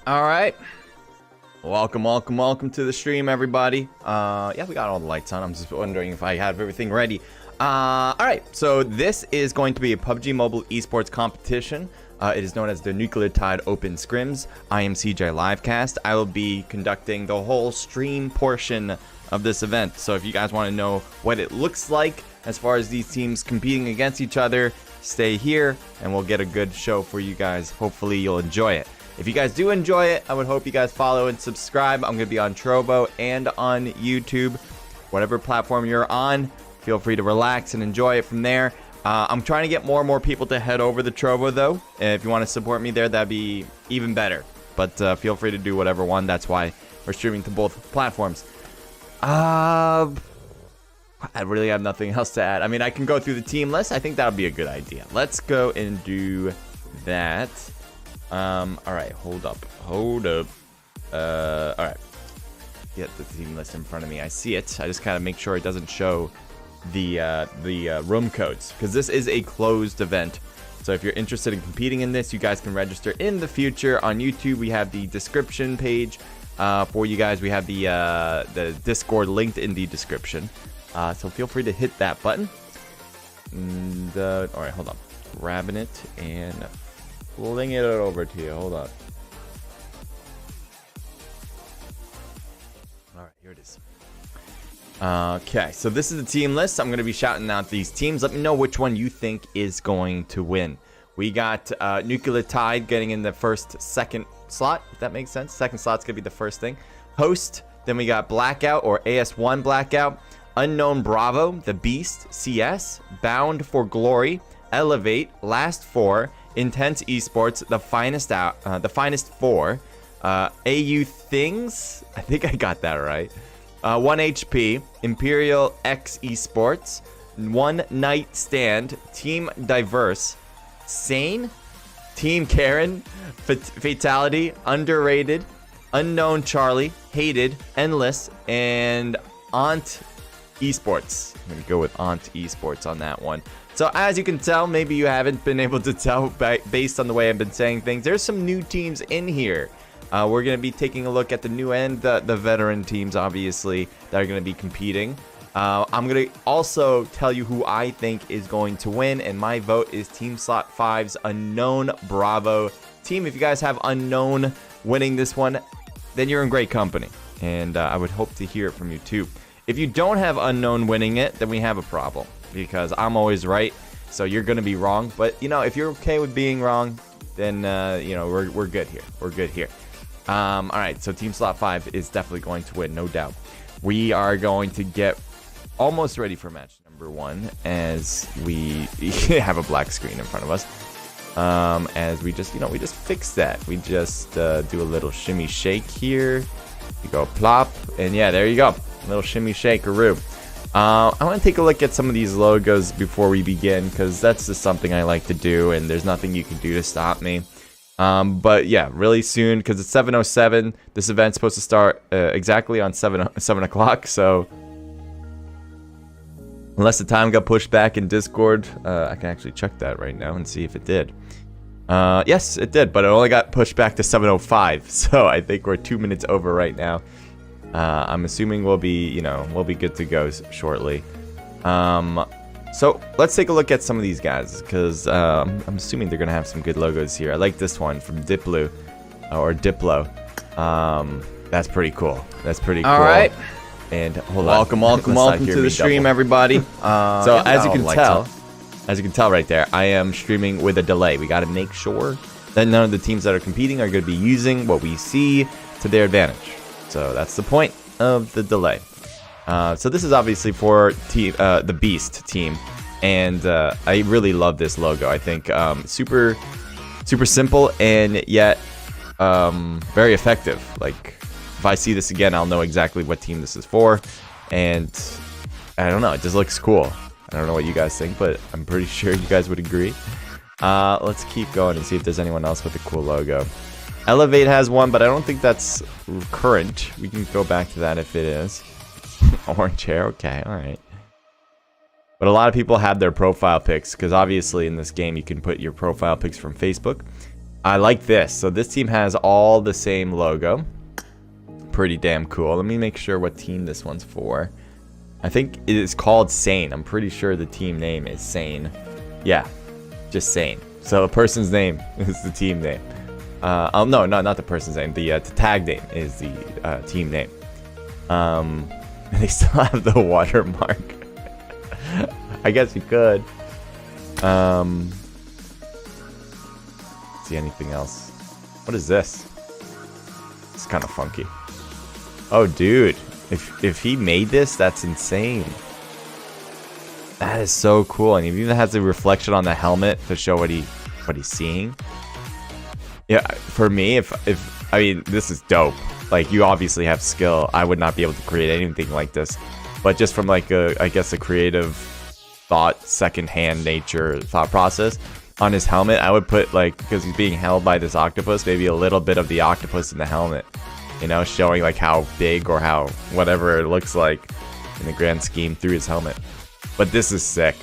All right. Welcome to the stream, everybody. Yeah, we got all the lights on. I'm just wondering if I have everything ready. All right. So this is going to be a PUBG Mobile Esports competition. It is known as the Nucleotide Open Scrims. I am CJ Livecast. I will be conducting the whole stream portion of this event. So if you guys want to know what it looks like as far as these teams competing against each other, stay here and we'll get a good show for you guys. Hopefully you'll enjoy it. If you guys do enjoy it, I would hope you guys follow and subscribe. I'm going to be on Trovo and on YouTube. Whatever platform you're on, feel free to relax and enjoy it from there. I'm trying to get more and more people to head over to Trovo, though. If you want to support me there, that'd be even better. But feel free to do whatever one. That's why we're streaming to both platforms. I really have nothing else to add. I mean, I can go through the team list. I think that would be a good idea. Let's go and do that. All right, hold up. All right, get the team list in front of me. I see it. I just kind of make sure it doesn't show the room codes, because this is a closed event. So if you're interested in competing in this, you guys can register in the future. On YouTube, we have the description page for you guys. We have the Discord linked in the description. So feel free to hit that button. And all right, hold on. Grabbing it and pulling it over to you. Hold on. All right, here it is. Okay, so this is the team list. I'm going to be shouting out these teams. Let me know which one you think is going to win. We got Nucleotide getting in the second slot, if that makes sense. Second slot's going to be the first thing. Host. Then we got Blackout or AS1 Blackout. Unknown Bravo, The Beast, CS, Bound for Glory, Elevate, Last Four, Intense Esports, The Finest Four, AU Things, I think I got that right, 1 HP, Imperial X Esports, One Night Stand, Team Diverse, Sane, Team Karen, Fatality, Underrated, Unknown Charlie, Hated, Endless, and Aunt Esports. I'm going to go with Aunt Esports on that one. So as you can tell, maybe you haven't been able to tell based on the way I've been saying things, there's some new teams in here. We're going to be taking a look at the new and the veteran teams, obviously, that are going to be competing. I'm going to also tell you who I think is going to win, and my vote is Team Slot 5's Unknown Bravo team. If you guys have Unknown winning this one, then you're in great company, and I would hope to hear it from you too. If you don't have Unknown winning it, then we have a problem, because I'm always right, so you're going to be wrong. But, you know, if you're okay with being wrong, then, you know, we're good here. We're good here. All right, so Team Slot 5 is definitely going to win, no doubt. We are going to get almost ready for match number 1 as we have a black screen in front of us. As we just, we just fix that. We just do a little shimmy shake here. You go plop, and yeah, there you go. Little shimmy shakeroo. I want to take a look at some of these logos before we begin, because that's just something I like to do, and there's nothing you can do to stop me. But yeah, really soon, because it's 7:07. This event's supposed to start exactly on 7 o'clock. So unless the time got pushed back in Discord, I can actually check that right now and see if it did. Yes, it did, but it only got pushed back to 7:05. So I think we're 2 minutes over right now. I'm assuming we'll be good to go shortly. So let's take a look at some of these guys, because I'm assuming they're gonna have some good logos here. I like this one from Diplo, or Diplo. That's pretty cool. That's pretty cool. All right. And hold on. Welcome to the stream, everybody. So as you can tell right there, I am streaming with a delay. We got to make sure that none of the teams that are competing are going to be using what we see to their advantage. So that's the point of the delay. So this is obviously for the Beast team, and I really love this logo. I think super simple and yet very effective. Like, if I see this again, I'll know exactly what team this is for, and I don't know, it just looks cool. I don't know what you guys think, but I'm pretty sure you guys would agree. Let's keep going and see if there's anyone else with a cool logo. Elevate has one, but I don't think that's current. We can go back to that if it is. Orange hair, okay, alright. But a lot of people have their profile pics, because obviously in this game you can put your profile pics from Facebook. I like this. So this team has all the same logo. Pretty damn cool. Let me make sure what team this one's for. I think it is called Sane. I'm pretty sure the team name is Sane. Yeah, just Sane. So the person's name is the team name. No, not the person's name. The tag name is the team name. They still have the watermark. I guess you could. See anything else? What is this? It's kind of funky. Oh, dude. If he made this, that's insane. That is so cool. And he even has the reflection on the helmet to show what he's seeing. Yeah, for me, if I mean, this is dope. Like, you obviously have skill. I would not be able to create anything like this. But just from like I guess a creative thought, secondhand nature thought process on his helmet, I would put, like, because he's being held by this octopus, maybe a little bit of the octopus in the helmet. You know, showing like how big or how whatever it looks like in the grand scheme through his helmet. But this is sick.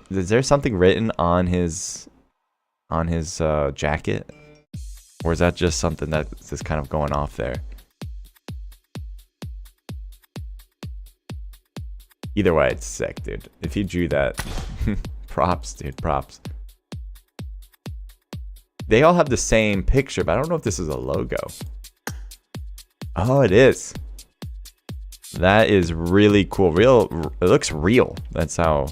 Is there something written on his jacket, or is that just something that's just kind of going off there? Either way, it's sick, dude. If he drew that, props, dude, props. They all have the same picture, but I don't know if this is a logo. Oh, it is. That is really cool. It looks real. That's how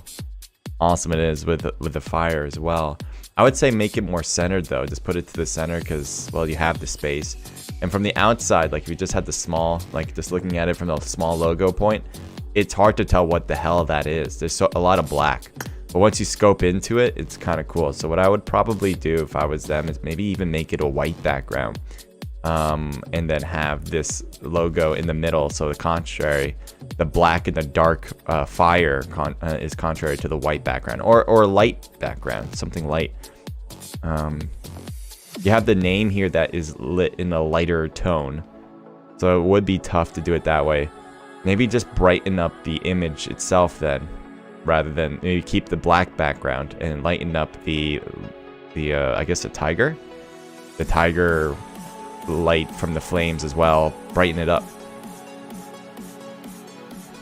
awesome it is with the fire as well. I would say make it more centered though. Just put it to the center because, well, you have the space. And from the outside, like if you just had the small, like just looking at it from the small logo point, it's hard to tell what the hell that is. There's a lot of black. But once you scope into it, it's kind of cool. So what I would probably do if I was them is maybe even make it a white background. And then have this logo in the middle. So the contrary, the black and the dark fire is contrary to the white background. Or light background, something light. You have the name here that is lit in a lighter tone. So it would be tough to do it that way. Maybe just brighten up the image itself then, rather than maybe keep the black background and lighten up the I guess the tiger light from the flames as well, brighten it up.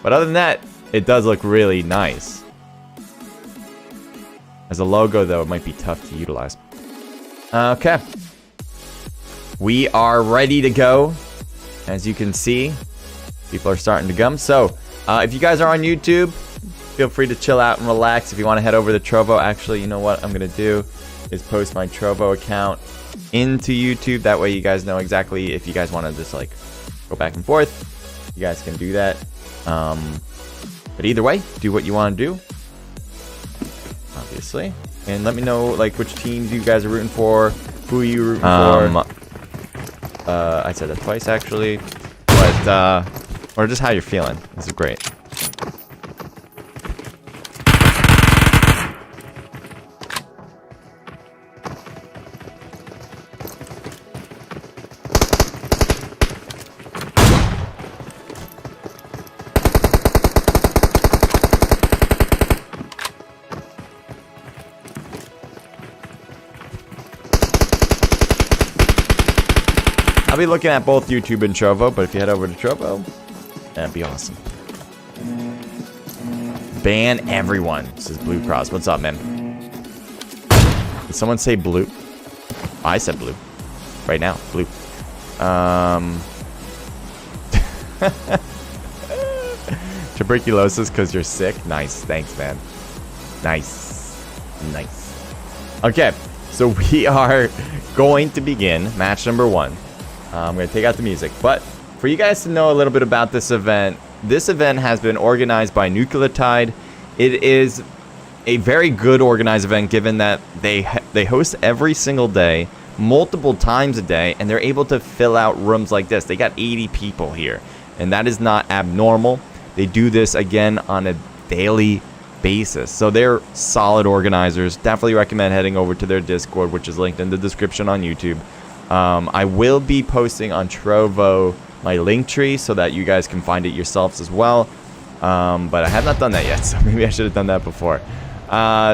But other than that, it does look really nice. As a logo though, it might be tough to utilize. Okay, we are ready to go. As you can see, people are starting to come. So if you guys are on YouTube, feel free to chill out and relax. If you want to head over to Trovo, actually, you know what I'm gonna do is post my Trovo account into YouTube. That way you guys know exactly if you guys want to just like go back and forth, you guys can do that. But either way, do what you want to do, obviously, and let me know like which teams you guys are rooting for, who you rooting for. I said that twice actually, but or just how you're feeling. This is great. I'll be looking at both YouTube and Trovo, but if you head over to Trovo, that'd be awesome. Ban everyone, says Blue Cross. What's up, man? Did someone say blue? Oh, I said blue. Right now, blue. Tuberculosis because you're sick? Nice, thanks, man. Nice. Nice. Okay, so we are going to begin match number 1. I'm going to take out the music. But for you guys to know a little bit about this event has been organized by Nucleotide. It is a very good organized event given that they host every single day, multiple times a day, and they're able to fill out rooms like this. They got 80 people here, and that is not abnormal. They do this again on a daily basis. So they're solid organizers. Definitely recommend heading over to their Discord, which is linked in the description on YouTube. I will be posting on Trovo my link tree so that you guys can find it yourselves as well. But I have not done that yet, so maybe I should have done that before.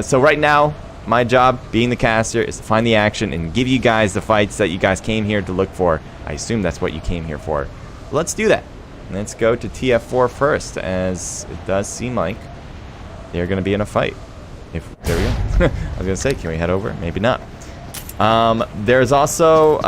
So right now, My job, being the caster, is to find the action and give you guys the fights that you guys came here to look for. I assume that's what you came here for. Let's do that. Let's go to TF4 first, as it does seem like they're going to be in a fight. There we go. I was going to say, can we head over? Maybe not. There's also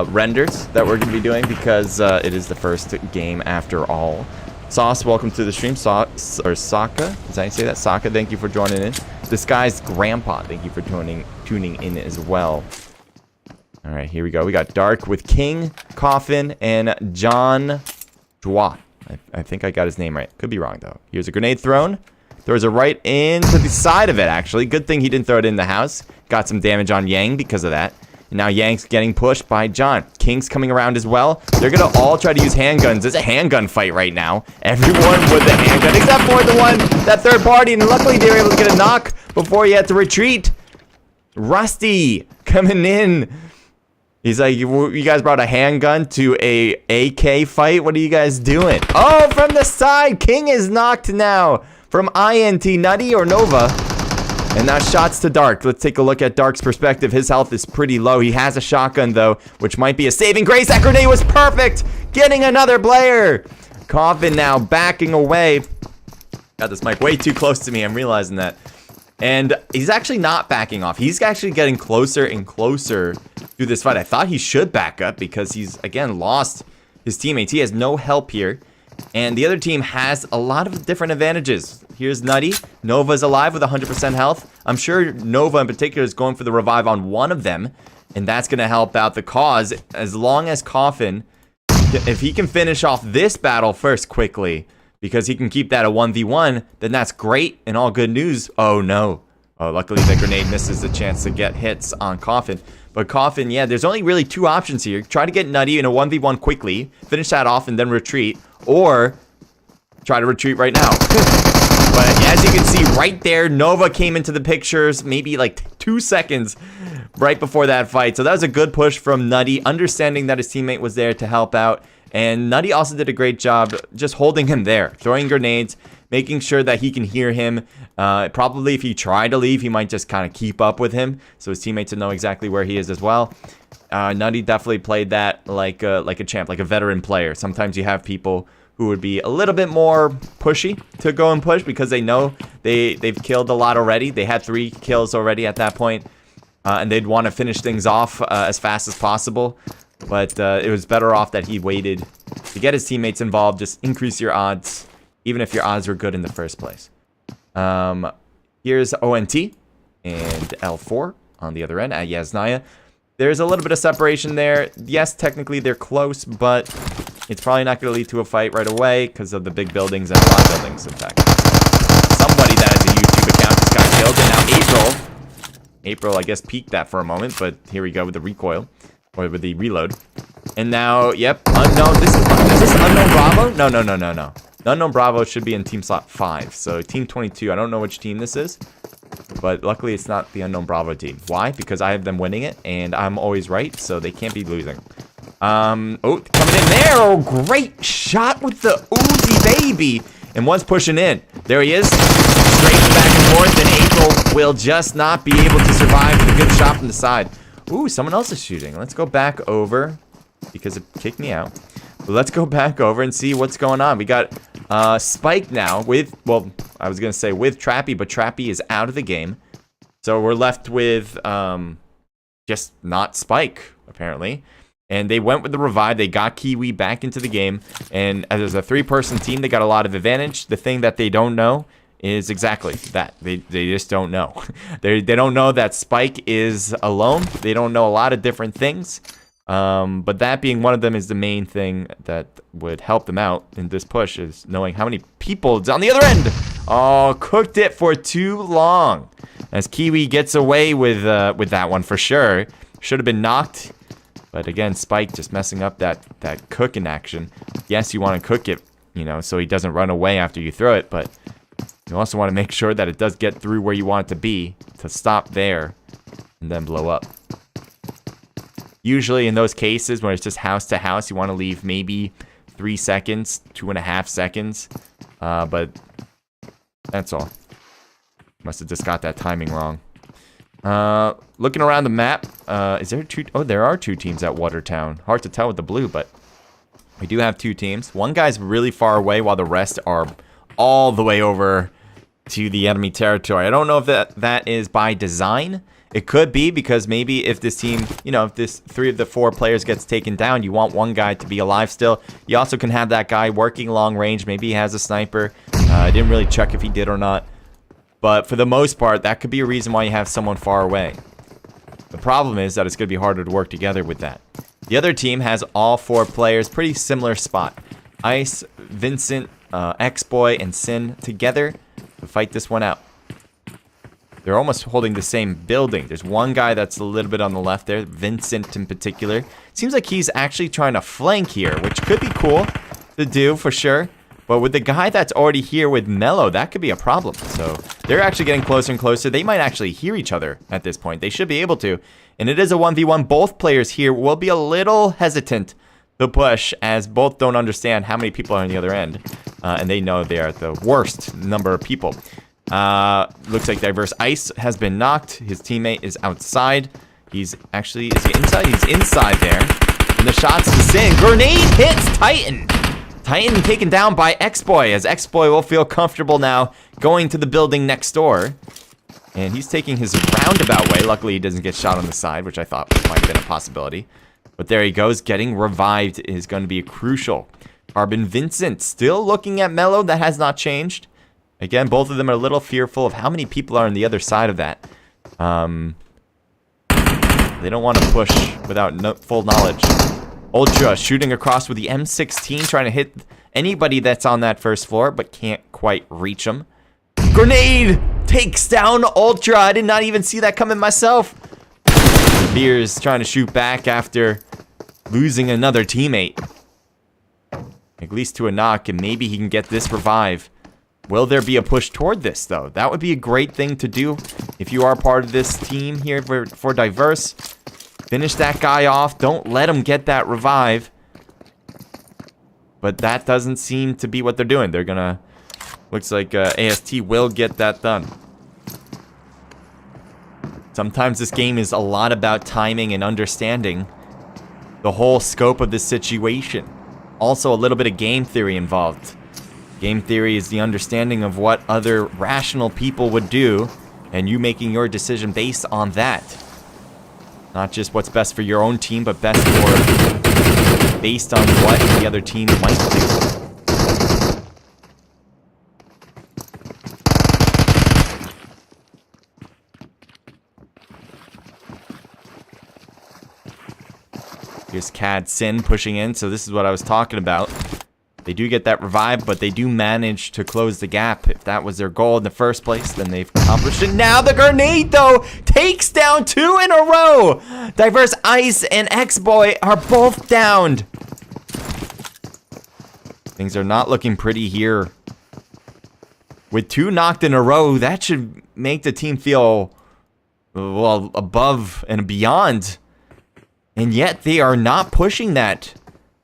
renders that we're going to be doing because it is the first game after all. Sauce, welcome to the stream. Sauce, or Saka, is that how you say that? Saka, thank you for joining in. This guy's grandpa, thank you for tuning in as well. All right, here we go. We got Dark with King, Coffin, and John Dwa. I think I got his name right. Could be wrong, though. Here's a grenade thrown. Throws it right into the side of it, actually. Good thing he didn't throw it in the house. Got some damage on Yang because of that. And now Yang's getting pushed by John. King's coming around as well. They're going to all try to use handguns. It's a handgun fight right now. Everyone with the handgun, except for the one, that third party. And luckily, they were able to get a knock before he had to retreat. Rusty coming in. He's like, you guys brought a handgun to a AK fight? What are you guys doing? Oh, from the side. King is knocked now from INT. Nutty or Nova? And now shots to Dark. Let's take a look at Dark's perspective. His health is pretty low. He has a shotgun, though, which might be a saving grace. That grenade was perfect. Getting another player. Coffin now backing away. Got this mic way too close to me. I'm realizing that. And he's actually not backing off. He's actually getting closer and closer to this fight. I thought he should back up because he's, again, lost his teammates. He has no help here. And the other team has a lot of different advantages. Here's Nutty. Nova's alive with 100% health. I'm sure Nova in particular is going for the revive on one of them. And that's going to help out the cause. As long as Coffin, if he can finish off this battle first quickly, because he can keep that a 1v1, then that's great and all good news. Oh, no. Oh, luckily the grenade misses the chance to get hits on Coffin. But Coffin, yeah, there's only really two options here. Try to get Nutty in a 1v1 quickly, finish that off, and then retreat. Or try to retreat right now. But as you can see right there, Nova came into the pictures maybe like 2 seconds right before that fight. So that was a good push from Nutty, understanding that his teammate was there to help out. And Nutty also did a great job just holding him there, throwing grenades, making sure that he can hear him. Probably if he tried to leave, he might just kind of keep up with him, so his teammates would know exactly where he is as well. Nutty definitely played that like a champ, like a veteran player. Sometimes you have people who would be a little bit more pushy to go and push because they know they've killed a lot already. They had 3 kills already at that point, and they'd want to finish things off as fast as possible. But it was better off that he waited to get his teammates involved. Just increase your odds, even if your odds were good in the first place. Here's ONT and L4 on the other end at Yasnaya. There's a little bit of separation there. Yes, technically they're close, but it's probably not going to lead to a fight right away because of the big buildings and a lot of buildings, in fact. Somebody that has a YouTube account just got killed, and now April, I guess, peeked that for a moment, but here we go with the recoil. Or with the reload. And now, yep, unknown. Is this unknown Bravo? No. Unknown Bravo should be in team slot 5. So team 22. I don't know which team this is. But luckily it's not the unknown Bravo team. Why? Because I have them winning it. And I'm always right. So they can't be losing. Oh, coming in there. Oh, great shot with the Uzi, baby. And one's pushing in. There he is. Straight back and forth. And April will just not be able to survive with a good shot from the side. Ooh, someone else is shooting. Let's go back over because it kicked me out. But let's go back over and see what's going on. We got Spike now with, well, I was going to say with Trappy, but Trappy is out of the game. So we're left with just not Spike, apparently. And they went with the revive. They got Kiwi back into the game. And as a 3-person team, they got a lot of advantage. The thing that they don't know is exactly that. They just don't know. They don't know that Spike is alone. They don't know a lot of different things. But that being one of them is the main thing that would help them out in this push, is knowing how many people is on the other end. Oh, cooked it for too long. As Kiwi gets away with that one for sure. Should have been knocked. But again, Spike just messing up that cooking action. Yes, you want to cook it, you know, so he doesn't run away after you throw it, but you also want to make sure that it does get through where you want it to be, to stop there and then blow up. Usually in those cases when it's just house to house, you want to leave maybe 3 seconds, 2.5 seconds. But that's all. Must have just got that timing wrong. Looking around the map, is there two? Oh, there are two teams at Watertown. Hard to tell with the blue, but we do have two teams. One guy's really far away while the rest are all the way over to the enemy territory. I don't know if that is by design. It could be because maybe if this team, you know, if this 3 of the 4 players gets taken down, you want one guy to be alive still. You also can have that guy working long range. Maybe he has a sniper. I didn't really check if he did or not. But for the most part, that could be a reason why you have someone far away. The problem is that it's going to be harder to work together with that. The other team has all 4 players, pretty similar spot. Ice, Vincent, X-Boy, and Sin together to fight this one out. They're almost holding the same building. There's one guy that's a little bit on the left there, Vincent in particular. Seems like he's actually trying to flank here, which could be cool to do for sure. But with the guy that's already here with Mello, that could be a problem. So they're actually getting closer and closer. They might actually hear each other at this point. They should be able to. And it is a 1v1. Both players here will be a little hesitant to push, as both don't understand how many people are on the other end. And they know they are the worst number of people. Looks like Diverse Ice has been knocked. His teammate is outside. He's actually, is he inside? He's inside there. And the shots to Sin. Grenade hits Titan. Titan taken down by X-Boy, as X-Boy will feel comfortable now going to the building next door. And he's taking his roundabout way. Luckily, he doesn't get shot on the side, which I thought might have been a possibility. But there he goes. Getting revived is going to be crucial. Carbon Vincent still looking at Mello. That has not changed. Again, both of them are a little fearful of how many people are on the other side of that. They don't want to push without full knowledge. Ultra shooting across with the M16, trying to hit anybody that's on that first floor, but can't quite reach them. Grenade takes down Ultra. I did not even see that coming myself. Beers trying to shoot back after losing another teammate. At least to a knock, and maybe he can get this revive. Will there be a push toward this, though? That would be a great thing to do if you are part of this team here for Diverse. Finish that guy off. Don't let him get that revive. But that doesn't seem to be what they're doing. They're gonna... Looks like AST will get that done. Sometimes this game is a lot about timing and understanding the whole scope of the situation. Also, a little bit of game theory involved. Game theory is the understanding of what other rational people would do, and you making your decision based on that. Not just what's best for your own team, but best for based on what the other team might do. Here's Cad Sin pushing in, so this is what I was talking about. They do get that revive, but they do manage to close the gap. If that was their goal in the first place, then they've accomplished it. Now the grenade, though, takes down 2 in a row. Diverse Ice and X-Boy are both downed. Things are not looking pretty here. With 2 knocked in a row, that should make the team feel, well, above and beyond. And yet they are not pushing that.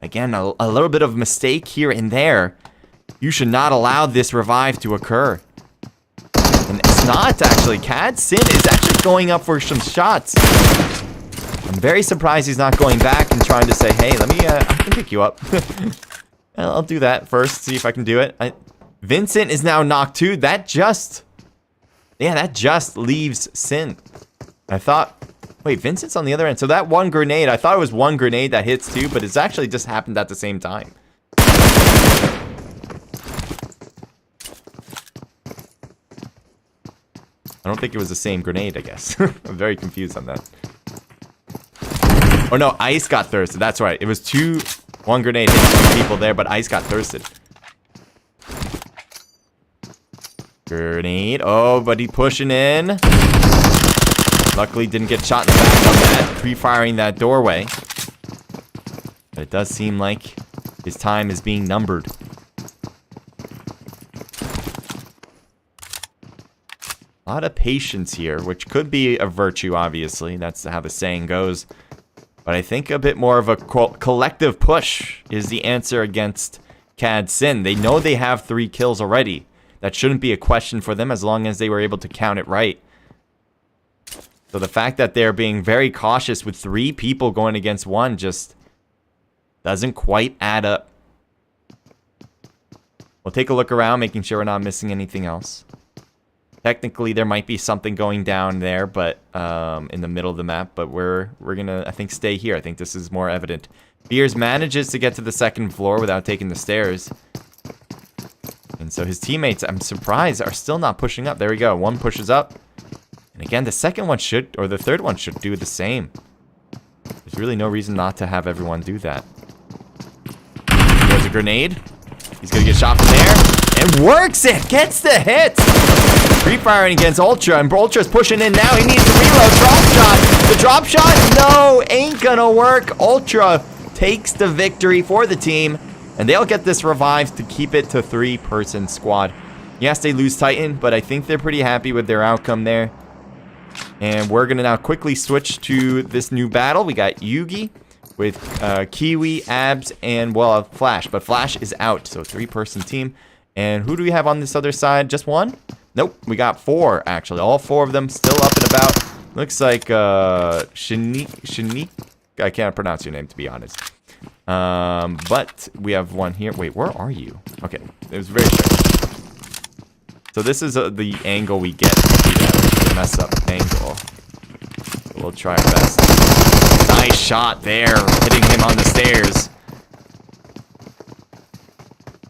Again, a little bit of mistake here and there. You should not allow this revive to occur. And it's not, actually. Cad Sin is actually going up for some shots. I'm very surprised he's not going back and trying to say, hey, let me, I can pick you up. I'll do that first, see if I can do it. Vincent is now knocked too. That just leaves Sin. I thought... Wait, Vincent's on the other end. So that one grenade, I thought it was one grenade that hits 2, but it's actually just happened at the same time. I don't think it was the same grenade, I guess. I'm very confused on that. Oh no, Ice got thirsted. That's right. It was 1 grenade hit 2 people there, but Ice got thirsted. Grenade. Oh, but he pushing in. Luckily, didn't get shot in the back on that, pre-firing that doorway. But it does seem like his time is being numbered. A lot of patience here, which could be a virtue, obviously. That's how the saying goes. But I think a bit more of a collective push is the answer against Cad Sin. They know they have 3 kills already. That shouldn't be a question for them as long as they were able to count it right. So the fact that they're being very cautious with 3 people going against 1 just doesn't quite add up. We'll take a look around, making sure we're not missing anything else. Technically, there might be something going down there, but in the middle of the map. But we're gonna, I think, stay here. I think this is more evident. Beers manages to get to the 2nd floor without taking the stairs. And so his teammates, I'm surprised, are still not pushing up. There we go. 1 pushes up. And again, the 2nd one should, or the 3rd one should do the same. There's really no reason not to have everyone do that. There's a grenade. He's gonna get shot from there. And works it! Gets the hit! Free firing against Ultra, and Ultra's pushing in now. He needs to reload. Drop shot! The drop shot? No! Ain't gonna work. Ultra takes the victory for the team. And they'll get this revived to keep it to 3-person squad. Yes, they lose Titan, but I think they're pretty happy with their outcome there. And we're gonna now quickly switch to this new battle. We got Yugi with Kiwi, Abs, and, well, Flash. But Flash is out, so 3-person team. And who do we have on this other side? Just 1? Nope, we got 4, actually. All 4 of them still up and about. Looks like Shanique. I can't pronounce your name, to be honest. But we have 1 here. Wait, where are you? Okay, it was very strange. So this is the angle we get. The mess up angle. We'll try our best. Nice shot there, hitting him on the stairs.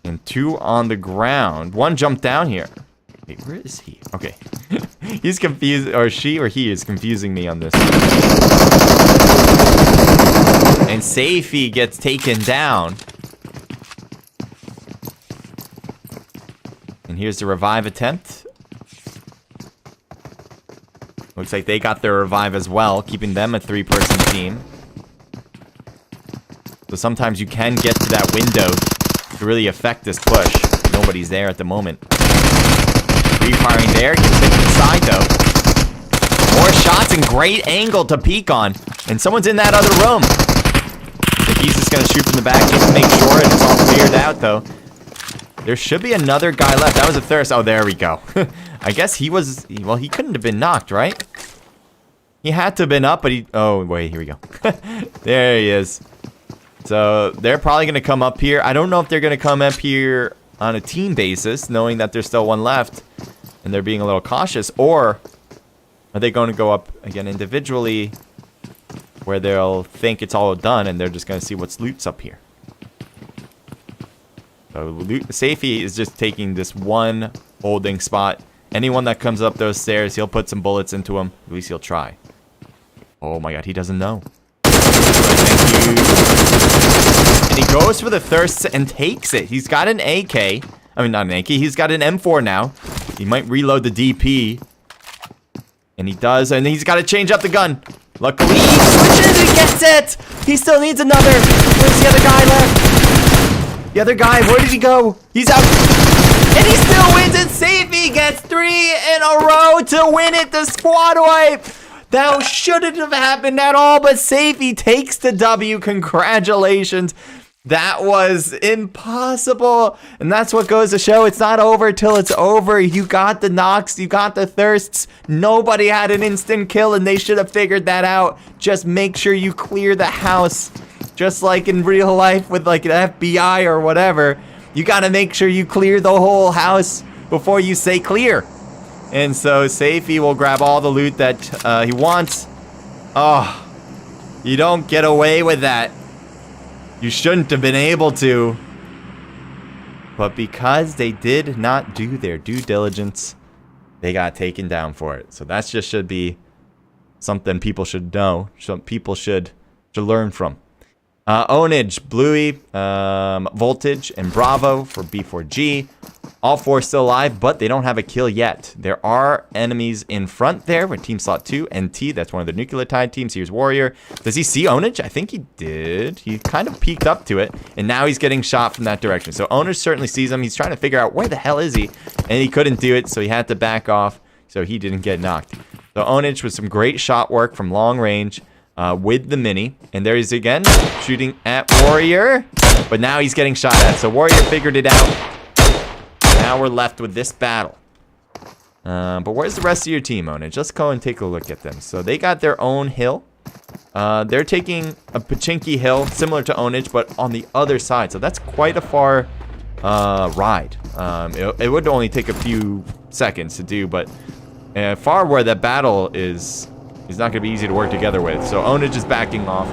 And 2 on the ground. 1 jumped down here. Wait, where is he? Okay. He's confused, or she or he is confusing me on this. And Safey gets taken down. And here's the revive attempt. Looks like they got their revive as well, keeping them a 3-person team. So sometimes you can get to that window to really affect this push. Nobody's there at the moment. Refiring there, gets hit inside though. More shots and great angle to peek on. And someone's in that other room. I think he's just gonna shoot from the back just to make sure it's all cleared out though. There should be another guy left. That was a thirst. Oh, there we go. I guess he was, well, he couldn't have been knocked, right? He had to have been up, but he, oh, wait, here we go. There he is. So they're probably going to come up here. I don't know if they're going to come up here on a team basis, knowing that there's still 1 left, and they're being a little cautious, or are they going to go up again individually, where they'll think it's all done, and they're just going to see what's loot's up here. So Safey is just taking this 1 holding spot. Anyone that comes up those stairs, he'll put some bullets into him. At least he'll try. Oh my god, he doesn't know. Thank you. And he goes for the thirst and takes it. He's got an AK. I mean, not an AK. He's got an M4 now. He might reload the DP. And he does. And he's got to change up the gun. Luckily, he switches and gets it. He still needs another. Where's the other guy left? The other guy, where did he go? He's out. And he still wins it. Safey gets 3 in a row to win it. The squad wipe. That shouldn't have happened at all, but Safey takes the W. Congratulations. That was impossible. And that's what goes to show it's not over till it's over. You got the knocks. You got the thirsts. Nobody had an instant kill, and they should have figured that out. Just make sure you clear the house. Just like in real life with like an FBI or whatever. You got to make sure you clear the whole house before you say clear. And so Safey will grab all the loot that he wants. Oh, you don't get away with that. You shouldn't have been able to. But because they did not do their due diligence, they got taken down for it. So that just should be something people should know. Some people should learn from. Ownage, Bluey, Voltage, and Bravo for B4G. All 4 still alive, but they don't have a kill yet. There are enemies in front there with Team Slot 2 and T. That's one of the Nucleotide teams. Here's Warrior. Does he see Ownage? I think he did. He kind of peeked up to it, and now he's getting shot from that direction. So Ownage certainly sees him. He's trying to figure out where the hell is he, and he couldn't do it, so he had to back off, so he didn't get knocked. So Ownage with some great shot work from long range. With the mini, and there he's again shooting at Warrior, but now he's getting shot at. So Warrior figured it out. Now we're left with this battle. But where's the rest of your team, Onage? Let's go and take a look at them. So they got their own hill. They're taking a Pachinki hill, similar to Onage, but on the other side. So that's quite a far ride. It would only take a few seconds to do, but far where that battle is not going to be easy to work together with. So Onage is backing off,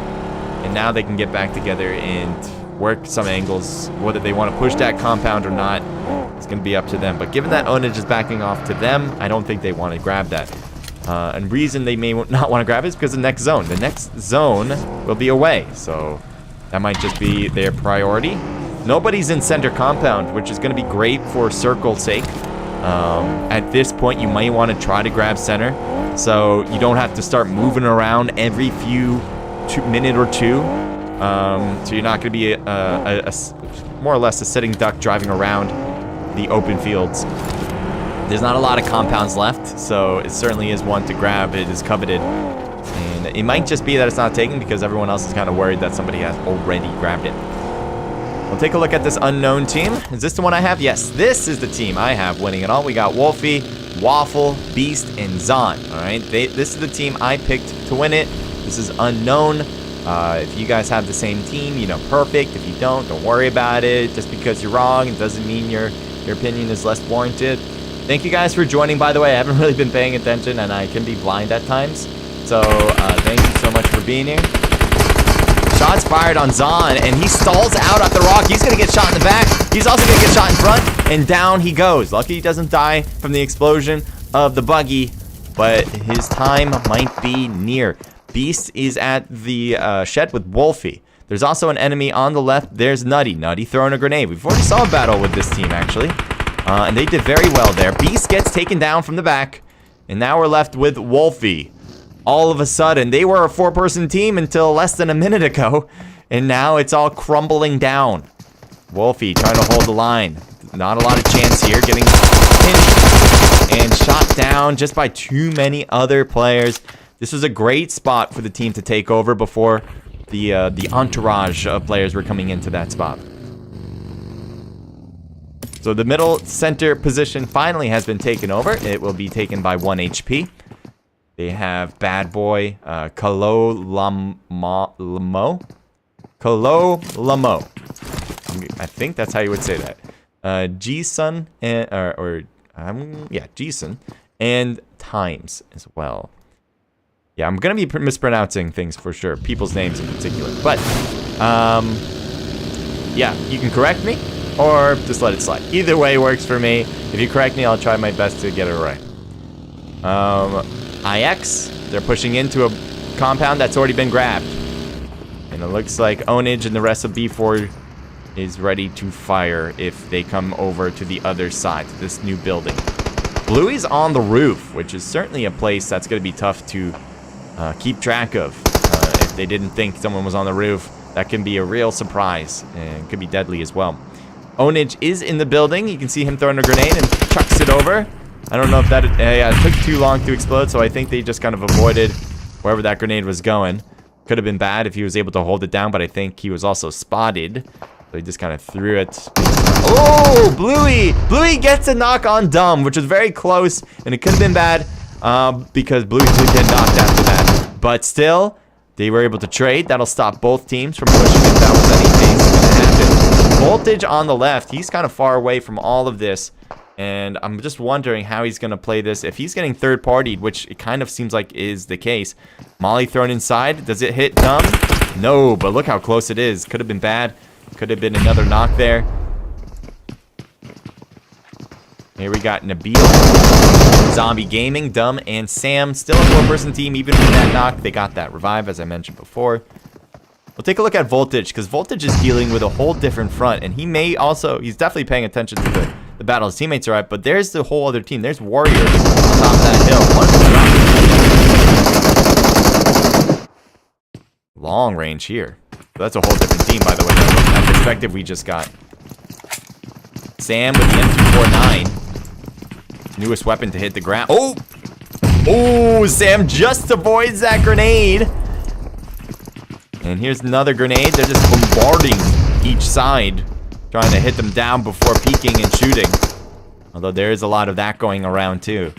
and now they can get back together and work some angles. Whether they want to push that compound or not, it's going to be up to them. But given that Onage is backing off to them, I don't think they want to grab that. And reason they may not want to grab it is because the next zone. The next zone will be away, so that might just be their priority. Nobody's in center compound, which is going to be great for circle's sake. At this point, you might want to try to grab center, so you don't have to start moving around every few minute or two. So you're not going to be more or less a sitting duck driving around the open fields. There's not a lot of compounds left, so it certainly is one to grab. It is coveted. And it might just be that it's not taken because everyone else is kind of worried that somebody has already grabbed it. We'll take a look at this unknown team. Is this the one I have? Yes, this is the team I have winning it all. We got Wolfie, Waffle, Beast, and Zon. All right, this is the team I picked to win it. This is unknown. If you guys have the same team, you know, perfect. If you don't worry about it. Just because you're wrong, it doesn't mean your opinion is less warranted. Thank you guys for joining, by the way. I haven't really been paying attention, and I can be blind at times. So, thank you so much for being here. Shots fired on Zon, and he stalls out at the rock. He's going to get shot in the back. He's also going to get shot in front, and down he goes. Lucky he doesn't die from the explosion of the buggy, but his time might be near. Beast is at the shed with Wolfie. There's also an enemy on the left. There's Nutty. Nutty throwing a grenade. We've already saw a battle with this team, actually. And they did very well there. Beast gets taken down from the back. And now we're left with Wolfie. All of a sudden, they were a 4-person team until less than a minute ago. And now it's all crumbling down. Wolfie trying to hold the line. Not a lot of chance here. Getting pinched and shot down just by too many other players. This was a great spot for the team to take over before the entourage of players were coming into that spot. So the middle center position finally has been taken over. It will be taken by 1 HP. They have Bad Boy, Kalo Lamo. I think that's how you would say that. G-Sun, G-Sun, and Times as well. Yeah, I'm going to be mispronouncing things for sure. People's names in particular. But, yeah, you can correct me. Or just let it slide. Either way works for me. If you correct me, I'll try my best to get it right. IX, they're pushing into a compound that's already been grabbed. And it looks like Onage and the rest of B4 is ready to fire if they come over to the other side, to this new building. Bluey's on the roof, which is certainly a place that's going to be tough to keep track of. If they didn't think someone was on the roof, that can be a real surprise and could be deadly as well. Onage is in the building. You can see him throwing a grenade and chucks it over. I don't know if that it took too long to explode, so I think they just kind of avoided wherever that grenade was going. Could have been bad if he was able to hold it down, but I think he was also spotted. So he just kind of threw it. Oh, Bluey! Bluey gets a knock on Dumb, which was very close, and it could have been bad because Bluey did get knocked after that. But still, they were able to trade. That'll stop both teams from pushing if that was anything going to happen. Voltage on the left. He's kind of far away from all of this. And I'm just wondering how he's going to play this. If he's getting third-partied, which it kind of seems like is the case. Molly thrown inside. Does it hit Dumb? No, but look how close it is. Could have been bad. Could have been another knock there. Here we got Nabil, Zombie Gaming, Dumb, and Sam. Still a 4-person team, even with that knock. They got that revive, as I mentioned before. We'll take a look at Voltage, because Voltage is dealing with a whole different front. And he may also, he's definitely paying attention to the battle his teammates are at. But there's the whole other team. There's Warriors on top of that hill. Long range here. So that's a whole different team, by the way. That perspective we just got. Sam with the M249. Newest weapon to hit the ground. Oh! Oh, Sam just avoids that grenade. And here's another grenade. They're just bombarding each side, trying to hit them down before peeking and shooting. Although there is a lot of that going around too.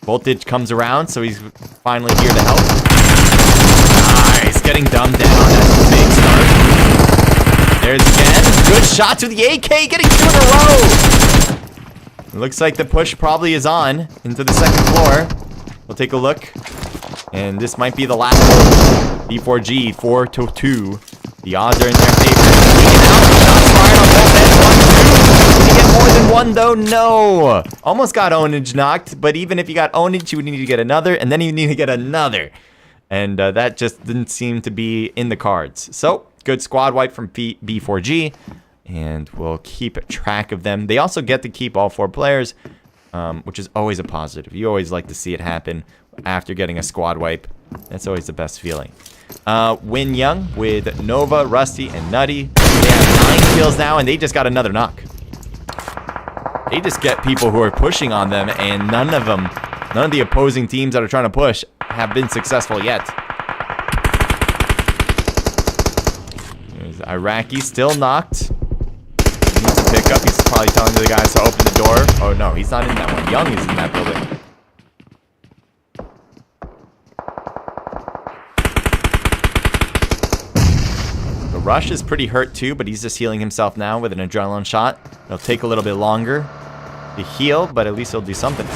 Voltage comes around, so he's finally here to help. Nice, getting dumbed down. That's a big start. There's again. Good shot to the AK, getting 2 in a row. It looks like the push probably is on into the second floor. We'll take a look. And this might be the last one. B4G, 4-2. The odds are in their favor. Sneaking out. Shots fired on both ends. 1-2. Did he get more than one, though? No. Almost got ownage knocked. But even if you got ownage, you would need to get another. And then you need to get another. And that just didn't seem to be in the cards. So, good squad wipe from B4G. And we'll keep track of them. They also get to keep all 4 players, which is always a positive. You always like to see it happen after getting a squad wipe. That's always the best feeling. Win Young with Nova, Rusty, and Nutty. They have 9 kills now, and they just got another knock. They just get people who are pushing on them, and none of the opposing teams that are trying to push have been successful yet. There's Iraqi still knocked. He needs to pick up. He's probably telling the guys to open the door. Oh no, he's not in that one. Young is in that building. The Rush is pretty hurt too, but he's just healing himself now with an adrenaline shot. It'll take a little bit longer to heal, but at least he'll do something.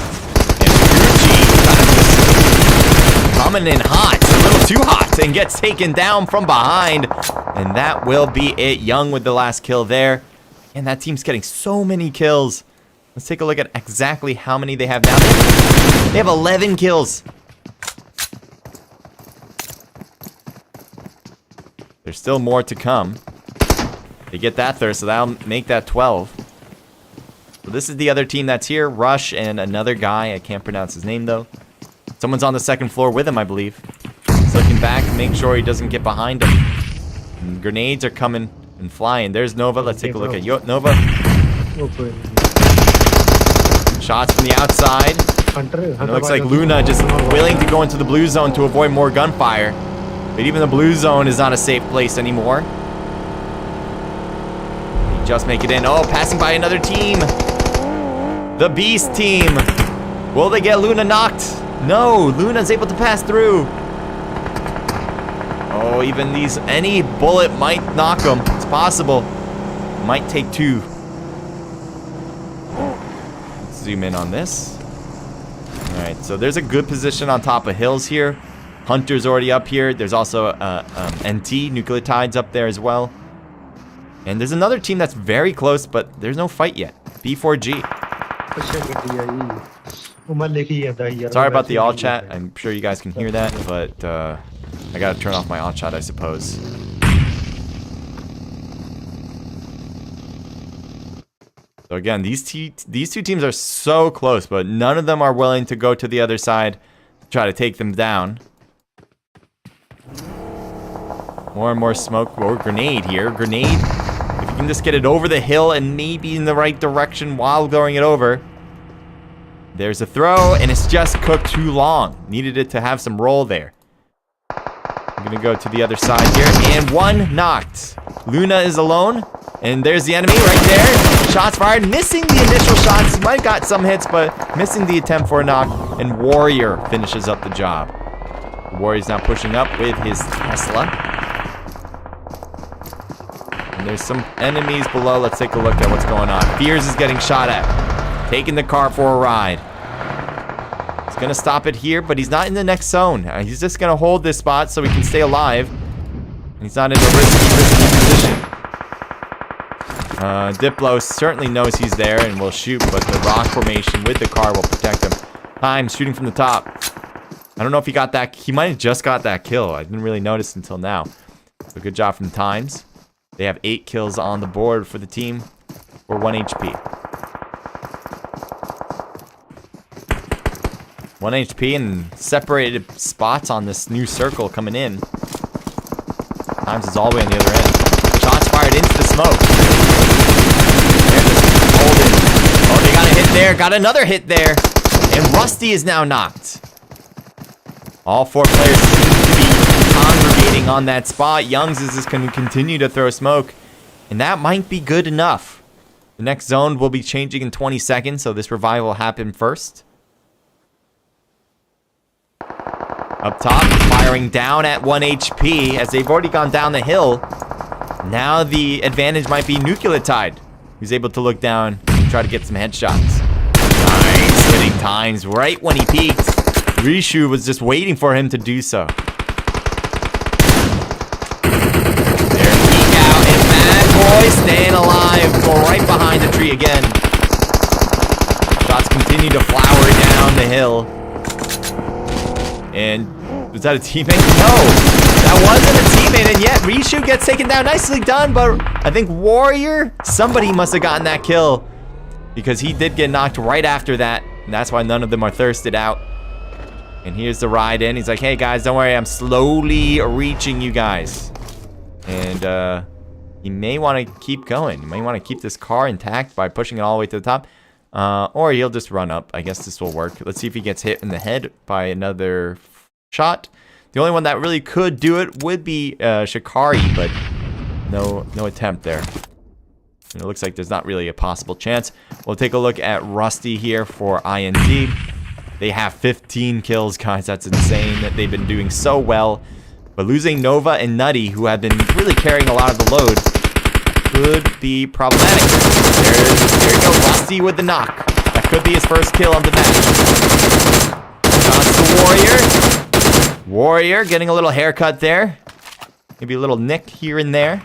Coming in hot, a little too hot, and gets taken down from behind. And that will be it. Young with the last kill there. And that team's getting so many kills. Let's take a look at exactly how many they have now. They have 11 kills. There's still more to come. They get that third, so that'll make that 12. So this is the other team that's here. Rush and another guy. I can't pronounce his name, though. Someone's on the second floor with him, I believe. He's looking back to make sure he doesn't get behind him. And grenades are coming and flying. There's Nova. Let's take a look at Nova. Shots from the outside. And it looks like Luna just willing to go into the blue zone to avoid more gunfire. But even the blue zone is not a safe place anymore. They just make it in. Oh, passing by another team. The Beast team. Will they get Luna knocked? No, Luna's able to pass through. Oh, even any bullet might knock him. It's possible. Might take 2. Let's zoom in on this. All right, so there's a good position on top of hills here. Hunter's already up here. There's also NT, Nucleotide's up there as well. And there's another team that's very close, but there's no fight yet. B4G. Sorry about the all chat. I'm sure you guys can hear that, but I gotta turn off my all chat, I suppose. So again, these 2 teams are so close, but none of them are willing to go to the other side to try to take them down. More and more smoke or grenade here. Grenade. If you can just get it over the hill and maybe in the right direction while throwing it over. There's a throw, and it's just cooked too long. Needed it to have some roll there. I'm going to go to the other side here, and 1 knocked. Luna is alone, and there's the enemy right there. Shots fired, missing the initial shots. Might have got some hits, but missing the attempt for a knock, and Warrior finishes up the job. Warrior's now pushing up with his Tesla. And there's some enemies below. Let's take a look at what's going on. Fears is getting shot at. Taking the car for a ride. He's going to stop it here, but he's not in the next zone. He's just going to hold this spot so he can stay alive. And he's not in a risky position. Diplo certainly knows he's there and will shoot, but the rock formation with the car will protect him. Times shooting from the top. I don't know if he got that. He might have just got that kill. I didn't really notice until now. So good job from Times. They have 8 kills on the board for the team for 1 HP. 1 HP and separated spots on this new circle coming in. Times is all the way on the other end. Shots fired into the smoke. They're just holding. Oh, they got a hit there. Got another hit there. And Rusty is now knocked. All 4 players seem to be congregating on that spot. Youngs is just going to continue to throw smoke. And that might be good enough. The next zone will be changing in 20 seconds, so this revival will happen first. Up top, firing down at 1 HP as they've already gone down the hill. Now the advantage might be Nucleotide, who's able to look down and try to get some headshots. Nice, hitting times right when he peaked. Rishu was just waiting for him to do so. There's peek out, and Bad Boy staying alive, go right behind the tree again. Shots continue to flower down the hill. And was that a teammate? No, that wasn't a teammate, and yet Rishu gets taken down. Nicely done, but I think Warrior, somebody must have gotten that kill because he did get knocked right after that, and that's why none of them are thirsted out. And here's the ride in. He's like, hey guys, don't worry, I'm slowly reaching you guys. And he may want to keep going. He may want to keep this car intact by pushing it all the way to the top. Or he'll just run up. I guess this will work. Let's see if he gets hit in the head by another shot. The only one that really could do it would be Shikari, but no attempt there. And it looks like there's not really a possible chance. We'll take a look at Rusty here for IND. They have 15 kills, guys. That's insane that they've been doing so well. But losing Nova and Nutty, who have been really carrying a lot of the load, could be problematic. There you go, Rusty with the knock. That could be his first kill of the match. Shots to Warrior. Warrior getting a little haircut there. Maybe a little nick here and there.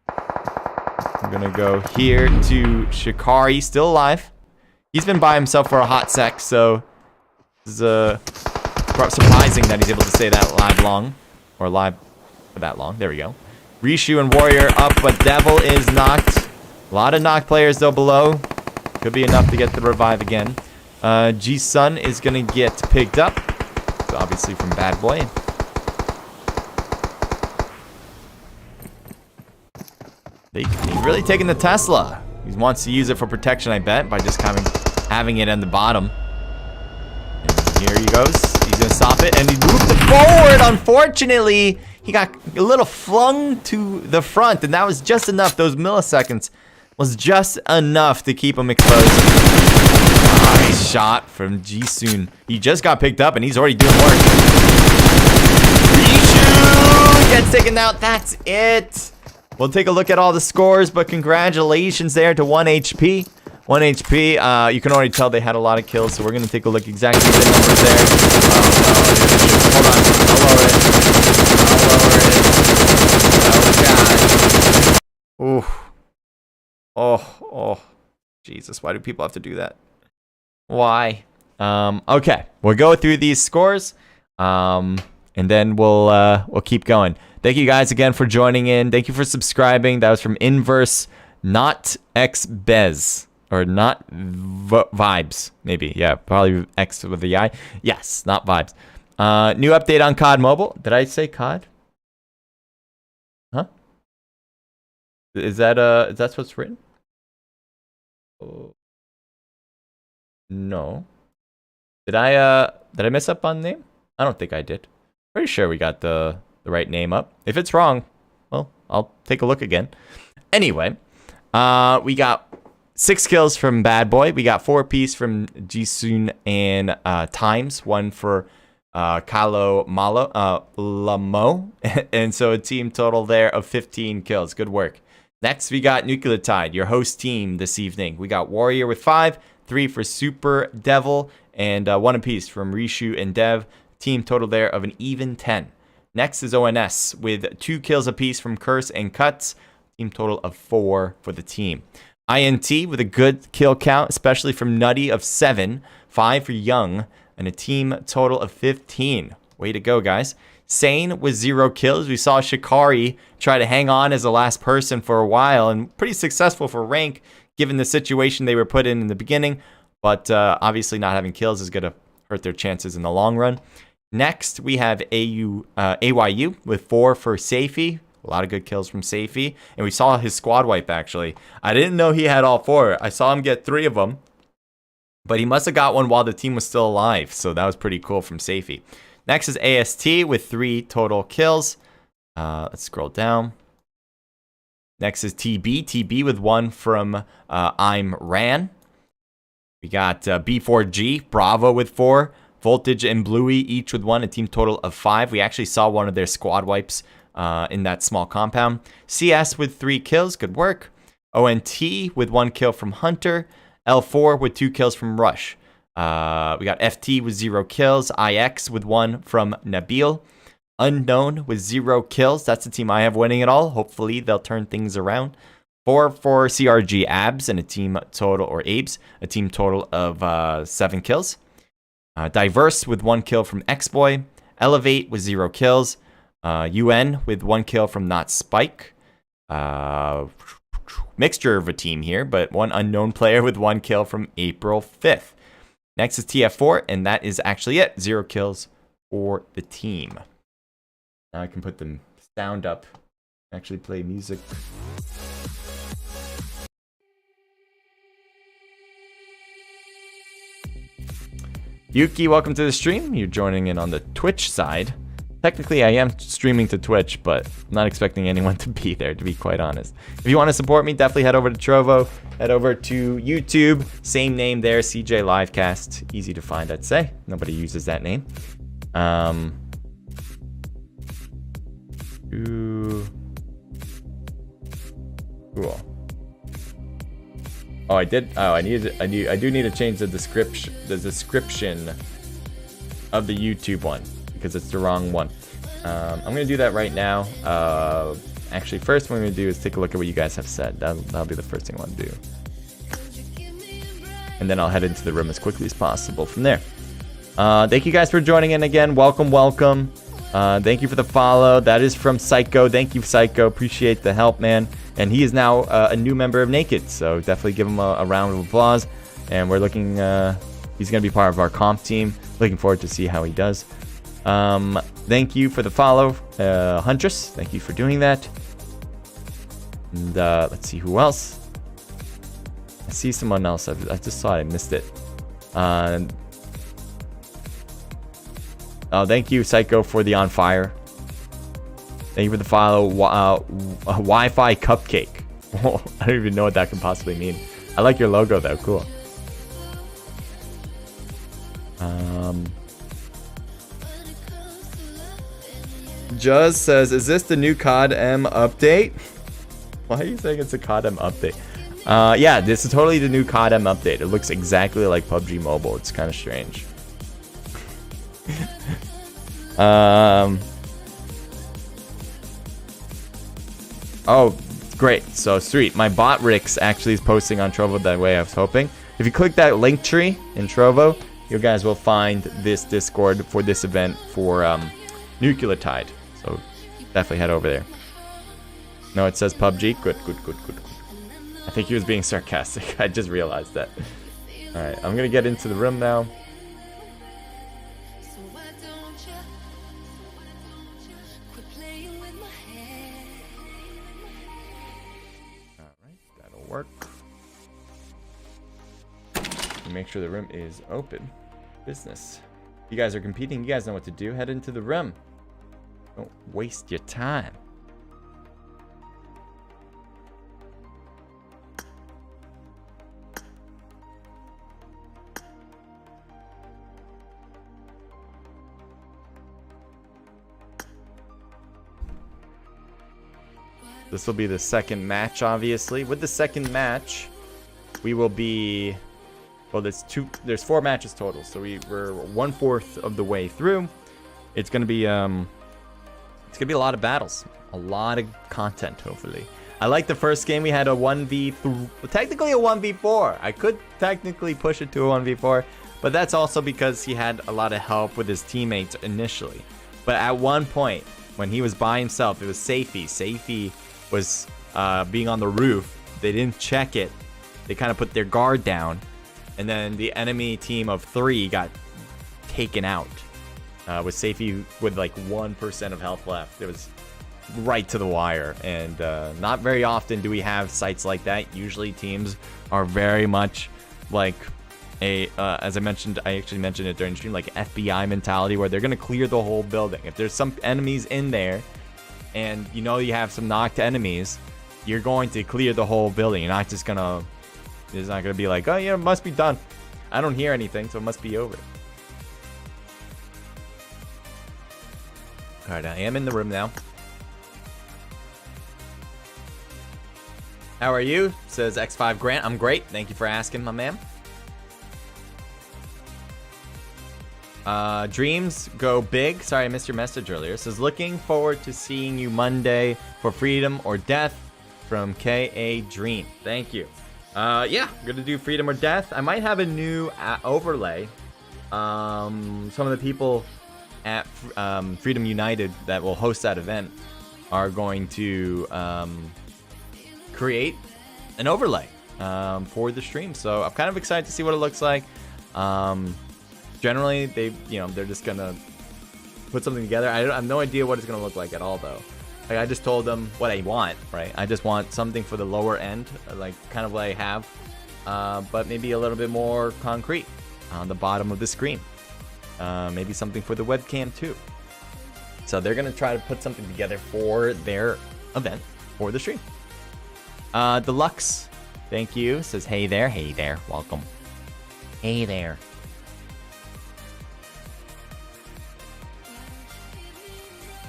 I'm gonna go here to Shikari, still alive. He's been by himself for a hot sec, so this is surprising that he's able to stay that live for that long. There we go. Rishu and Warrior up, but Devil is knocked. A lot of knocked players though below. Could be enough to get the revive again. G-Sun is gonna get picked up, so obviously from Bad Boy. He's really taking the Tesla. He wants to use it for protection, I bet, by just having it on the bottom. And here he goes. He's gonna stop it, and he moved it forward. Unfortunately, he got a little flung to the front, and that was just enough. Those milliseconds was just enough to keep him exposed. Nice shot from Jisoo. He just got picked up, and he's already doing work. Rishu gets taken out. That's it. We'll take a look at all the scores, but congratulations there to 1 HP. 1 HP. You can already tell they had a lot of kills, so we're going to take a look exactly at the numbers there. Hold on. I'll lower it. Oh, God. Oh. Jesus, why do people have to do that? Why? Okay. We'll go through these scores, and then we'll keep going. Thank you guys again for joining in. Thank you for subscribing. That was from Inverse, not XBez. Or not Vibes, maybe. Yeah, probably X with the I. Yes, not Vibes. New update on COD Mobile. Did I say COD? Huh? Is that what's written? Oh. No. Did I mess up on the name? I don't think I did. Pretty sure we got the right name up. If it's wrong, well, I'll take a look again. Anyway, we got 6 kills from Bad Boy. We got 4 apiece from Jisoo and Times. 1 for Kalo Lamo. And so a team total there of 15 kills. Good work. Next, we got Nucleotide, your host team this evening. We got Warrior with 5, 3 for Super Devil, and 1 apiece from Rishu and Dev. Team total there of an even 10. Next is ONS with 2 kills apiece from Curse and Cuts. Team total of 4 for the team. INT with a good kill count, especially from Nutty of 7, 5 for Young, and a team total of 15. Way to go, guys. Sane with 0 kills. We saw Shikari try to hang on as the last person for a while, and pretty successful for rank, given the situation they were put in the beginning. But obviously not having kills is going to hurt their chances in the long run. Next, we have AYU with 4 for Safety. A lot of good kills from Safety. And we saw his squad wipe, actually. I didn't know he had all 4. I saw him get 3 of them. But he must have got one while the team was still alive. So that was pretty cool from Safety. Next is AST with 3 total kills. Let's scroll down. Next is TB. TB with 1 from I'm Ran. We got B4G. Bravo with 4. Voltage and Bluey each with 1, a team total of 5. We actually saw one of their squad wipes in that small compound. CS with 3 kills, good work. ONT with 1 kill from Hunter. L4 with 2 kills from Rush. We got FT with 0 kills. IX with 1 from Nabil. Unknown with 0 kills. That's the team I have winning it all. Hopefully they'll turn things around. 4 for CRG Abs and a team total, or Abes, a team total of 7 kills. Diverse with 1 kill from Xboy. Elevate with 0 kills. UN with 1 kill from Not Spike. Mixture of a team here, but 1 unknown player with 1 kill from April 5th. Next is TF4, and that is actually it. 0 kills for the team. Now I can put the sound up, actually play music. Yuki, welcome to the stream. You're joining in on the Twitch side. Technically, I am streaming to Twitch, but I'm not expecting anyone to be there, to be quite honest. If you want to support me, definitely head over to Trovo. Head over to YouTube. Same name there, CJ Livecast. Easy to find, I'd say. Nobody uses that name. Cool. Oh, I did. Oh, I do need to change the description of the YouTube one because it's the wrong one. I'm gonna do that right now. Actually, first what I'm gonna do is take a look at what you guys have said. That'll be the first thing I want to do, and then I'll head into the room as quickly as possible from there. Thank you guys for joining in again. Welcome. Thank you for the follow. That is from Psycho. Thank you, Psycho. Appreciate the help, man. And he is now a new member of Naked, so definitely give him a round of applause. And we're looking, he's going to be part of our comp team. Looking forward to see how he does. Thank you for the follow, Huntress. Thank you for doing that. And let's see who else. I see someone else. I just saw it. I missed it. Oh, thank you, Psycho, for the on fire. Thank you for the follow. Wi-Fi cupcake. I don't even know what that can possibly mean. I like your logo though. Cool. Juz says, "Is this the new COD M update?" Why are you saying it's a COD M update? Yeah, this is totally the new COD M update. It looks exactly like PUBG Mobile. It's kind of strange. Oh, great. So sweet. My bot Rix actually is posting on Trovo that way I was hoping. If you click that link tree in Trovo, you guys will find this Discord for this event for Nucleotide. So definitely head over there. No, it says PUBG. Good. I think he was being sarcastic. I just realized that. Alright, I'm going to get into the room now. Work. Make sure the room is open. Business. You guys are competing. You guys know what to do. Head into the room. Don't waste your time. This will be the second match, obviously. With the second match, we will be... Well, there's 4 matches total, so we're 1/4 of the way through. It's gonna be a lot of battles, a lot of content, hopefully. I like the first game. We had a 1v3, technically a 1v4. I could technically push it to a 1v4, but that's also because he had a lot of help with his teammates initially. But at one point, when he was by himself, it was Safety. Safety was being on the roof. They didn't check it. They kind of put their guard down, and then the enemy team of 3 got taken out with Safety with like 1% of health left. It was right to the wire, and not very often do we have sites like that. Usually teams are very much like a as I actually mentioned it during the stream, like FBI mentality, where they're gonna clear the whole building. If there's some enemies in there and you know you have some knocked enemies, you're going to clear the whole building. You're not just gonna, it's not gonna be like, oh yeah, it must be done. I don't hear anything, so it must be over. All right, I am in the room now. How are you? Says X5 Grant. I'm great. Thank you for asking, my man. Dreams go big. Sorry, I missed your message earlier. Says looking forward to seeing you Monday for freedom or death from KA Dream. Thank you. Yeah, I'm gonna do freedom or death. I might have a new overlay. Some of the people at Freedom United that will host that event are going to create an overlay for the stream. So I'm kind of excited to see what it looks like. Generally, they're just gonna put something together. I have no idea what it's gonna look like at all, though. Like, I just told them what I want, right? I just want something for the lower end, like kind of what I have, but maybe a little bit more concrete on the bottom of the screen. Maybe something for the webcam too. So they're gonna try to put something together for their event for the stream. Deluxe, thank you. Says hey there, welcome. Hey there.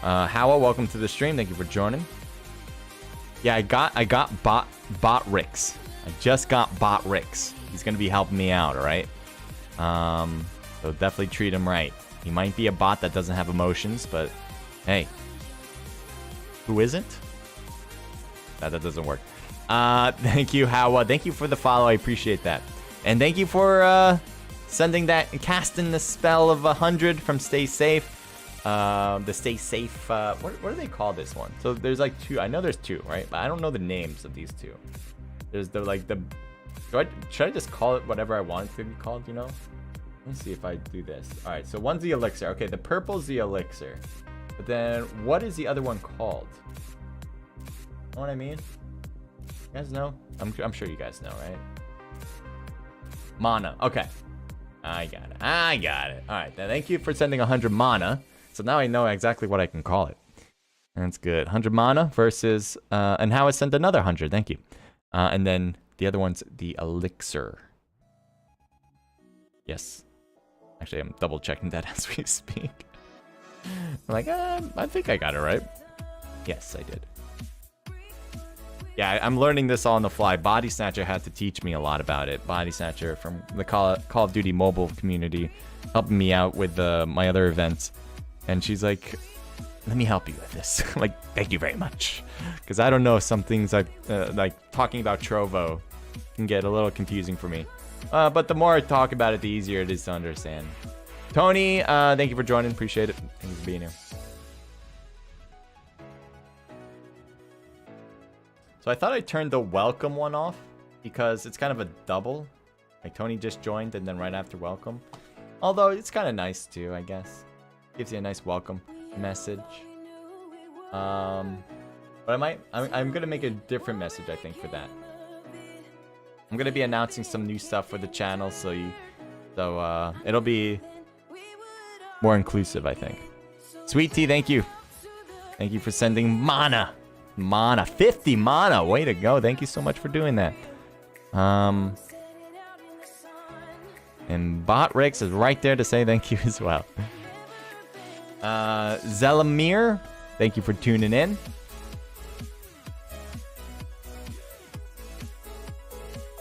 Howa, welcome to the stream. Thank you for joining. Yeah, I got bot Ricks. I just got bot Ricks. He's gonna be helping me out, all right? So definitely treat him right. He might be a bot that doesn't have emotions, but hey, who isn't? That doesn't work. Thank you, Howa. Thank you for the follow. I appreciate that. And thank you for sending that, casting the spell of 100 from Stay Safe. The Stay Safe, what do they call this one? So there's like two. I know there's two, right? But I don't know the names of these two. There's should I just call it whatever I want it to be called, you know? Let me see if I do this. All right, so one's the elixir. Okay, the purple's the elixir. But then what is the other one called? Know what I mean? You guys know? I'm sure you guys know, right? Mana. Okay. I got it. All right, then thank you for sending 100 mana. So now I know exactly what I can call it. That's good. 100 mana versus, and how I sent another 100. Thank you. And then the other one's the elixir. Yes. Actually, I'm double checking that as we speak. I'm like, I think I got it right. Yes, I did. Yeah, I'm learning this all on the fly. Body Snatcher had to teach me a lot about it. Body Snatcher from the Call of Duty mobile community, helping me out with my other events. And she's like, let me help you with this. Like, thank you very much. Because I don't know, some things like talking about Trovo can get a little confusing for me. But the more I talk about it, the easier it is to understand. Tony, thank you for joining. Appreciate it. Thank you for being here. So I thought I turned the welcome one off because it's kind of a double. Like Tony just joined and then right after welcome. Although it's kind of nice too, I guess. Gives you a nice welcome message. But I'm gonna make a different message, I think, for that. I'm gonna be announcing some new stuff for the channel, so it'll be more inclusive, I think. Sweet Tea, thank you. Thank you for sending mana. 50 mana. Way to go. Thank you so much for doing that. And Bot Rex is right there to say thank you as well. Zelamir, thank you for tuning in.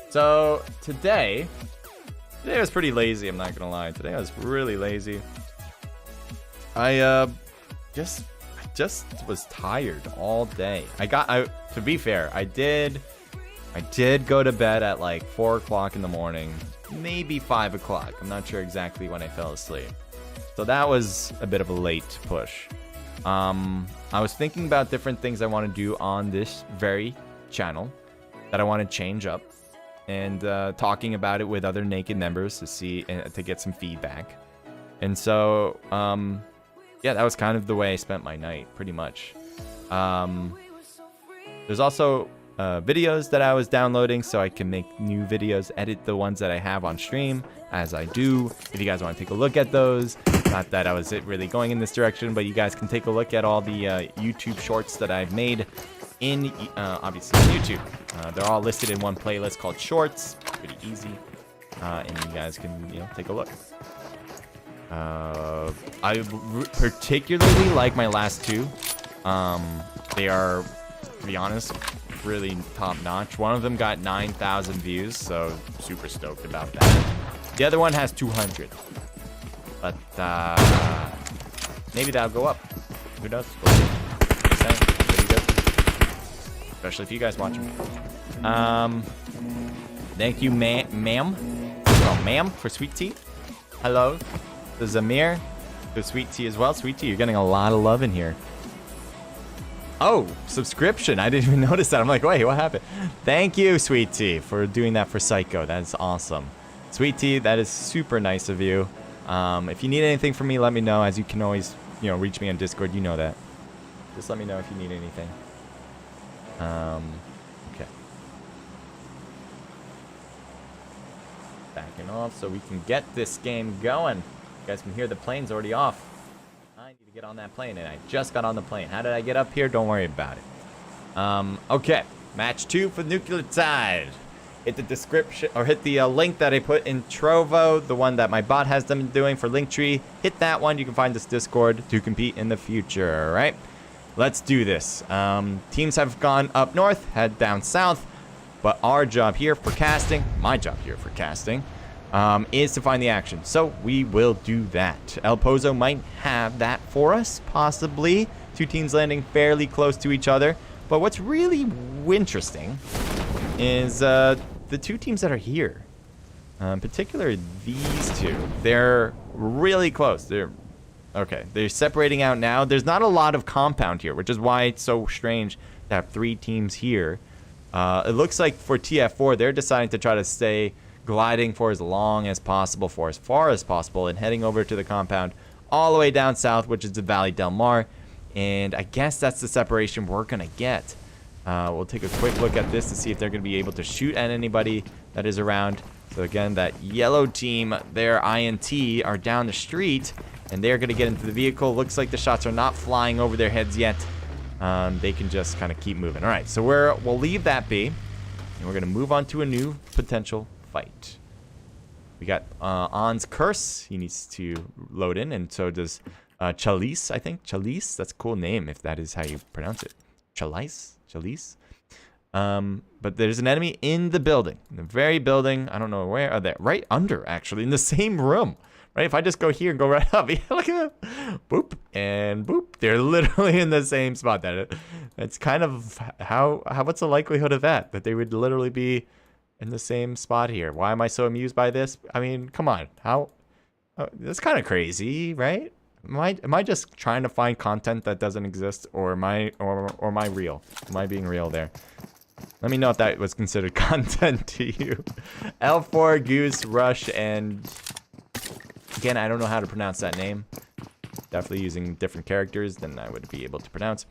So today I was pretty lazy, I'm not gonna lie. Today I was really lazy. I just was tired all day. To be fair, I did go to bed at like 4 o'clock in the morning, maybe 5 o'clock. I'm not sure exactly when I fell asleep. So that was a bit of a late push. I was thinking about different things I want to do on this very channel that I want to change up, and talking about it with other Naked members to see to get some feedback. And so yeah, that was kind of the way I spent my night, pretty much. There's also videos that I was downloading so I can make new videos, edit the ones that I have on stream as I do. If you guys want to take a look at those, not that I was really going in this direction, but you guys can take a look at all the YouTube shorts that I've made in obviously YouTube. They're all listed in one playlist called Shorts. Pretty easy, and you guys can take a look. I particularly like my last two. They are, to be honest, really top-notch. One of them got 9,000 views, so super stoked about that. The other one has 200. But, maybe that'll go up. Who knows? Pretty good. Especially if you guys watch them. Thank you, ma'am. Oh, ma'am, for sweet tea. Hello. The Zamir. For sweet tea as well. Sweet tea, you're getting a lot of love in here. Oh, subscription. I didn't even notice that. I'm like, wait, what happened? Thank you, Sweet Tea, for doing that for Psycho. That is awesome. Sweet Tea, that is super nice of you. If you need anything from me, let me know. As you can always, reach me on Discord. You know that. Just let me know if you need anything. Okay. Backing off so we can get this game going. You guys can hear the plane's already off. I need to get on that plane, and I just got on the plane. How did I get up here? Don't worry about it. Okay. Match 2 for Nucleotide. Hit the description, or hit the link that I put in Trovo, the one that my bot has them doing for Linktree. Hit that one. You can find this Discord to compete in the future, all right? Let's do this. Teams have gone up north, head down south, but our job here for casting, my job here for casting, is to find the action. So we will do that. El Pozo might have that for us, possibly. Two teams landing fairly close to each other. But what's really interesting is the two teams that are here. In particular, these two. They're really close. They're separating out now. There's not a lot of compound here, which is why it's so strange to have 3 teams here. It looks like for TF4, they're deciding to try to stay gliding for as long as possible, for as far as possible, and heading over to the compound all the way down south, which is the Valley Del Mar. And I guess that's the separation we're going to get. We'll take a quick look at this to see if they're going to be able to shoot at anybody that is around. So again, that yellow team, their INT, are down the street, and they're going to get into the vehicle. Looks like the shots are not flying over their heads yet. They can just kind of keep moving. All right, so we'll leave that be, and we're going to move on to a new potential fight. We got On's Curse. He needs to load in, and so does Chalice, I think. Chalice, that's a cool name if that is how you pronounce it. Chalice? But there's an enemy in the building, in the very building. I don't know where. They're right under, actually, in the same room. Right? If I just go here and go right up, look at that. Boop and boop. They're literally in the same spot. That's kind of what's the likelihood of that? That they would literally be in the same spot here. Why am I so amused by this? I mean, come on. That's kind of crazy, right? Am I just trying to find content that doesn't exist, or am I real? Am I being real there? Let me know if that was considered content to you. L4, Goose, Rush, and again, I don't know how to pronounce that name. Definitely using different characters than I would be able to pronounce.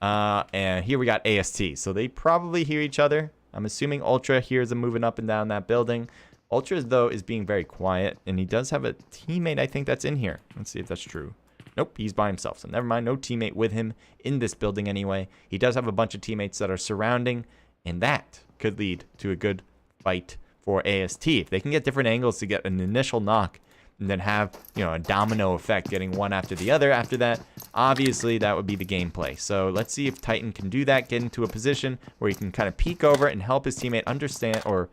And here we got AST. So they probably hear each other. I'm assuming Ultra hears them moving up and down that building. Ultra, though, is being very quiet, and he does have a teammate, I think, that's in here. Let's see if that's true. Nope, he's by himself, so never mind. No teammate with him in this building anyway. He does have a bunch of teammates that are surrounding, and that could lead to a good fight for AST. If they can get different angles to get an initial knock and then have, a domino effect getting one after the other after that, obviously that would be the gameplay. So let's see if Titan can do that, get into a position where he can kind of peek over and help his teammate understand, or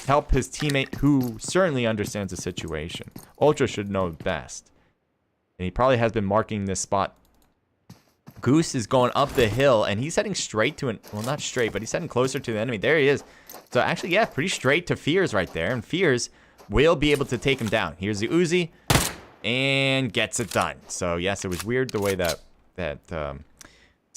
help his teammate who certainly understands the situation. Ultra should know best. And he probably has been marking this spot. Goose is going up the hill, and he's heading straight to well, not straight, but he's heading closer to the enemy. There he is. So actually, yeah, pretty straight to Fears right there. And Fears will be able to take him down. Here's the Uzi, and gets it done. So yes, it was weird the way that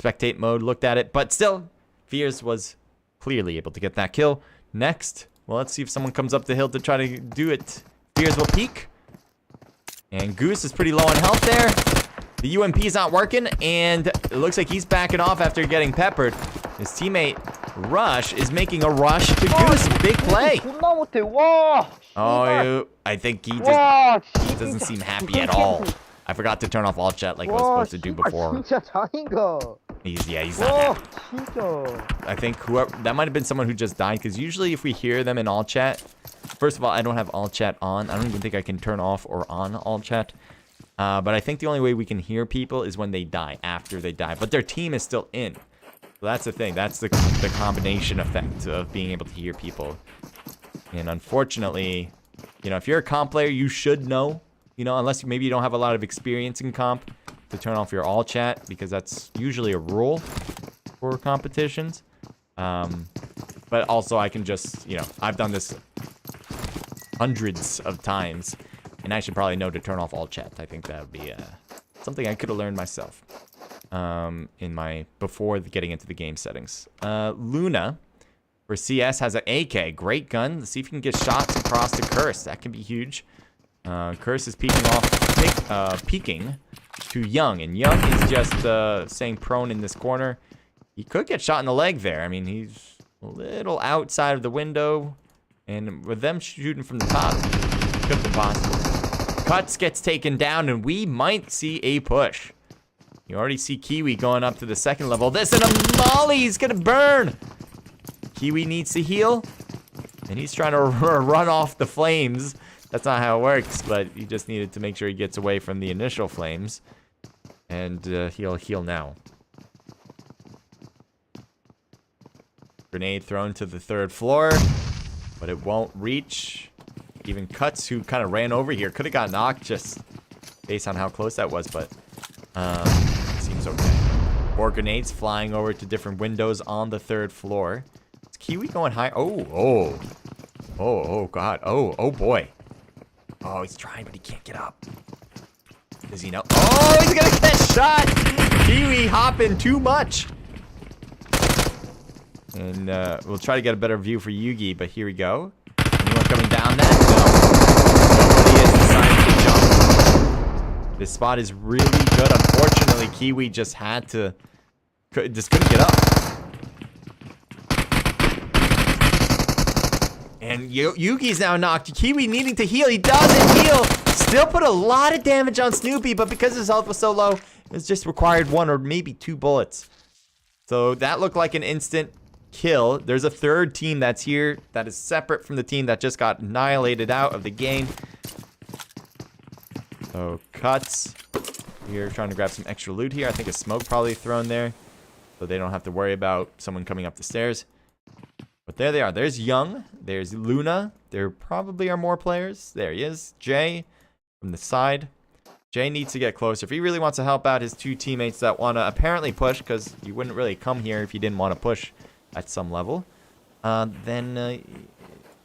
spectate mode looked at it, but still, Fears was clearly able to get that kill. Next, well, let's see if someone comes up the hill to try to do it. Fears will peek, and Goose is pretty low on health there. The UMP is not working, and it looks like he's backing off after getting peppered. His teammate Rush is making a rush to Goose. Big play. Oh, I think he just doesn't seem happy at all. I forgot to turn off all chat like I was supposed to do before. He's not happy. I think that might have been someone who just died, because usually if we hear them in all chat, first of all, I don't have all chat on. I don't even think I can turn off or on all chat. But I think the only way we can hear people is when they die, after they die. But their team is still in. So that's the thing. That's the combination effect of being able to hear people. And unfortunately, you know, if you're a comp player, you should know, you know, unless maybe you don't have a lot of experience in comp, to turn off your all chat, because that's usually a rule for competitions. But also I can just, you know, I've done this hundreds of times, and I should probably know to turn off all chat. I think that would be something I could have learned myself in my before getting into the game settings. Luna for CS has an AK, great gun. Let's see if you can get shots across the Curse. That can be huge. Curse is peeking to Young, and Young is just staying prone in this corner. He could get shot in the leg there. I mean, he's a little outside of the window, and with them shooting from the top, could be possible. Cuts gets taken down, and we might see a push. You already see Kiwi going up to the second level. This and a molly, he's gonna burn. Kiwi needs to heal, and he's trying to run off the flames. That's not how it works, but he just needed to make sure he gets away from the initial flames, and he'll heal now. Grenade thrown to the third floor, but it won't reach. Even Cuts, who kind of ran over here, could have got knocked just based on how close that was, but seems okay. 4 grenades flying over to different windows on the third floor. Is Kiwi going high? Oh God. Oh boy. Oh, he's trying, but he can't get up. Does he know? Oh, he's gonna get shot! Kiwi hopping too much. And we'll try to get a better view for Yugi, but here we go. Anyone coming down that? No. Nobody is deciding to jump. This spot is really good. Unfortunately, Kiwi just had to... just couldn't get up. And Yugi's now knocked. Kiwi needing to heal. He doesn't heal. Still put a lot of damage on Snoopy, but because his health was so low, it's just required 1 or maybe 2 bullets. So that looked like an instant kill. There's a third team that's here that is separate from the team that just got annihilated out of the game. So Cuts here trying to grab some extra loot here. I think a smoke probably thrown there, so they don't have to worry about someone coming up the stairs. But there they are. There's Young. There's Luna. There probably are more players. There he is. Jay from the side. Jay needs to get closer. If he really wants to help out his 2 teammates that want to apparently push, because you wouldn't really come here if you didn't want to push at some level, then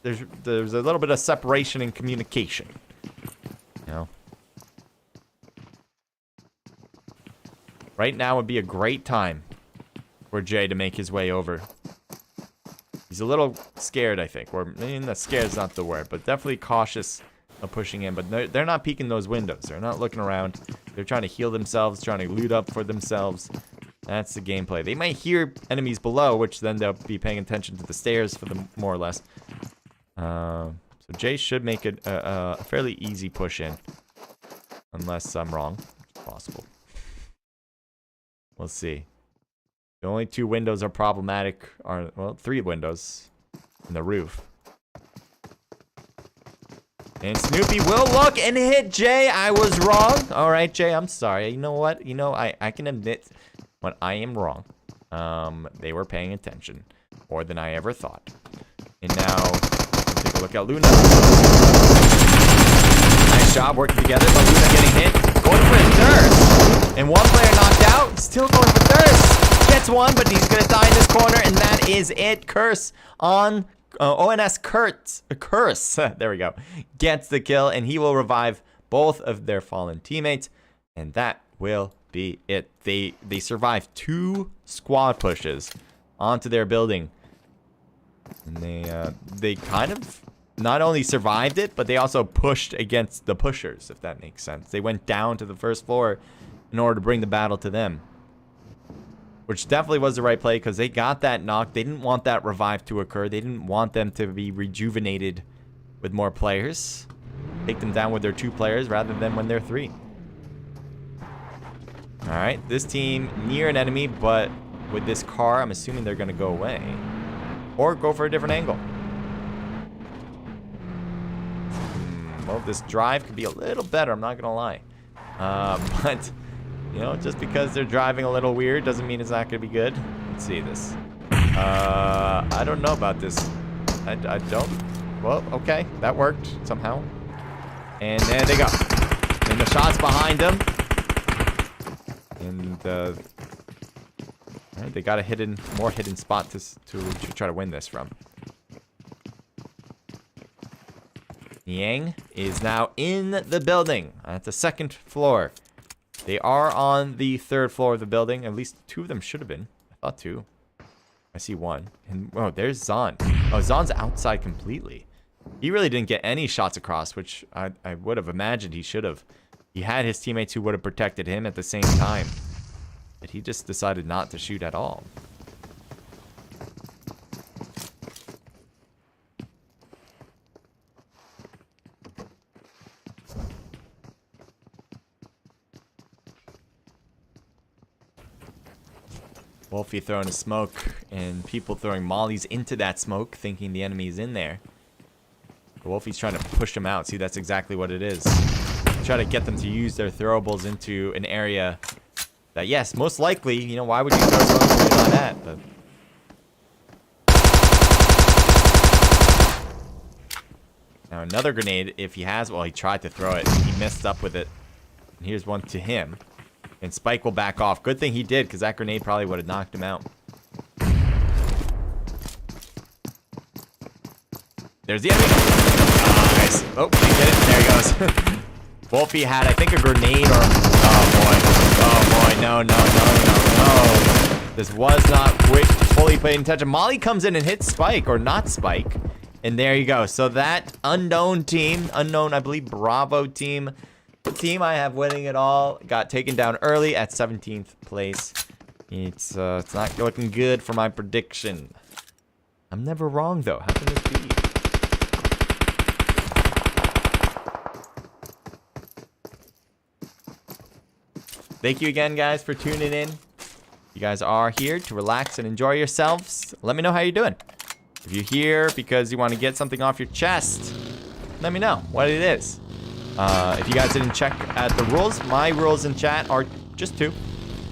there's a little bit of separation in communication. You know? Right now would be a great time for Jay to make his way over. He's a little scared, I think. Or, I mean, scared is not the word, but definitely cautious of pushing in. But they're not peeking those windows. They're not looking around. They're trying to heal themselves, trying to loot up for themselves. That's the gameplay. They might hear enemies below, which then they'll be paying attention to the stairs for them, more or less. So Jay should make it a fairly easy push in. Unless I'm wrong. It's possible. We'll see. The only 2 windows are problematic are, well, 3 windows in the roof. And Snoopy will look and hit Jay. I was wrong. All right, Jay, I'm sorry. You know what? You know, I can admit when I am wrong. They were paying attention more than I ever thought. And now, take a look at Luna. Nice job working together, but Luna getting hit. Going for a thirst. And 1 player knocked out. Still going for thirst. Gets 1, but he's gonna die in this corner, and that is it. Curse on ONS Curse. There we go. Gets the kill, and he will revive both of their fallen teammates, and that will be it. They survived 2 squad pushes onto their building, and they kind of not only survived it, but they also pushed against the pushers, if that makes sense. They went down to the first floor in order to bring the battle to them. Which definitely was the right play, because they got that knock. They didn't want that revive to occur. They didn't want them to be rejuvenated with more players. Take them down with their 2 players rather than when they're 3. Alright, this team near an enemy, but with this car, I'm assuming they're going to go away. Or go for a different angle. Well, this drive could be a little better, I'm not going to lie. But, you know, just because they're driving a little weird doesn't mean it's not going to be good. Let's see this. I don't know about this. I don't. Well, okay. That worked somehow. And there they go. And the shot's behind them. And, right, they got a more hidden spot to try to win this from. Yang is now in the building at the second floor. They are on the third floor of the building. At least two of them should have been. I thought two. I see one. And, oh, there's Zon. Oh, Zon's outside completely. He really didn't get any shots across, which I would have imagined he should have. He had his teammates who would have protected him at the same time. But he just decided not to shoot at all. Wolfie throwing a smoke, and people throwing mollies into that smoke, thinking the enemy is in there. But Wolfie's trying to push them out. See, that's exactly what it is. Try to get them to use their throwables into an area that, yes, most likely, you know, why would you throw throwables when you're not at? But now another grenade, if he has, well, he tried to throw it. He messed up with it. And here's one to him. And Spike will back off. Good thing he did, because that grenade probably would have knocked him out. There's the enemy. Nice. Oh, he did it. There he goes. Wolfie had, I think, a grenade or... Oh, boy. Oh, boy. No. This was not fully played attention. Molly comes in and hits Spike, or not Spike. And there you go. So that unknown team, I believe, Bravo team... The team I have winning it all got taken down early at 17th place. It's not looking good for my prediction. I'm never wrong, though. How can this be? Thank you again, guys, for tuning in. You guys are here to relax and enjoy yourselves. Let me know how you're doing. If you're here because you want to get something off your chest, let me know what it is. If you guys didn't check at the rules, my rules in chat are just two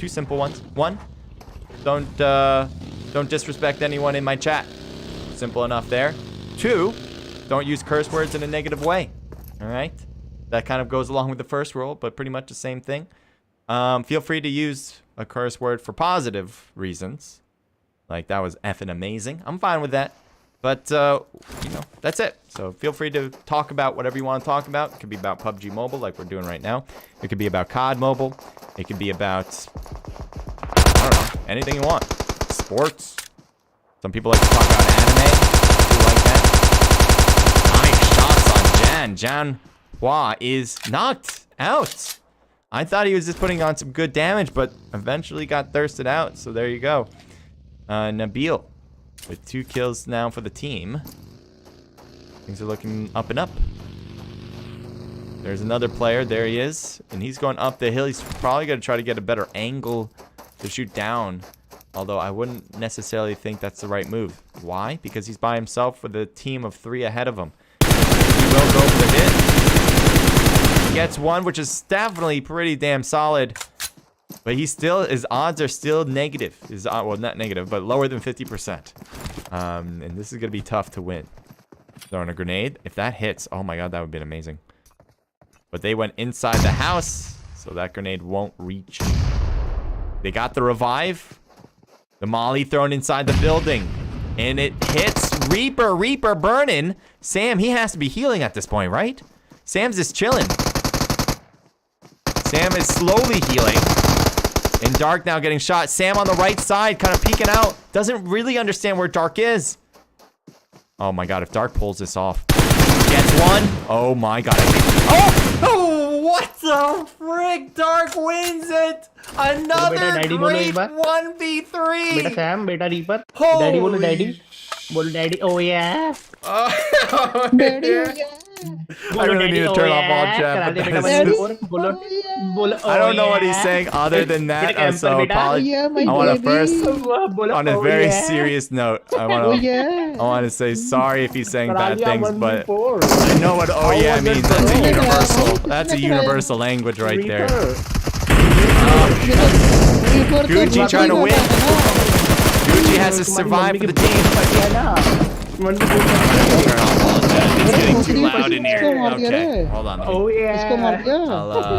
simple ones. One, don't disrespect anyone in my chat. Simple enough there. Two, don't use curse words in a negative way. All right, that kind of goes along with the first rule, but pretty much the same thing. Feel free to use a curse word for positive reasons, like that was effing amazing. I'm fine with that. But, you know, that's it. So feel free to talk about whatever you want to talk about. It could be about PUBG Mobile, like we're doing right now. It could be about COD Mobile. It could be about, I don't know, anything you want. Sports. Some people like to talk about anime. You like that? Nice shots on Jan. Jan Hua is knocked out. I thought he was just putting on some good damage, but eventually got thirsted out. So there you go. Nabil. With 2 kills now for the team. Things are looking up and up. There's another player. There he is. And he's going up the hill. He's probably going to try to get a better angle to shoot down. Although I wouldn't necessarily think that's the right move. Why? Because he's by himself with a team of 3 ahead of him. He will go for the hit. He gets one, which is definitely pretty damn solid. But his odds are still negative. Well, not negative, but lower than 50%. And this is going to be tough to win. Throwing a grenade. If that hits, oh my god, that would have been amazing. But they went inside the house, so that grenade won't reach. They got the revive. The molly thrown inside the building. And it hits Reaper. Reaper burning. Sam, he has to be healing at this point, right? Sam's just chilling. Sam is slowly healing. And Dark now getting shot. Sam on the right side, kind of peeking out. Doesn't really understand where Dark is. Oh my god, if Dark pulls this off. Gets one. Oh my god. Oh, what the frick? Dark wins it. Another great 1v3. Beta Sam, beta Reaper. Holy Daddy bolo daddy. Bolo daddy. Oh yeah. Oh, daddy, oh yeah. I really need to turn off all chat. But I don't know what he's saying other than that. So apologies. I want to first, on a very serious note, I want to say sorry if he's saying bad things, but I know what "oh yeah" means. That's a universal. That's a universal language right there. Gucci trying to win. Gucci has to survive for the team. It's getting too loud in here. Okay, hold on. Oh yeah.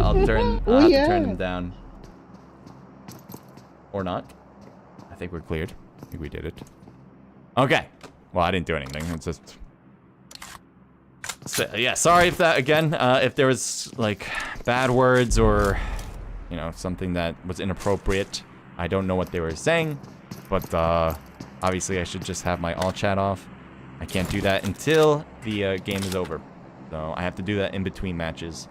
I'll turn him down. Or not. I think we're cleared. I think we did it. Okay. Well, I didn't do anything. It's just... So, yeah, sorry if that, again, if there was, like, bad words or, you know, something that was inappropriate. I don't know what they were saying, but, obviously I should just have my all chat off. I can't do that until the game is over. So I have to do that in between matches.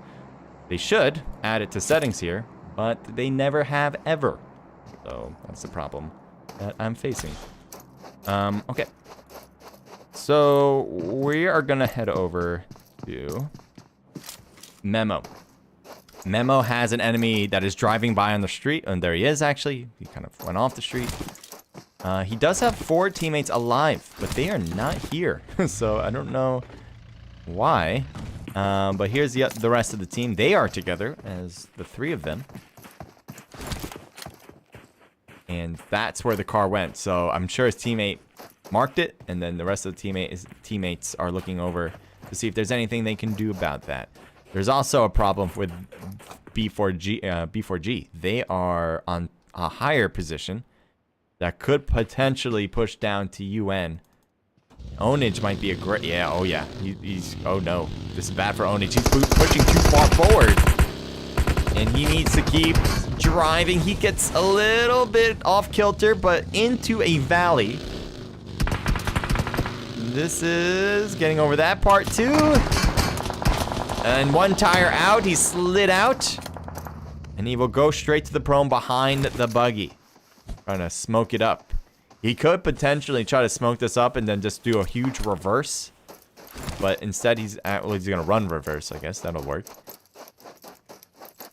They should add it to settings here, but they never have ever. So that's the problem that I'm facing. Okay. So we are gonna head over to Memo. Memo has an enemy that is driving by on the street, and there he is actually. He kind of went off the street. He does have 4 teammates alive, but they are not here. So I don't know why. But here's the rest of the team. They are together as the 3 of them. And that's where the car went. So I'm sure his teammate marked it, and then the rest of the teammates are looking over to see if there's anything they can do about that. There's also a problem with B4G. They are on a higher position that could potentially push down to UN. Onage might be a great... Yeah, oh yeah. He's... Oh no. This is bad for Onage. He's pushing too far forward. And he needs to keep driving. He gets a little bit off kilter, but into a valley. This is getting over that part too. And 1 tire out. He slid out. And he will go straight to the prone behind the buggy. Trying to smoke it up. He could potentially try to smoke this up and then just do a huge reverse. But instead he's going to run reverse, I guess. That'll work.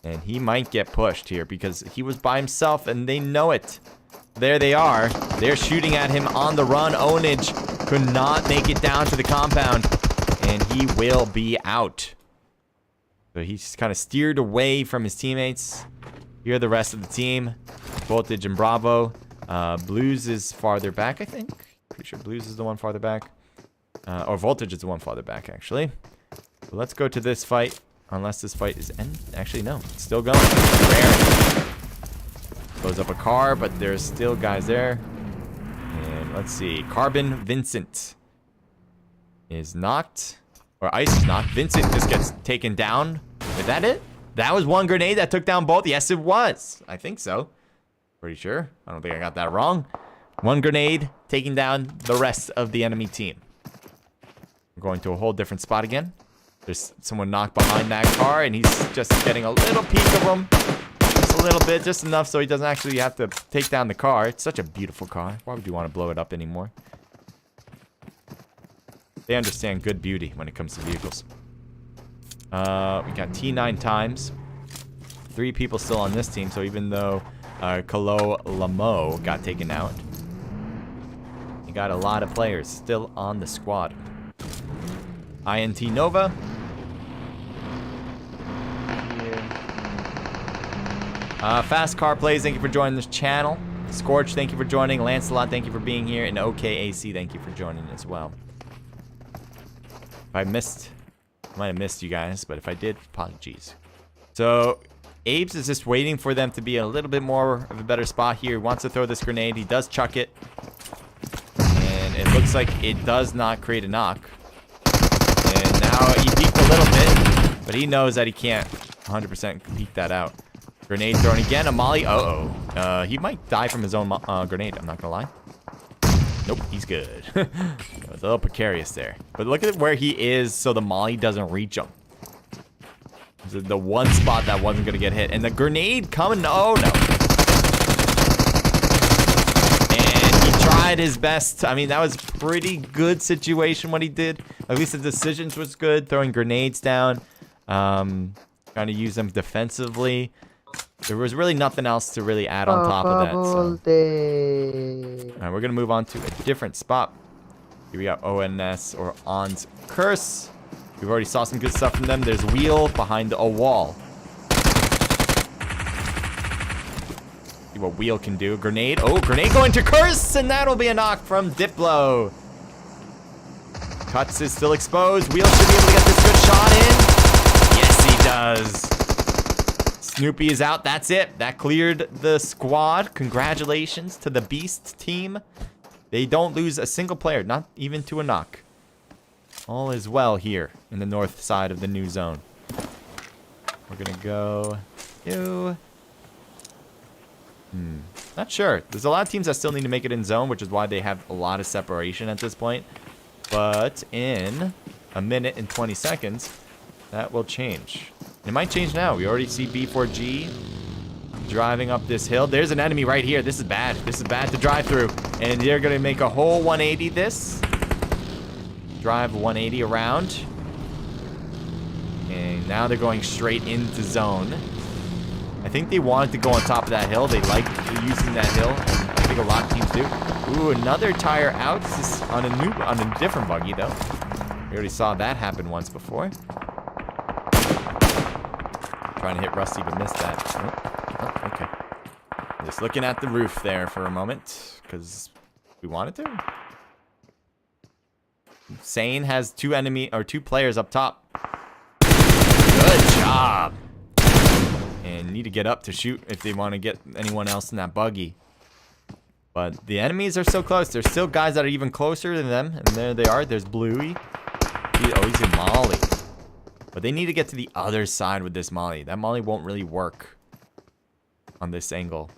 And he might get pushed here because he was by himself and they know it. There they are. They're shooting at him on the run. Onage could not make it down to the compound. And he will be out. So he's kind of steered away from his teammates. Here are the rest of the team. Voltage and Bravo. Blues is farther back, I think. Pretty sure Blues is the one farther back. Or Voltage is the one farther back, actually. So let's go to this fight. Unless this fight is end. Actually, no. It's still going. Rare. Blows up a car, but there's still guys there. And let's see. Carbon Vincent is knocked. Or Ice is knocked. Vincent just gets taken down. Is that it? That was 1 grenade that took down both? Yes, it was. I think so. Pretty sure. I don't think I got that wrong. 1 grenade taking down the rest of the enemy team. We're going to a whole different spot again. There's someone knocked behind that car, and he's just getting a little peek of him. Just a little bit, just enough so he doesn't actually have to take down the car. It's such a beautiful car. Why would you want to blow it up anymore? They understand good beauty when it comes to vehicles. We got T9 times. 3 people still on this team, so even though Kalo Lamo got taken out, you got a lot of players still on the squad. INT Nova. Fast Car Plays, thank you for joining this channel. Scorch, thank you for joining. Lancelot, thank you for being here. And OKAC, thank you for joining as well. If I missed, I might have missed you guys, but if I did, apologies. So, Abe's is just waiting for them to be in a little bit more of a better spot here. He wants to throw this grenade. He does chuck it. And it looks like it does not create a knock. And now he peeked a little bit, but he knows that he can't 100% peek that out. Grenade thrown again. A molly. Uh-oh. He might die from his own grenade. I'm not going to lie. Nope, he's good. It was a little precarious there. But look at where he is so the molly doesn't reach him. The one spot that wasn't going to get hit. And the grenade coming. Oh, no. And he tried tried his best. I mean, that was pretty good situation what he did. At least the decisions was good. Throwing grenades down. Trying to use them defensively. There was really nothing else to really add on top of that. So. All right, we're going to move on to a different spot. Here we got ONS or On's Curse. We've already saw some good stuff from them. There's Wheel behind a wall. See what Wheel can do. Grenade. Oh, grenade going to Curse, and that'll be a knock from Diplo. Cuts is still exposed. Wheel should be able to get this good shot in. Yes, he does. Snoopy is out. That's it. That cleared the squad. Congratulations to the Beast team. They don't lose a single player, not even to a knock. All is well here in the north side of the new zone. We're going to go to... Not sure. There's a lot of teams that still need to make it in zone, which is why they have a lot of separation at this point. But in a minute and 20 seconds, that will change. It might change now. We already see B4G driving up this hill. There's an enemy right here. This is bad. This is bad to drive through. And they're going to make a whole 180 this. Drive 180 around. And now they're going straight into zone. I think they wanted to go on top of that hill. They like using that hill. And I think a lot of teams do. Ooh, another tire out. This is on a different buggy, though. We already saw that happen once before. Trying to hit Rusty, but missed that. Oh, okay. Just looking at the roof there for a moment, because we wanted to. Sane has two players up top. Good job. And need to get up to shoot if they want to get anyone else in that buggy. But the enemies are so close. There's still guys that are even closer than them. And there they are. There's Bluey. He's in Molly. But they need to get to the other side with this Molly. That Molly won't really work on this angle.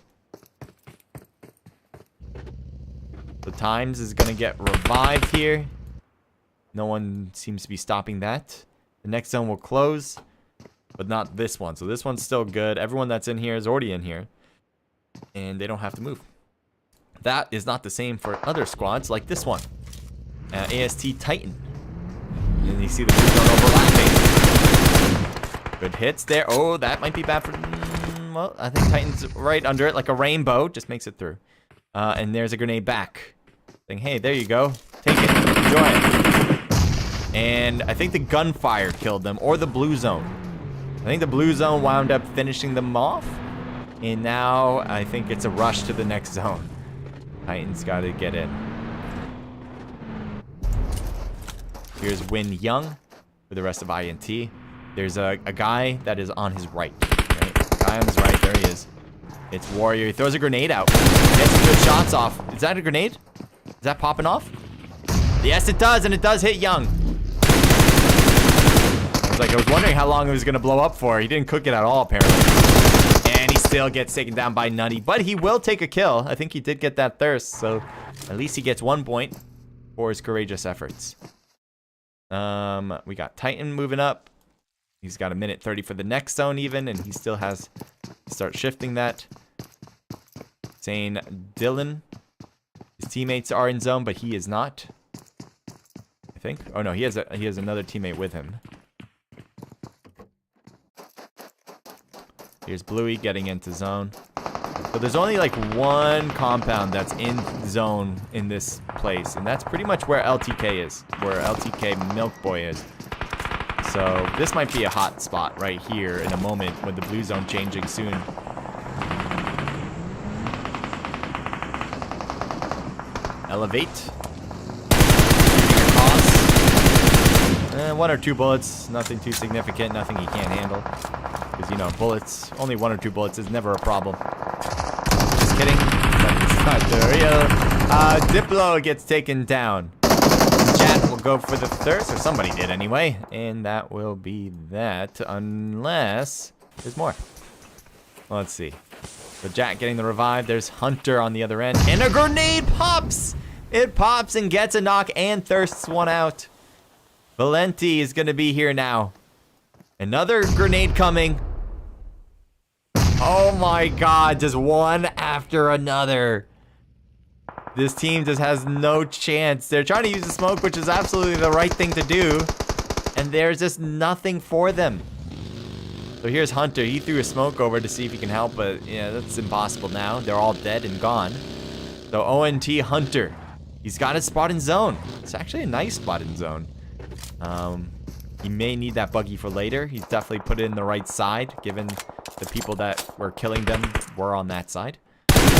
The Times is going to get revived here. No one seems to be stopping that. The next zone will close, but not this one. So this one's still good. Everyone that's in here is already in here. And they don't have to move. That is not the same for other squads like this one. AST Titan. And you see the blue zone overlapping. Good hits there. Oh, that might be bad for... well, I think Titan's right under it like a rainbow. Just makes it through. And there's a grenade back. Saying, hey, there you go. Take it. Enjoy it. And I think the gunfire killed them. Or the blue zone. I think the blue zone wound up finishing them off. And now I think it's a rush to the next zone. Titan's got to get in. Here's Win Young for the rest of INT. There's a guy that is on his right. Guy on his right. There he is. It's Warrior. He throws a grenade out. Gets some good shots off. Is that a grenade? Is that popping off? Yes, it does. And it does hit Young. I was wondering how long it was going to blow up for. He didn't cook it at all, apparently. And he still gets taken down by Nutty. But he will take a kill. I think he did get that thirst. So at least he gets 1 point for his courageous efforts. We got Titan moving up. He's got a minute 30 for the next zone even. And he still has to start shifting that. Saying Dylan. His teammates are in zone, but he is not. I think. Oh, no. He has another teammate with him. Here's Bluey getting into zone. So there's only like one compound that's in zone in this place. And that's pretty much where LTK is. Where LTK Milk Boy is. So this might be a hot spot right here in a moment with the blue zone changing soon. Elevate. One or two bullets. Nothing too significant. Nothing he can't handle. Because, you know, bullets, only 1 or 2 bullets is never a problem. Just kidding. That's not the real. Diplo gets taken down. Chat will go for the thirst, or somebody did anyway. And that will be that, unless there's more. Let's see. So Jack getting the revive. There's Hunter on the other end. And a grenade pops! It pops and gets a knock and thirsts one out. Valenti is going to be here now. Another grenade coming. Oh my god, just one after another. This team just has no chance. They're trying to use the smoke, which is absolutely the right thing to do. And there's just nothing for them. So here's Hunter. He threw a smoke over to see if he can help, but yeah, that's impossible now. They're all dead and gone. So ONT Hunter. He's got his spot in zone. It's actually a nice spot in zone. He may need that buggy for later. He's definitely put it in the right side, given the people that were killing them were on that side. Nice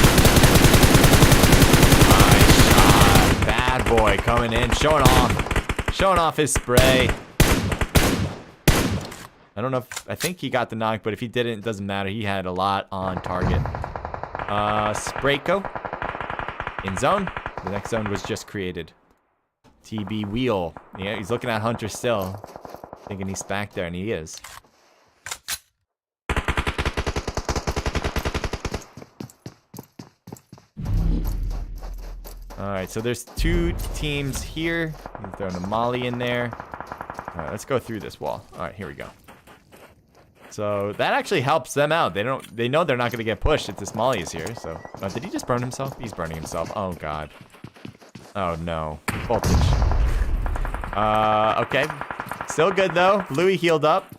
shot. Bad boy coming in, showing off his spray. I don't know if, I think he got the knock, but if he didn't, it doesn't matter. He had a lot on target. Sprayco in zone. The next zone was just created. TB wheel. Yeah, he's looking at Hunter still, thinking he's back there, and he is. Alright, so there's two teams here. I'm throwing a molly in there. Alright, let's go through this wall. Alright, here we go. So that actually helps them out. They know they're not gonna get pushed if this molly is here. So did he just burn himself? He's burning himself. Oh god. Oh no. Voltage. Okay. Still good though. Louis healed up.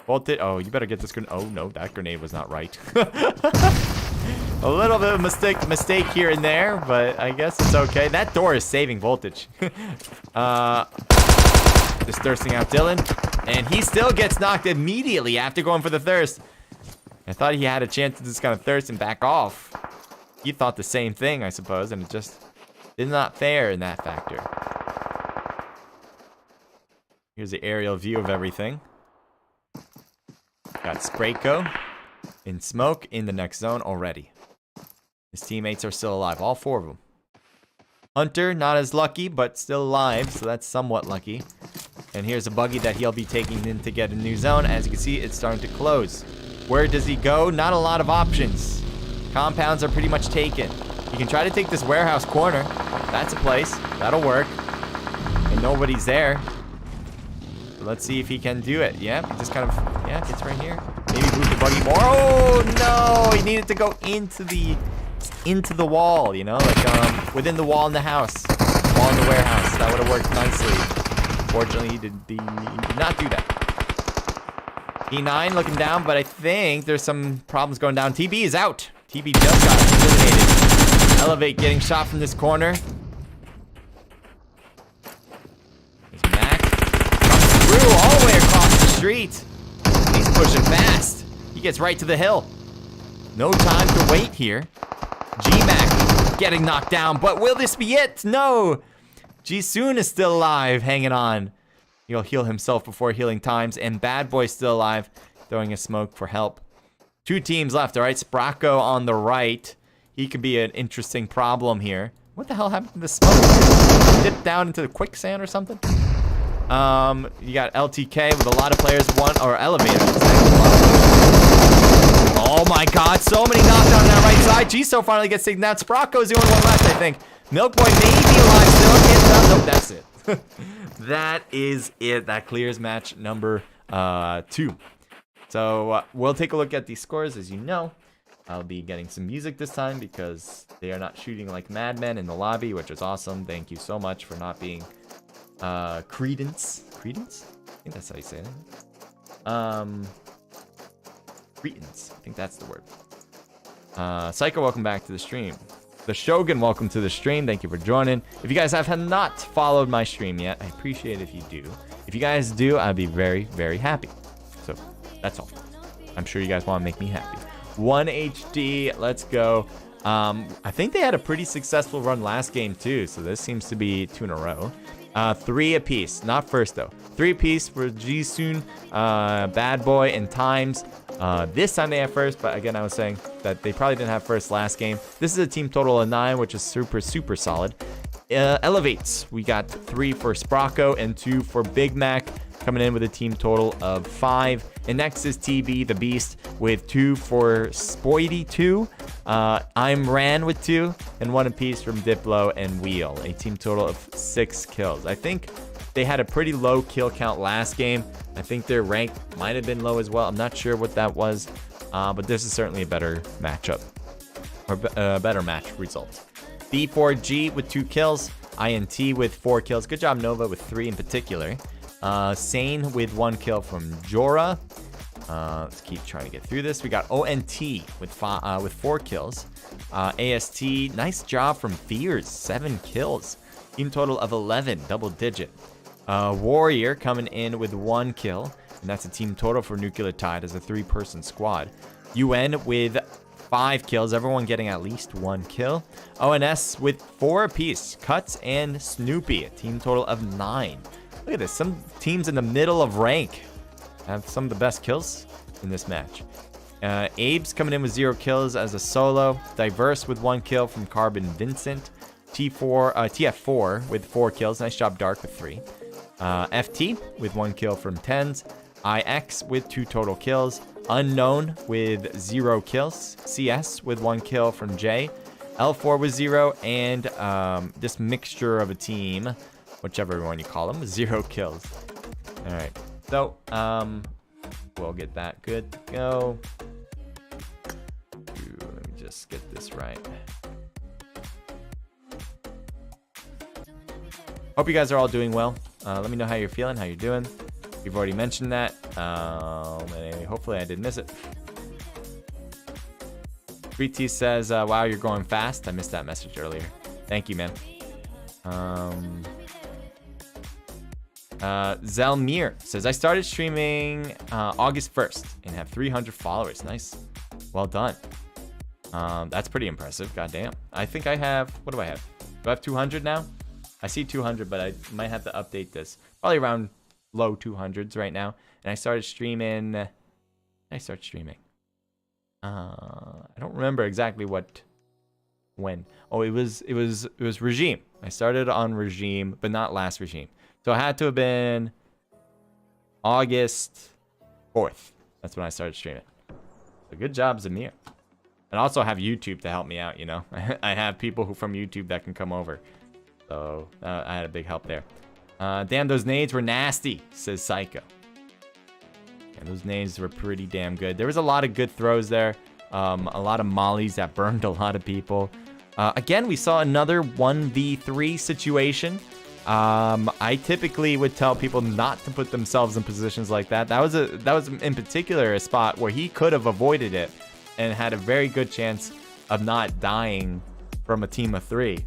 Voltage. Oh, you better get this grenade. Oh no, that grenade was not right. A little bit of mistake here and there, but I guess it's okay. That door is saving Voltage. Just thirsting out Dylan. And he still gets knocked immediately after going for the thirst. I thought he had a chance to just kind of thirst and back off. He thought the same thing, I suppose, and it just is not fair in that factor. Here's the aerial view of everything. Got Sprayco in smoke in the next zone already. His teammates are still alive, all four of them. Hunter, not as lucky, but still alive, so that's somewhat lucky. And here's a buggy that he'll be taking in to get a new zone. As you can see, it's starting to close. Where does he go? Not a lot of options. Compounds are pretty much taken. You can try to take this warehouse corner. That's a place. That'll work. And nobody's there. So let's see if he can do it. Yeah, he just kind of, yeah, gets right here. Maybe move the buggy more. Oh, no! He needed to go into the wall, you know? Like, within the wall in the house. Wall in the warehouse. That would have worked nicely. Fortunately, he did not do that. E9 looking down, but I think there's some problems going down. TB is out. TB just got eliminated. Elevate getting shot from this corner. There's Mac. Comes through all the way across the street. He's pushing fast. He gets right to the hill. No time to wait here. G-Mac getting knocked down, but will this be it? No. Ji-Soon is still alive, hanging on. He'll heal himself before healing times. And Bad Boy's still alive, throwing a smoke for help. Two teams left, all right? Spracco on the right. He could be an interesting problem here. What the hell happened to the smoke? Dipped down into the quicksand or something? You got LTK with a lot of players. Or Elevator. Oh my god, so many knockdowns on that right side. Jiso finally gets taken down. Spracco's the only one left, I think. Milk Boy may be alive still. Nope, that's it. That is it. That clears match number 2. So we'll take a look at these scores. As you know, I'll be getting some music this time because they are not shooting like madmen in the lobby, which is awesome. Thank you so much for not being Credence. Credence? I think that's how you say it. Cretans. I think that's the word. Psycho, welcome back to the stream. The Shogun, welcome to the stream. Thank you for joining. If you guys have not followed my stream yet, I appreciate it if you do. If you guys do, I'd be very, very happy. So, that's all. I'm sure you guys want to make me happy. 1 HD, let's go. I think they had a pretty successful run last game too, so this seems to be 2 in a row. 3 apiece, not first though. 3 apiece for Ji-Soon, Bad Boy, and Times. This time they have first, but again, I was saying that they probably didn't have first last game. This is a team total of 9, which is super, super solid. Elevates, we got 3 for Spracco and 2 for Big Mac, coming in with a team total of 5. And next is TB, the Beast, with 2 for Spoidy 2. I'm Ran with 2, and 1 apiece from Diplo and Wheel, a team total of 6 kills. I think they had a pretty low kill count last game. I think their rank might have been low as well. I'm not sure what that was, but this is certainly a better matchup, or a better match result. B4G with 2 kills. INT with 4 kills. Good job, Nova, with 3 in particular. Sane with 1 kill from Jorah. Let's keep trying to get through this. We got ONT with 4 kills. AST, nice job from Fears, 7 kills. Team total of 11, double digit. Warrior coming in with 1 kill. And that's a team total for Nucleotide as a 3-person squad. UN with 5 kills, everyone getting at least 1 kill. ONS with 4 apiece, Cuts and Snoopy, a team total of 9. Look at this, some teams in the middle of rank have some of the best kills in this match. Abe's coming in with 0 kills as a solo. Diverse with 1 kill from Carbon Vincent. TF4 with 4 kills. Nice job, Dark, with 3. FT with 1 kill from Tens. IX with 2 total kills. Unknown with 0 kills. CS with 1 kill from Jay. L4 with 0. And this mixture of a team, whichever one you call them, 0 kills. All right. So, we'll get that good to go. Let me just get this right. Hope you guys are all doing well. Let me know how you're feeling, how you're doing. We've already mentioned that. Hopefully I didn't miss it. 3T says, wow, you're going fast. I missed that message earlier. Thank you, man. Zelmir says, I started streaming August 1st and have 300 followers. Nice. Well done. That's pretty impressive. Goddamn. I think I have, what do I have? Do I have 200 now? I see 200, but I might have to update this. Probably around low 200s right now. And I started streaming. I started streaming. I don't remember exactly when. Oh, it was Regime. I started on Regime, but not last Regime. So it had to have been August 4th. That's when I started streaming. So good job, Zamir. And I also have YouTube to help me out, you know. I have people from YouTube that can come over. So I had a big help there. Damn, those nades were nasty, says Psycho. And those nades were pretty damn good. There was a lot of good throws there. A lot of mollies that burned a lot of people. Again, we saw another 1v3 situation. I typically would tell people not to put themselves in positions like that. That was in particular a spot where he could have avoided it and had a very good chance of not dying from a team of 3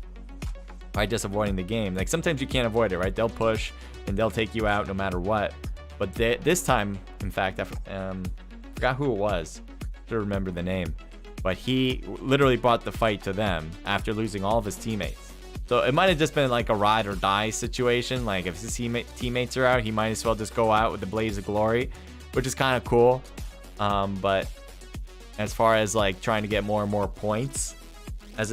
by just avoiding the game. Like sometimes you can't avoid it, right? They'll push and they'll take you out no matter what. But this time, in fact, I forgot who it was. I don't remember the name. But he literally brought the fight to them after losing all of his teammates. So it might have just been like a ride or die situation. Like if his teammates are out, he might as well just go out with the blaze of glory, which is kind of cool. But as far as like trying to get more and more points, as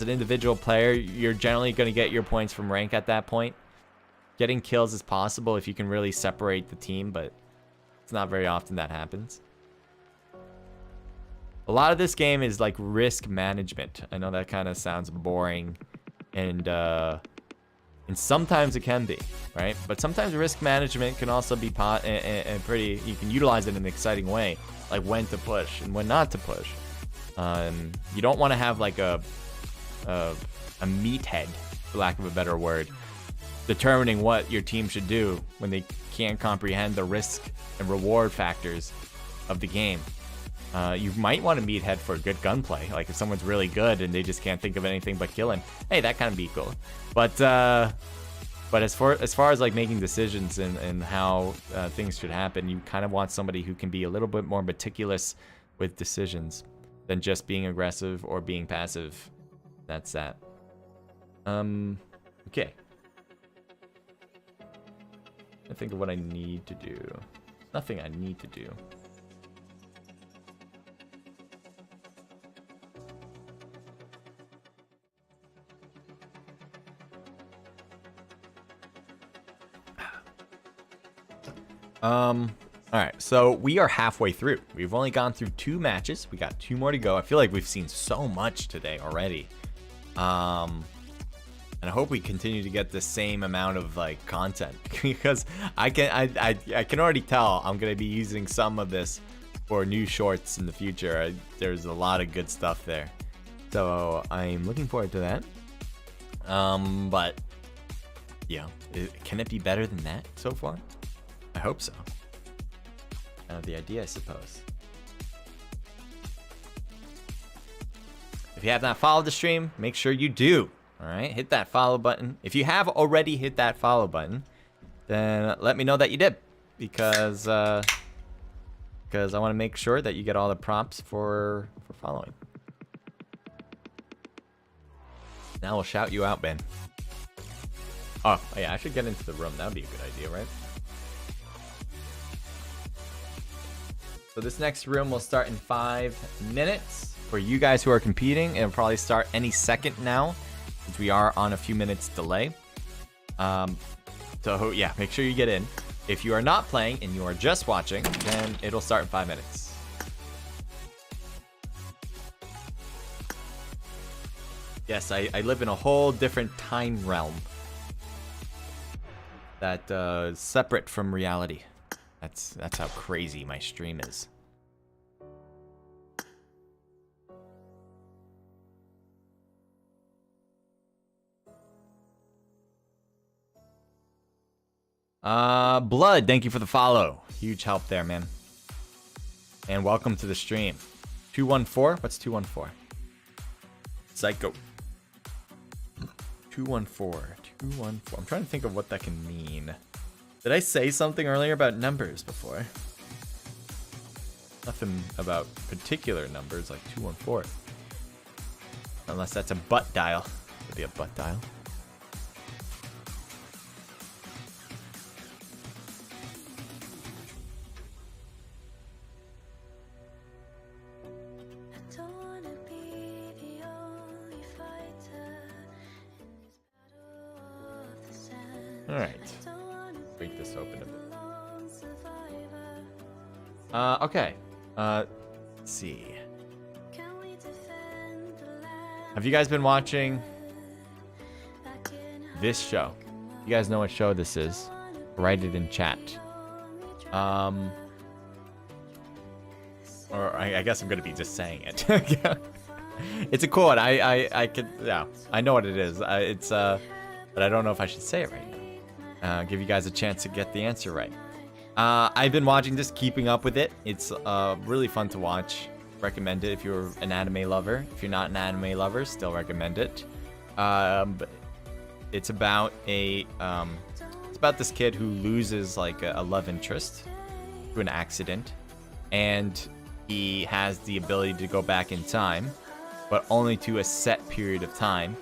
an individual player, you're generally going to get your points from rank at that point. Getting kills is possible if you can really separate the team, but it's not very often that happens. A lot of this game is like risk management. I know that kind of sounds boring. And sometimes it can be, right? But sometimes risk management can also be pretty. You can utilize it in an exciting way, like when to push and when not to push. You don't want to have like a meathead, for lack of a better word, determining what your team should do when they can't comprehend the risk and reward factors of the game. You might want to meathead for good gunplay. Like if someone's really good and they just can't think of anything but killing, hey, that kind of be cool. But as far as like making decisions and how things should happen, you kind of want somebody who can be a little bit more meticulous with decisions than just being aggressive or being passive. That's that. Okay. I think of what I need to do. Nothing I need to do. All right, so we are halfway through. We've only gone through 2 matches. We got 2 more to go. I feel like we've seen so much today already. And I hope we continue to get the same amount of like content because I can already tell I'm going to be using some of this for new shorts in the future. There's a lot of good stuff there. So I'm looking forward to that. But yeah, can it be better than that so far? I hope so. Kind of the idea, I suppose. If you have not followed the stream, make sure you do. All right, hit that follow button. If you have already hit that follow button, then let me know that you did, because I want to make sure that you get all the prompts for following. Now we'll shout you out, Ben. Oh yeah, I should get into the room. That would be a good idea, right? So this next room will start in 5 minutes. For you guys who are competing, it'll probably start any second now, since we are on a few minutes delay. So yeah, make sure you get in. If you are not playing and you are just watching, then it'll start in 5 minutes. Yes, I live in a whole different time realm that is separate from reality. That's how crazy my stream is. Blood, thank you for the follow. Huge help there, man. And welcome to the stream. 214? What's 214? Psycho. 214. 214. I'm trying to think of what that can mean. Did I say something earlier about numbers before? Nothing about particular numbers like 214. Unless that's a butt dial. Could be a butt dial. Alright. Break this open a bit. Okay. Let's see. Have you guys been watching this show? You guys know what show this is? Write it in chat. Or I guess I'm gonna be just saying it. It's a cool one. I could, yeah, I know what it is. But I don't know if I should say it right now. Give you guys a chance to get the answer right. I've been watching this, keeping up with it. It's really fun to watch. Recommend it if you're an anime lover. If you're not an anime lover, still recommend it. But it's about it's about this kid who loses like a love interest to an accident, and he has the ability to go back in time, but only to a set period of time.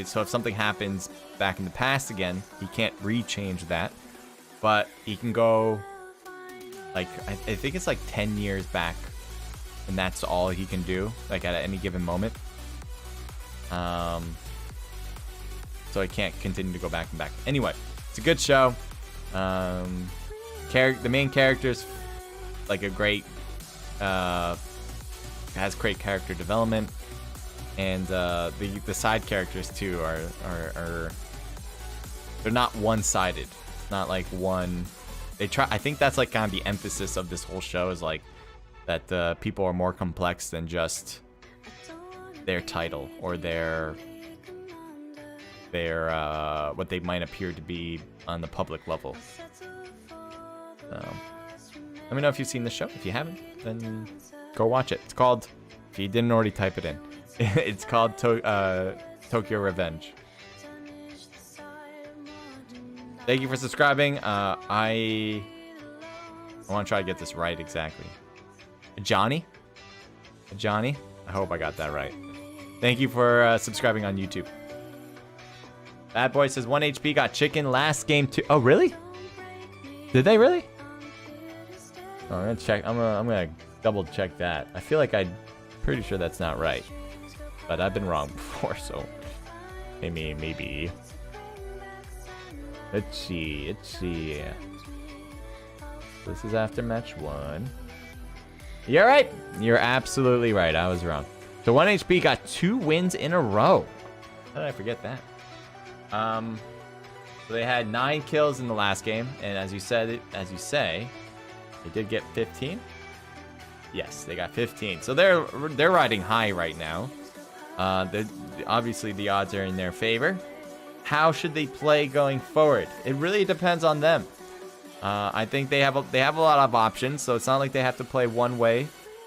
So if something happens back in the past again, he can't rechange that, but he can go like I think it's like 10 years back, and that's all he can do, like at any given moment. So he can't continue to go back and back. Anyway, it's a good show. The main character's like a great has great character development. And the side characters too are they're not one-sided. It's not like one. They try. I think that's like kind of the emphasis of this whole show, is like that people are more complex than just their title or their what they might appear to be on the public level. Let me know if you've seen the show. If you haven't, then go watch it. It's called, if you didn't already type it in, it's called Tokyo Revenge. Thank you for subscribing. I want to try to get this right exactly. Johnny? I hope I got that right. Thank you for subscribing on YouTube. Bad Boy says 1 HP got chicken last game too. Oh, really? Did they really? Oh, I'm gonna check. I'm gonna double check that. I feel like I'm pretty sure that's not right, but I've been wrong before, so maybe. Let's see. This is after match 1. You're right. You're absolutely right. I was wrong. So 1 HP got 2 wins in a row. How did I forget that? So they had 9 kills in the last game, and as you say, they did get 15. Yes, they got 15. So they're riding high right now. Obviously, the odds are in their favor. How should they play going forward? It really depends on them. I think they have a lot of options, so it's not like they have to play one way.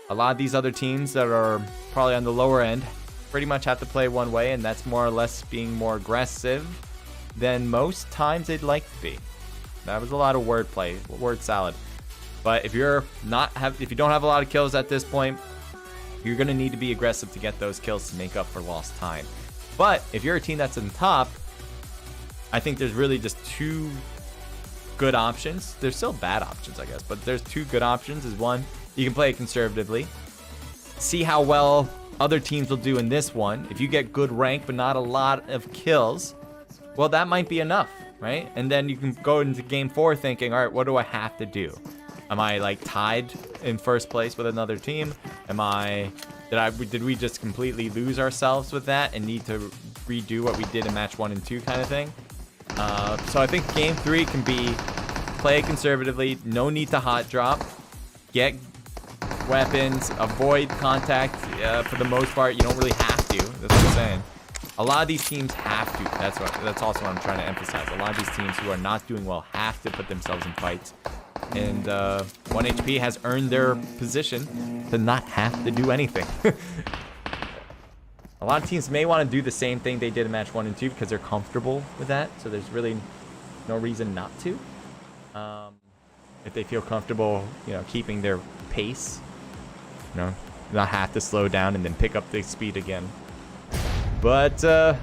A lot of these other teams that are probably on the lower end pretty much have to play one way, and that's more or less being more aggressive than most times they'd like to be. That was a lot of wordplay, word salad. But if you don't have a lot of kills at this point, you're going to need to be aggressive to get those kills to make up for lost time. But if you're a team that's in top, I think there's really just two good options. There's still bad options, I guess, but there's two good options. Is one, you can play it conservatively, see how well other teams will do in this one. If you get good rank but not a lot of kills, well, that might be enough, right? And then you can go into game 4 thinking, all right, what do I have to do? Am I like tied in first place with another team? Did we just completely lose ourselves with that and need to redo what we did in match 1 and 2 kind of thing? So I think game 3 can be play it conservatively, no need to hot drop, get weapons, avoid contact. For the most part, you don't really have to. That's what I'm saying. A lot of these teams have to. That's also what I'm trying to emphasize. A lot of these teams who are not doing well have to put themselves in fights. And 1HP has earned their position to not have to do anything. A lot of teams may want to do the same thing they did in match 1 and 2 because they're comfortable with that. So there's really no reason not to. If they feel comfortable, keeping their pace, not have to slow down and then pick up the speed again. But the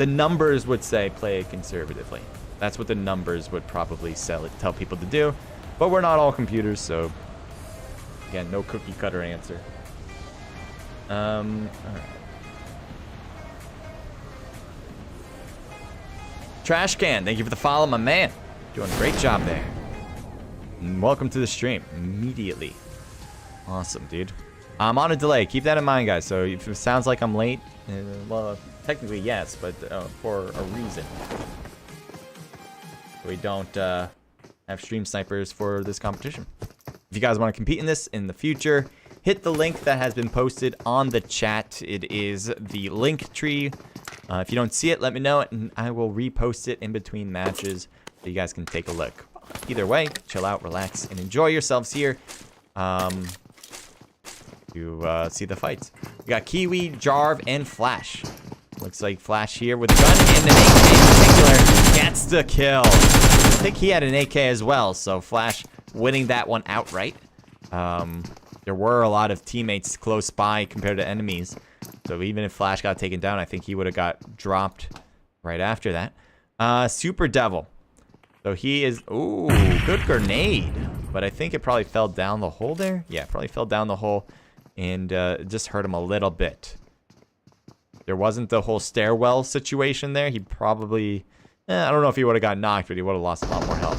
numbers would say play it conservatively. That's what the numbers would probably tell people to do. But we're not all computers, so again, no cookie cutter answer. All right. Trash Can, thank you for the follow, my man. Doing a great job there. And welcome to the stream immediately. Awesome, dude. I'm on a delay. Keep that in mind, guys. So if it sounds like I'm late, well, technically yes, but for a reason. We don't have stream snipers for this competition. If you guys want to compete in this in the future, hit the link that has been posted on the chat. It is the link tree. If you don't see it, let me know, and I will repost it in between matches so you guys can take a look. Either way, chill out, relax, and enjoy yourselves here. You see the fights. We got Kiwi, Jarv, and Flash. Looks like Flash here with a gun and an AK in particular gets the kill. I think he had an AK as well, so Flash winning that one outright. There were a lot of teammates close by compared to enemies. So even if Flash got taken down, I think he would have got dropped right after that. Super Devil. So he is... Ooh, good grenade. But I think it probably fell down the hole there. Yeah, it probably fell down the hole and it just hurt him a little bit. There wasn't the whole stairwell situation there. He probably... I don't know if he would have got knocked, but he would have lost a lot more health.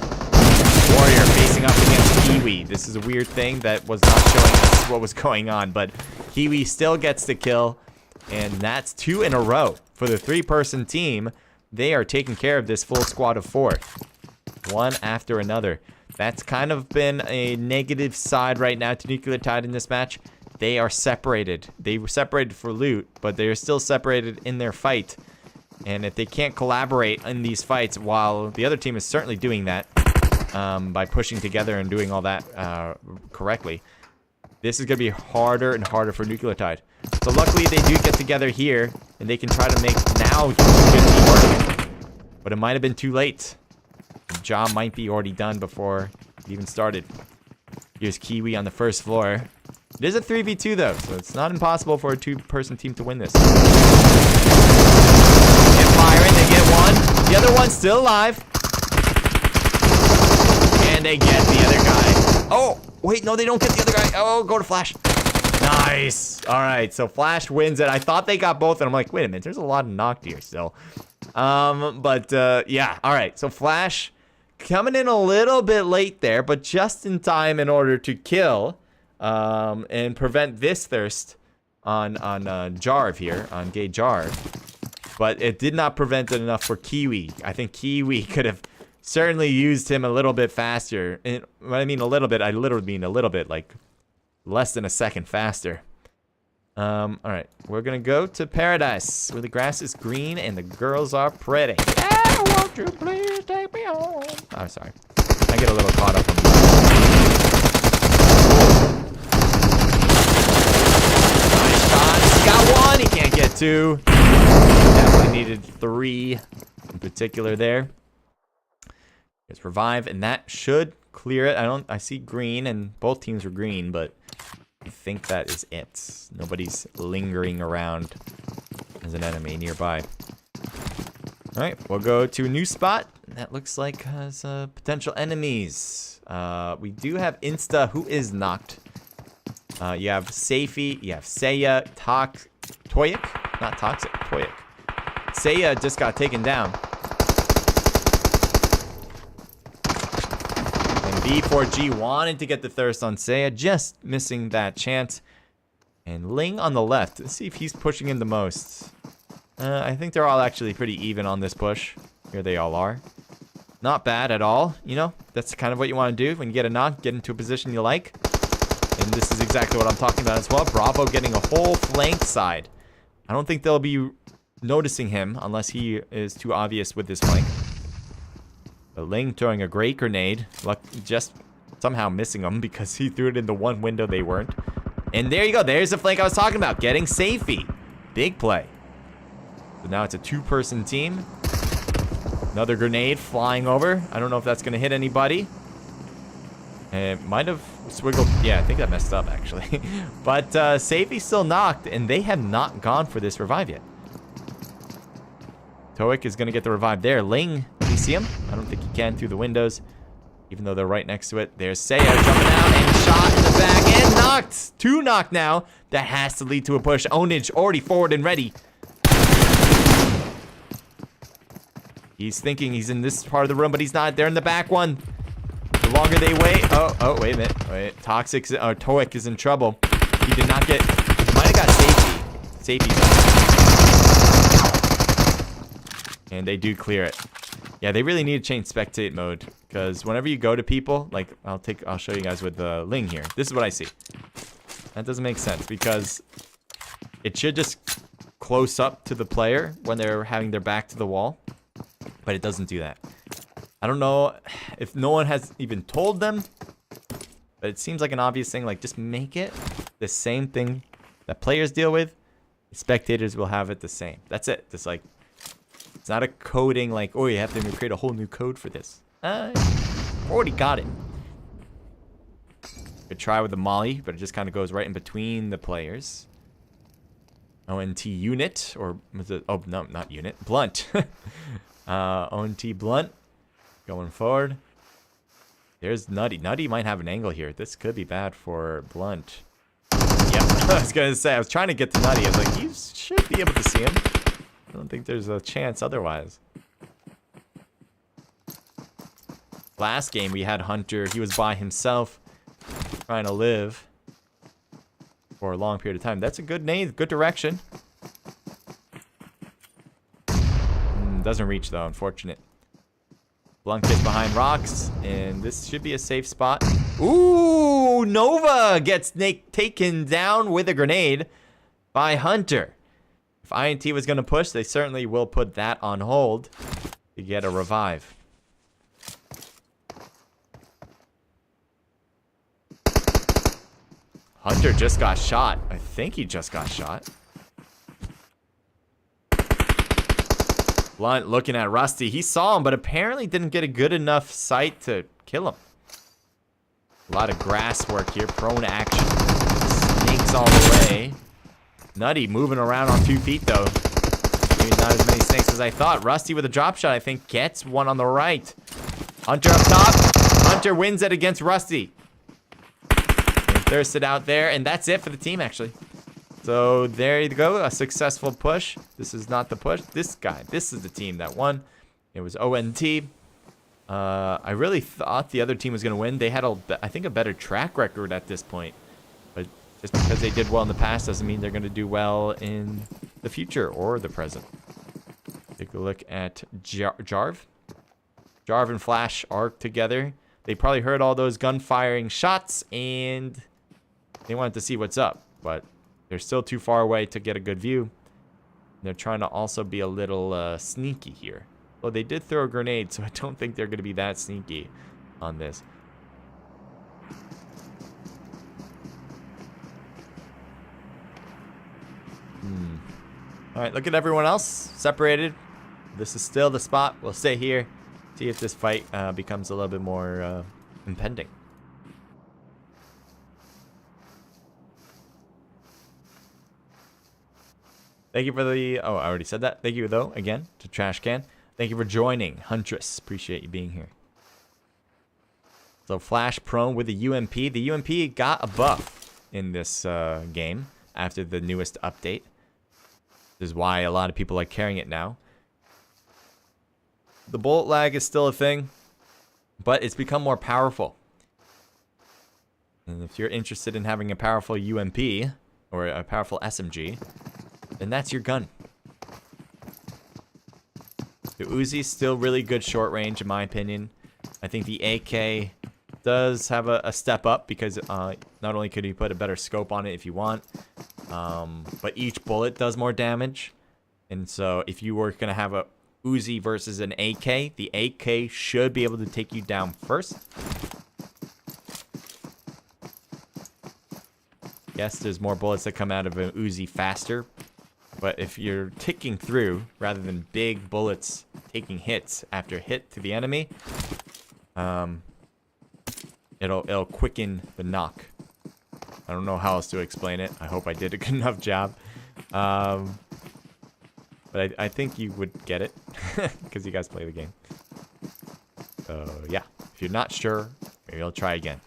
Warrior facing up against Kiwi. This is a weird thing that was not showing us what was going on, but Kiwi still gets the kill, and that's 2 in a row. For the 3-person team, they are taking care of this full squad of 4. One after another. That's kind of been a negative side right now to Nucleotide in this match. They are separated. They were separated for loot, but they are still separated in their fight. And if they can't collaborate in these fights, while the other team is certainly doing that by pushing together and doing all that correctly, this is going to be harder and harder for Nucleotide. So luckily they do get together here, and they can try to make now good teamwork. But it might have been too late. The job might be already done before it even started. Here's Kiwi on the first floor. It is a 3v2 though, so it's not impossible for a 2-person team to win this. Get firing, they get one. The other one's still alive. And they get the other guy. Oh, wait, no, they don't get the other guy. Oh, go to Flash. Nice. All right, so Flash wins it. I thought they got both, and I'm like, wait a minute, there's a lot of knocked here still. Yeah, all right, so Flash coming in a little bit late there, but just in time in order to kill and prevent this thirst on Jarv here, on Gay Jarv. But it did not prevent it enough for Kiwi. I think Kiwi could have certainly used him a little bit faster. And when I mean a little bit, I literally mean a little bit, like less than a second faster. All right, we're gonna go to paradise where the grass is green and the girls are pretty. Yeah, won't you please take me home? Oh, sorry. I get a little caught up on that. Nice shots. Got one. He can't get two. Definitely needed three in particular there. It's revive, and that should clear it. I see green, and both teams were green, but I think that is it. Nobody's lingering around as an enemy nearby. All right, we'll go to a new spot. That looks like has potential enemies. We do have Insta, who is knocked. You have Seifi, you have Seiya, Toyik, not Toxic, Toyik. Seiya just got taken down. And B4G wanted to get the thirst on Seiya, just missing that chance. And Ling on the left. Let's see if he's pushing in the most. I think they're all actually pretty even on this push. Here they all are. Not bad at all. You know, that's kind of what you want to do when you get a knock, get into a position you like. And this is exactly what I'm talking about as well. Bravo getting a whole flank side. I don't think they'll be noticing him unless he is too obvious with this flank. But Ling throwing a great grenade. Just somehow missing him because he threw it in the one window they weren't. And there you go. There's the flank I was talking about. Getting Seifi. Big play. So now it's a two-person team. Another grenade flying over. I don't know if that's going to hit anybody. It might have swiggled. Yeah, I think that messed up, actually. But Seifi's still knocked, and they have not gone for this revive yet. Toic is going to get the revive there. Ling, can you see him? I don't think he can through the windows, even though they're right next to it. There's Seiya jumping out and shot in the back and knocked. Two knocked now. That has to lead to a push. Onage already forward and ready. He's thinking he's in this part of the room, but he's not. They're in the back one. The longer they wait... Oh, wait a minute. Wait, Toic is in trouble. He did not get... He might have got safety. And they do clear it. Yeah, they really need to change spectate mode. Because whenever you go to people... Like, I'll show you guys with the Ling here. This is what I see. That doesn't make sense. Because it should just close up to the player when they're having their back to the wall. But it doesn't do that. I don't know if no one has even told them, but it seems like an obvious thing. Like, just make it the same thing that players deal with. Spectators will have it the same. That's it. Just like, it's not a coding like, oh, you have to create a whole new code for this. Already got it. Could try with the molly, but it just kind of goes right in between the players. ONT unit, or was it? Oh, no, not unit. Blunt. ONT blunt. Going forward. There's Nutty. Nutty might have an angle here. This could be bad for Blunt. Yep. I was going to say, I was trying to get to Nutty. I was like, you should be able to see him. I don't think there's a chance otherwise. Last game, we had Hunter. He was by himself, trying to live for a long period of time. That's a good nade, good direction. Doesn't reach, though. Unfortunate. Blunt gets behind rocks, and this should be a safe spot. Ooh, Nova gets taken down with a grenade by Hunter. If INT was going to push, they certainly will put that on hold to get a revive. Hunter just got shot. I think he just got shot. Blunt looking at Rusty. He saw him, but apparently didn't get a good enough sight to kill him. A lot of grass work here. Prone action. Snakes all the way. Nutty moving around on 2 feet, though. Maybe not as many snakes as I thought. Rusty with a drop shot, I think, gets one on the right. Hunter up top. Hunter wins it against Rusty. And thirsted out there, and that's it for the team, actually. So there you go, a successful push. This is not the push. This is the team that won. It was ONT. I really thought the other team was going to win. They had, I think, a better track record at this point. But just because they did well in the past doesn't mean they're going to do well in the future or the present. Take a look at Jarv. Jarv and Flash are together. They probably heard all those gun firing shots and they wanted to see what's up. But They're still too far away to get a good view. They're trying to also be a little sneaky here. Well, they did throw a grenade, so I don't think they're going to be that sneaky on this. All right, look at everyone else separated. This is still the spot. We'll stay here, see if this fight becomes a little bit more impending. Thank you for the... Oh, I already said that. Thank you, though, again, to Trash Can. Thank you for joining, Huntress. Appreciate you being here. So, Flash Prone with the UMP. The UMP got a buff in this game after the newest update. This is why a lot of people are carrying it now. The bullet lag is still a thing, but it's become more powerful. And if you're interested in having a powerful UMP or a powerful SMG, then that's your gun. The Uzi's still really good short range, in my opinion. I think the AK does have a step up because not only could you put a better scope on it if you want, but each bullet does more damage. And so if you were going to have a Uzi versus an AK, the AK should be able to take you down first. Yes, there's more bullets that come out of an Uzi faster. But if you're ticking through, rather than big bullets taking hits after hit to the enemy, it'll quicken the knock. I don't know how else to explain it. I hope I did a good enough job. But I think you would get it, because you guys play the game. So, yeah. If you're not sure, maybe I'll try again.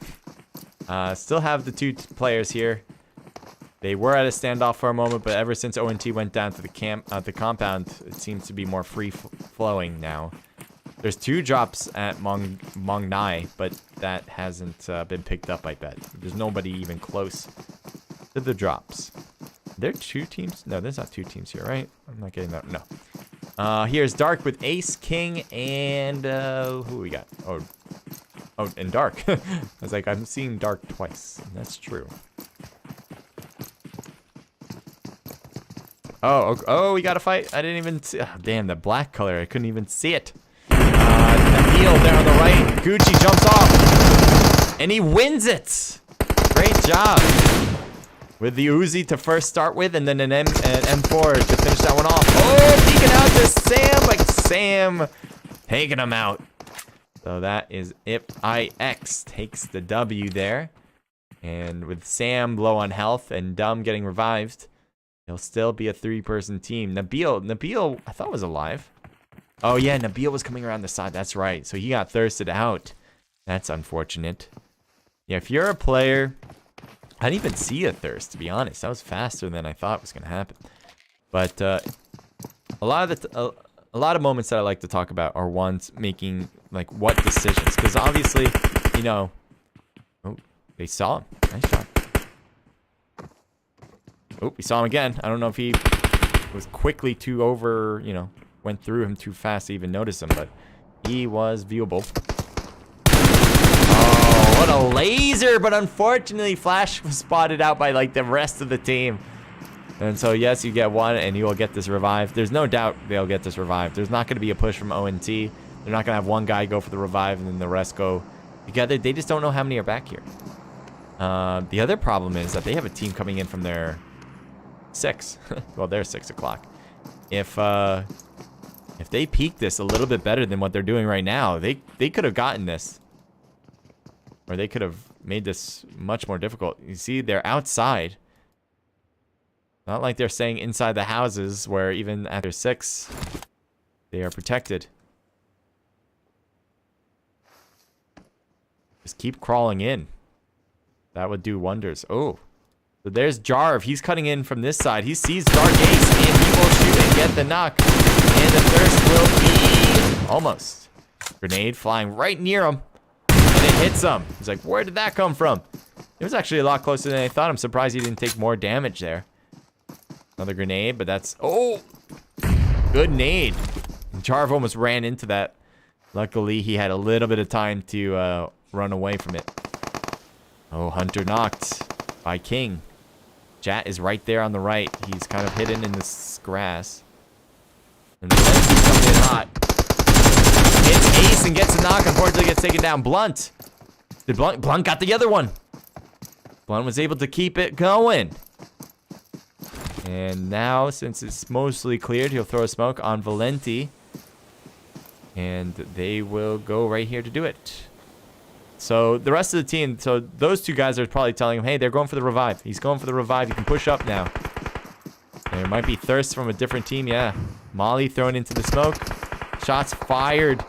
Still have the two players here. They were at a standoff for a moment, but ever since ONT went down to the compound, it seems to be more free-flowing now. There's 2 drops at Mongnai, but that hasn't been picked up, I bet. There's nobody even close to the drops. There are 2 teams? No, there's not 2 teams here, right? I'm not getting that. No. Here's Dark with Ace, King, and who we got? Oh, and Dark. I was like, I'm seeing Dark twice. That's true. Oh, we got a fight. I didn't even see. Oh, damn, the black color. I couldn't even see it. Nabil there on the right. Gucci jumps off. And he wins it. Great job. With the Uzi to first start with, and then an M4 to finish that one off. Oh, peeking out to Sam. Like Sam taking him out. So that is IX takes the W there. And with Sam low on health and Dumb getting revived, it'll still be a 3-person team. Nabil, I thought was alive. Oh, yeah, Nabil was coming around the side. That's right. So he got thirsted out. That's unfortunate. Yeah, if you're a player, I didn't even see a thirst, to be honest. That was faster than I thought was going to happen. But a lot of moments that I like to talk about are ones making, like, what decisions. Because obviously, you know... Oh, they saw him. Nice shot. Oh, we saw him again. I don't know if he was quickly too over, you know, went through him too fast to even notice him, but he was viewable. Oh, what a laser! But unfortunately, Flash was spotted out by, like, the rest of the team. And so, yes, you get one, and you will get this revive. There's no doubt they'll get this revive. There's not going to be a push from ONT. They're not going to have one guy go for the revive, and then the rest go together. They just don't know how many are back here. The other problem is that they have a team coming in from their 6. Well, they're 6 o'clock. If they peak this a little bit better than what they're doing right now, they could have gotten this. Or they could have made this much more difficult. You see, they're outside. Not like they're staying inside the houses where even after 6, they are protected. Just keep crawling in. That would do wonders. Oh. So there's Jarv. He's cutting in from this side. He sees Dark Ace, and he will shoot and get the knock. And the thirst will be almost. Grenade flying right near him. And it hits him. He's like, where did that come from? It was actually a lot closer than I thought. I'm surprised he didn't take more damage there. Another grenade, but that's... Oh! Good nade. Jarv almost ran into that. Luckily, he had a little bit of time to run away from it. Oh, Hunter knocked by King. Jat is right there on the right. He's kind of hidden in this grass. And Valenti's coming in hot. Hits Ace and gets a knock. Unfortunately, gets taken down. Blunt. Blunt got the other one. Blunt was able to keep it going. And now, since it's mostly cleared, he'll throw a smoke on Valenti. And they will go right here to do it. So the rest of the team, so those two guys are probably telling him, hey, they're going for the revive. He's going for the revive. You can push up now. There might be Thirst from a different team. Yeah. Molly thrown into the smoke. Shots fired.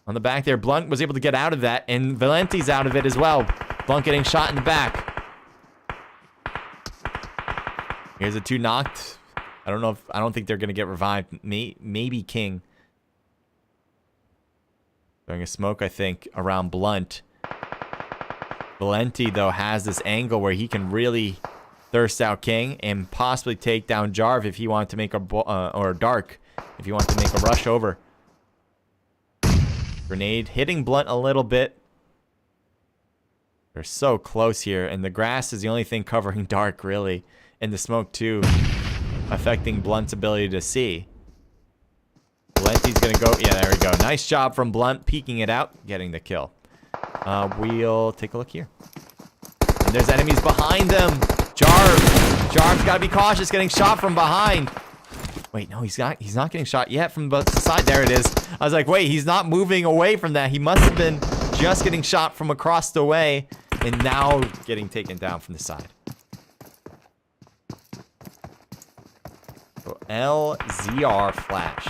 On the back there, Blunt was able to get out of that. And Valenti's out of it as well. Blunt getting shot in the back. Here's a 2 knocked. I don't think they're going to get revived. Maybe King. Throwing a smoke, I think, around Blunt. Valenti, though, has this angle where he can really thirst out King and possibly take down Jarv if he wanted to make a... or Dark, if he wanted to make a rush over. Grenade hitting Blunt a little bit. They're so close here, and the grass is the only thing covering Dark, really. And the smoke, too, affecting Blunt's ability to see. Valenti's gonna go. Yeah, there we go. Nice job from Blunt, peeking it out, getting the kill. We'll take a look here. And there's enemies behind them. Jarv's gotta be cautious, getting shot from behind. Wait, no, he's not getting shot yet from the side. There it is. I was like, wait, he's not moving away from that. He must have been just getting shot from across the way, and now getting taken down from the side. So LZR Flash.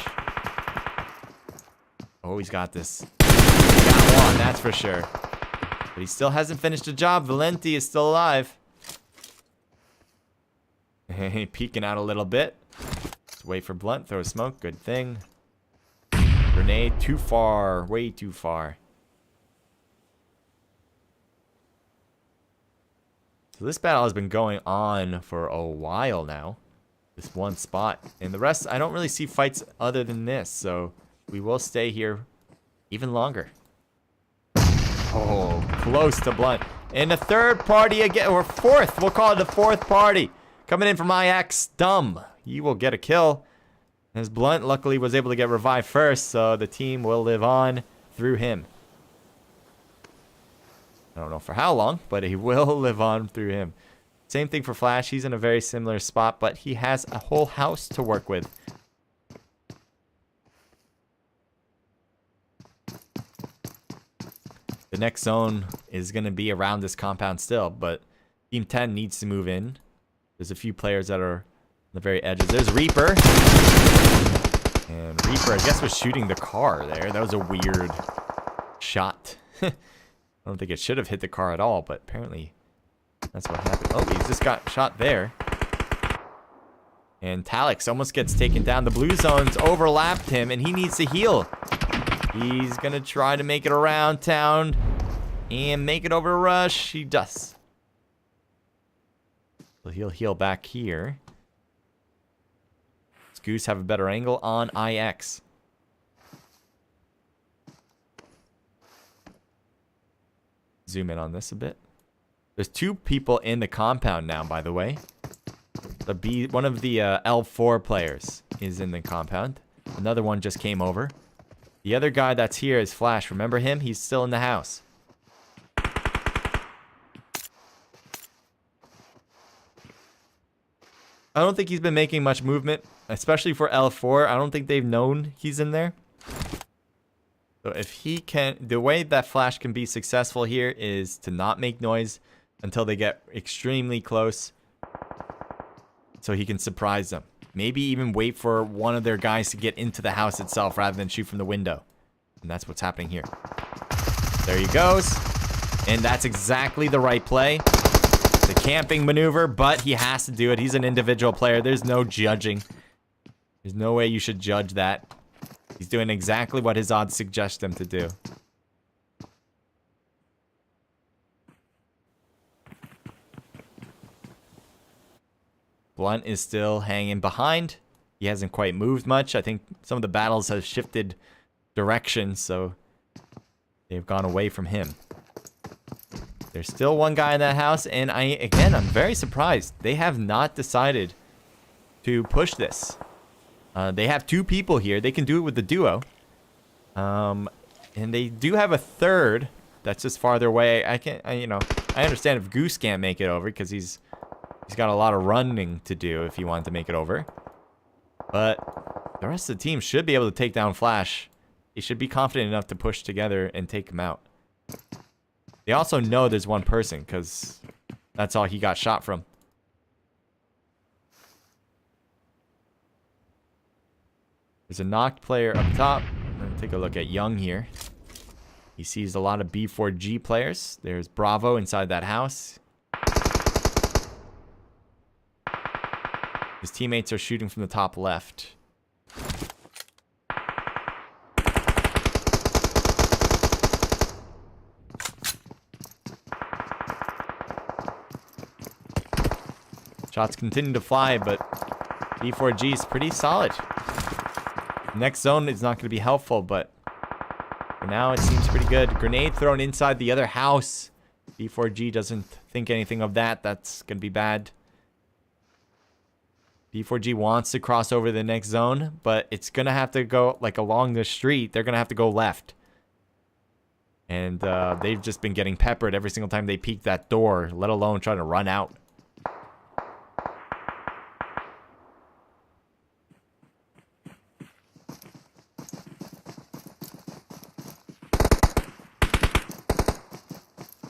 Oh, he's got this. He got one, that's for sure. But he still hasn't finished the job. Valenti is still alive. Peeking out a little bit. Just wait for Blunt. Throw a smoke. Good thing. Grenade. Too far. Way too far. So this battle has been going on for a while now. This one spot. And the rest, I don't really see fights other than this. So... we will stay here even longer. Oh, close to Blunt. And a third party again, or fourth. We'll call it the fourth party. Coming in from IX, Dumb. He will get a kill. As Blunt luckily was able to get revived first, so the team will live on through him. I don't know for how long, but he will live on through him. Same thing for Flash. He's in a very similar spot, but he has a whole house to work with. The next zone is going to be around this compound still, but Team 10 needs to move in. There's a few players that are on the very edges. There's Reaper. And Reaper, I guess, was shooting the car there. That was a weird shot. I don't think it should have hit the car at all, but apparently that's what happened. Oh, he's just got shot there. And Talix almost gets taken down. The blue zones overlapped him, and he needs to heal. He's going to try to make it around town and make it over to Rush. He does. So he'll heal back here. Does Goose have a better angle on IX? Zoom in on this a bit. There's 2 people in the compound now, by the way. One of the L4 players is in the compound. Another one just came over. The other guy that's here is Flash. Remember him? He's still in the house. I don't think he's been making much movement, especially for L4. I don't think they've known he's in there. So if he can... the way that Flash can be successful here is to not make noise until they get extremely close, so he can surprise them. Maybe even wait for one of their guys to get into the house itself rather than shoot from the window. And that's what's happening here. There he goes. And that's exactly the right play. It's a camping maneuver, but he has to do it. He's an individual player. There's no judging. There's no way you should judge that. He's doing exactly what his odds suggest him to do. Blunt is still hanging behind. He hasn't quite moved much. I think some of the battles have shifted direction, so they've gone away from him. There's still one guy in that house, and I'm very surprised. They have not decided to push this. They have 2 people here. They can do it with the duo. And they do have a third that's just farther away. I understand if Goose can't make it over because he's got a lot of running to do if he wanted to make it over. But the rest of the team should be able to take down Flash. They should be confident enough to push together and take him out. They also know there's one person because that's all he got shot from. There's a knocked player up top. I'm going to take a look at Young here. He sees a lot of B4G players. There's Bravo inside that house. His teammates are shooting from the top left. Shots continue to fly, but B4G is pretty solid. Next zone is not going to be helpful, but for now it seems pretty good. Grenade thrown inside the other house. B4G doesn't think anything of that. That's going to be bad. B4G wants to cross over the next zone, but it's going to have to go like along the street. They're going to have to go left. And they've just been getting peppered every single time they peek that door, let alone trying to run out.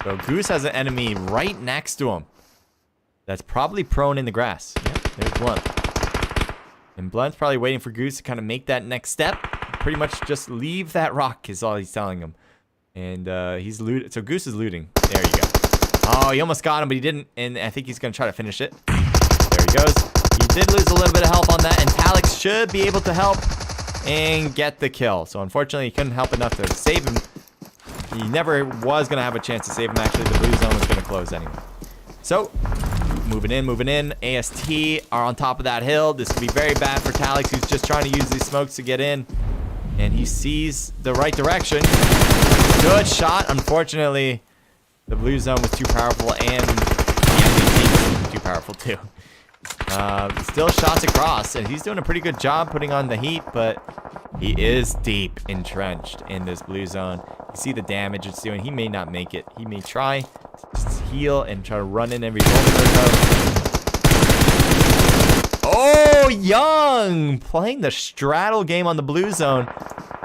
So Goose has an enemy right next to him. That's probably prone in the grass. Yeah, there's Blunt. And Blunt's probably waiting for Goose to kind of make that next step. Pretty much just leave that rock is all he's telling him. And he's looting. So Goose is looting. There you go. Oh, he almost got him, but he didn't. And I think he's going to try to finish it. There he goes. He did lose a little bit of health on that. And Talix should be able to help and get the kill. So unfortunately, he couldn't help enough to save him. He never was going to have a chance to save him. Actually, the blue zone was going to close anyway. So, moving in. AST are on top of that hill. This could be very bad for Talix, who's just trying to use these smokes to get in. And he sees the right direction. Good shot. Unfortunately, the blue zone was too powerful, and the enemy team was too powerful too. Still shots across, and he's doing a pretty good job putting on the heat, but he is deep entrenched in this blue zone. You see the damage it's doing. He may not make it. He may try to just heal and try to run in every moment or so. Oh, Young playing the straddle game on the blue zone,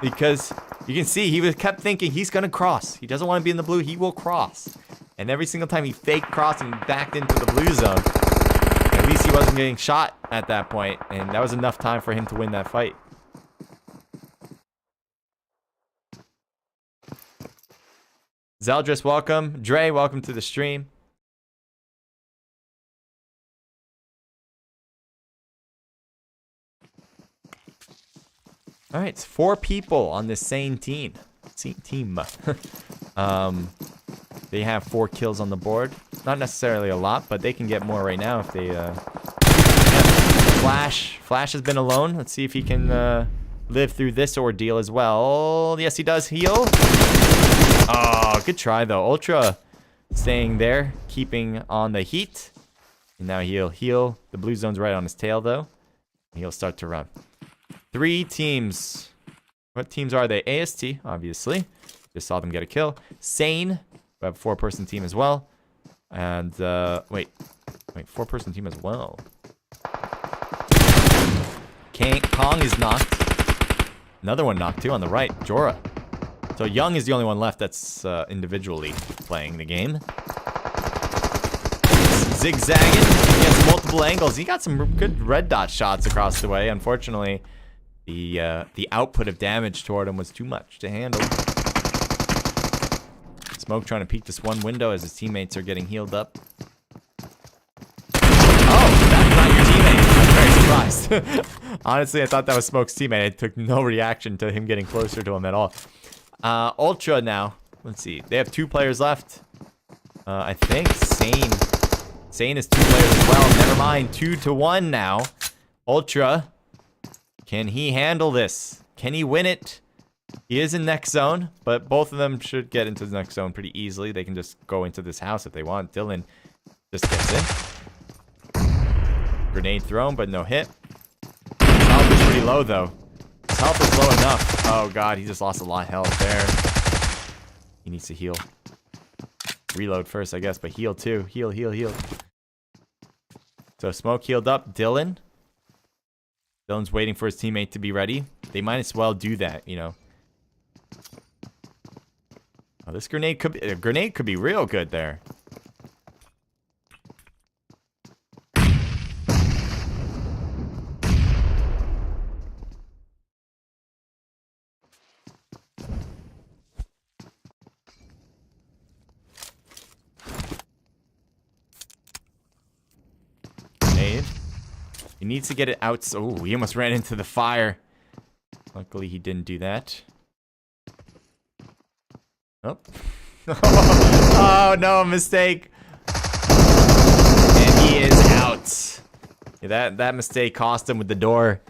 because you can see he kept thinking he's going to cross. He doesn't want to be in the blue. He will cross. And every single time he faked crossing backed into the blue zone. At least he wasn't getting shot at that point, and that was enough time for him to win that fight. Zeldris, welcome. Dre, welcome to the stream. All right, it's 4 people on this same team. They have 4 kills on the board. Not necessarily a lot, but they can get more right now if they... Flash has been alone. Let's see if he can live through this ordeal as well. Yes, he does. Heal. Oh, good try, though. Ultra staying there, keeping on the heat. And now he'll heal. The blue zone's right on his tail, though. And he'll start to run. 3 teams. What teams are they? AST, obviously. Just saw them get a kill. Sane. We have a 4-person team as well. And, wait, 4-person team as well. Kong is knocked. Another one knocked, too, on the right. Jorah. So Young is the only one left that's individually playing the game. Zigzagging against multiple angles. He got some good red dot shots across the way. Unfortunately, the output of damage toward him was too much to handle. Smoke trying to peek this one window as his teammates are getting healed up. Oh, that's not your teammate. I'm very surprised. Honestly, I thought that was Smoke's teammate. I took no reaction to him getting closer to him at all. Ultra now. Let's see. They have 2 players left. I think Sane is 2 players as well. Never mind. 2-1 now. Ultra. Can he handle this? Can he win it? He is in next zone, but both of them should get into the next zone pretty easily. They can just go into this house if they want. Dylan just gets in. Grenade thrown, but no hit. His health is pretty low, though. His health is low enough. Oh, God. He just lost a lot of health there. He needs to heal. Reload first, I guess, but heal, too. Heal, heal, heal. So, Smoke healed up. Dylan's waiting for his teammate to be ready. They might as well do that, you know. Oh, this grenade could be real good there. Grenade. He needs to get it out. Oh, he almost ran into the fire. Luckily, he didn't do that. Oh. Oh, no, mistake. And he is out. Yeah, that mistake cost him with the door.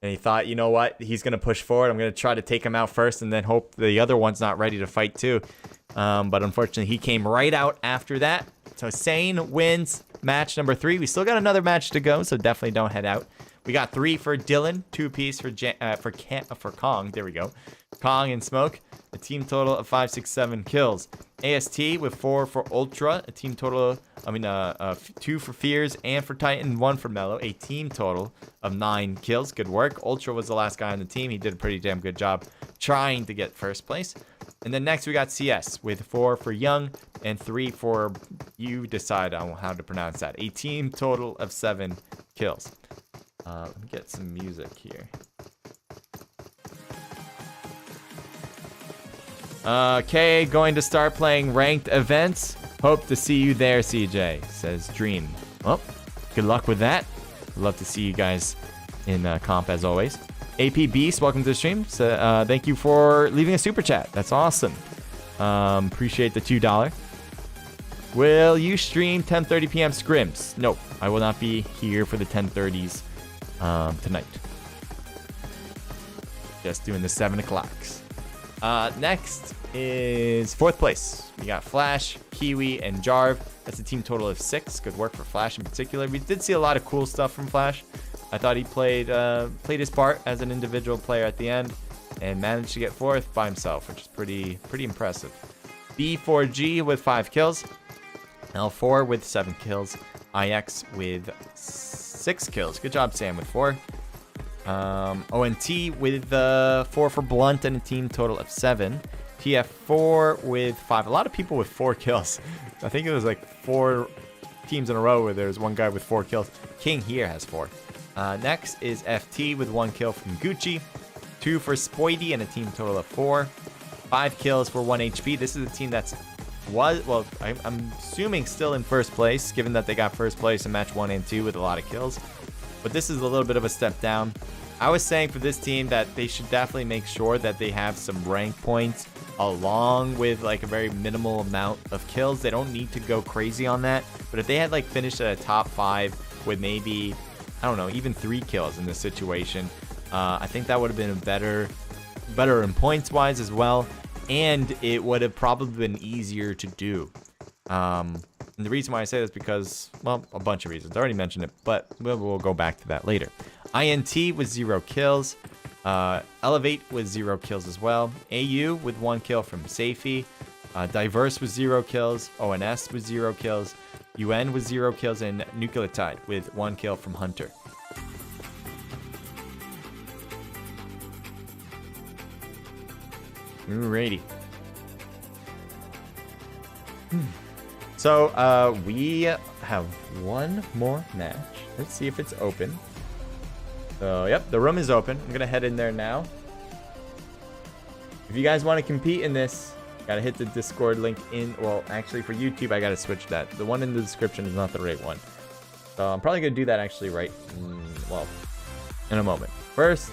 And he thought, you know what? He's going to push forward. I'm going to try to take him out first and then hope the other one's not ready to fight too. But unfortunately, he came right out after that. So Sane wins match number 3. We still got another match to go, so definitely don't head out. We got 3 for Dylan, 2 apiece for Kong. There we go. Kong and Smoke. A team total of 5, 6, 7 kills. AST with 4 for Ultra. A team total, 2 for Fears and for Titan, 1 for Mellow. A team total of 9 kills. Good work. Ultra was the last guy on the team. He did a pretty damn good job trying to get first place. And then next we got CS with 4 for Young and 3 for, you decide on how to pronounce that. A team total of 7 kills. Let me get some music here. Okay, going to start playing ranked events. Hope to see you there, CJ, says Dream. Well, good luck with that. Love to see you guys in comp as always. AP Beast, welcome to the stream. So, thank you for leaving a super chat. That's awesome. Appreciate the $2. Will you stream 10:30 p.m. scrims? Nope, I will not be here for the 10:30s tonight. Just doing the 7 o'clocks. Next is 4th place. We got Flash, Kiwi, and Jarv. That's a team total of 6. Good work for Flash in particular. We did see a lot of cool stuff from Flash. I thought he played his part as an individual player at the end and managed to get 4th by himself, which is pretty impressive. B4G with 5 kills. L4 with 7 kills. IX with 6 kills. Good job, Sam, with 4. ONT with 4 for Blunt and a team total of 7. TF4 with 5. A lot of people with 4 kills. I think it was like 4 teams in a row where there's one guy with 4 kills. King here has 4. Next is FT with 1 kill from Gucci. 2 for Spoidy and a team total of 4. 5 kills for 1 HP. This is a team I'm assuming still in first place, given that they got first place in match 1 and 2 with a lot of kills. But this is a little bit of a step down. I was saying for this team that they should definitely make sure that they have some rank points along with like a very minimal amount of kills. They don't need to go crazy on that. But if they had like finished at a top 5 with maybe, I don't know, even 3 kills in this situation, I think that would have been a better in points wise as well. And it would have probably been easier to do. And the reason why I say this is because, well, a bunch of reasons. I already mentioned it, but we'll go back to that later. INT with 0 kills. Elevate with 0 kills as well. AU with 1 kill from Safety. Diverse with 0 kills. ONS with 0 kills. UN with 0 kills. And Nucleotide with 1 kill from Hunter. Alrighty. So, we have one more match. Let's see if it's open. So, yep, the room is open. I'm going to head in there now. If you guys want to compete in this, gotta hit the Discord link in. Well, actually, for YouTube, I gotta switch that. The one in the description is not the right one. So, I'm probably going to do that actually in a moment. First,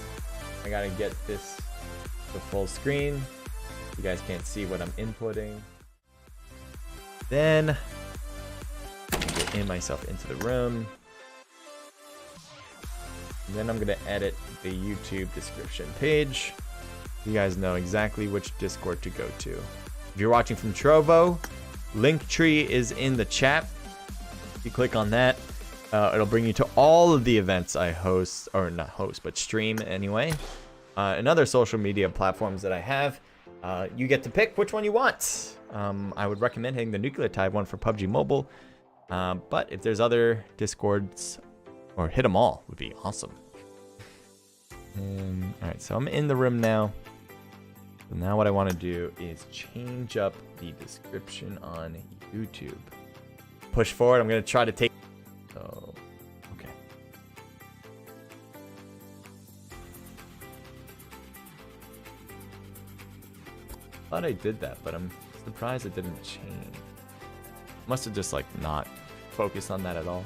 I gotta get this to full screen. You guys can't see what I'm inputting. Then get in myself into the room. And then I'm gonna edit the YouTube description page. You guys know exactly which Discord to go to. If you're watching from Trovo, Linktree is in the chat. If you click on that, it'll bring you to all of the events I host, or not host, but stream anyway. And other social media platforms that I have. You get to pick which one you want. I would recommend hitting the Nucleotide one for PUBG Mobile. But if there's other Discords, or hit them all, would be awesome. Alright, so I'm in the room now. So now what I want to do is change up the description on YouTube. Push forward. I'm going to try to take... So, okay. Thought I did that, but I'm surprised it didn't change. Must have just like not focused on that at all.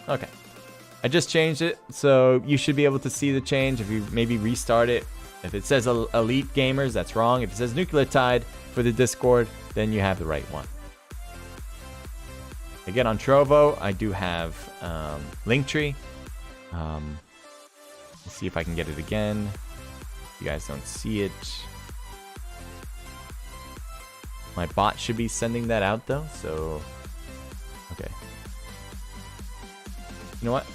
Okay, I just changed it, so you should be able to see the change if you maybe restart it. If it says Elite Gamers, that's wrong. If it says Nucleotide for the Discord, then you have the right one. Again, on Trovo, I do have Linktree. Let's see if I can get it again. You guys don't see it. My bot should be sending that out though, so okay. You know what?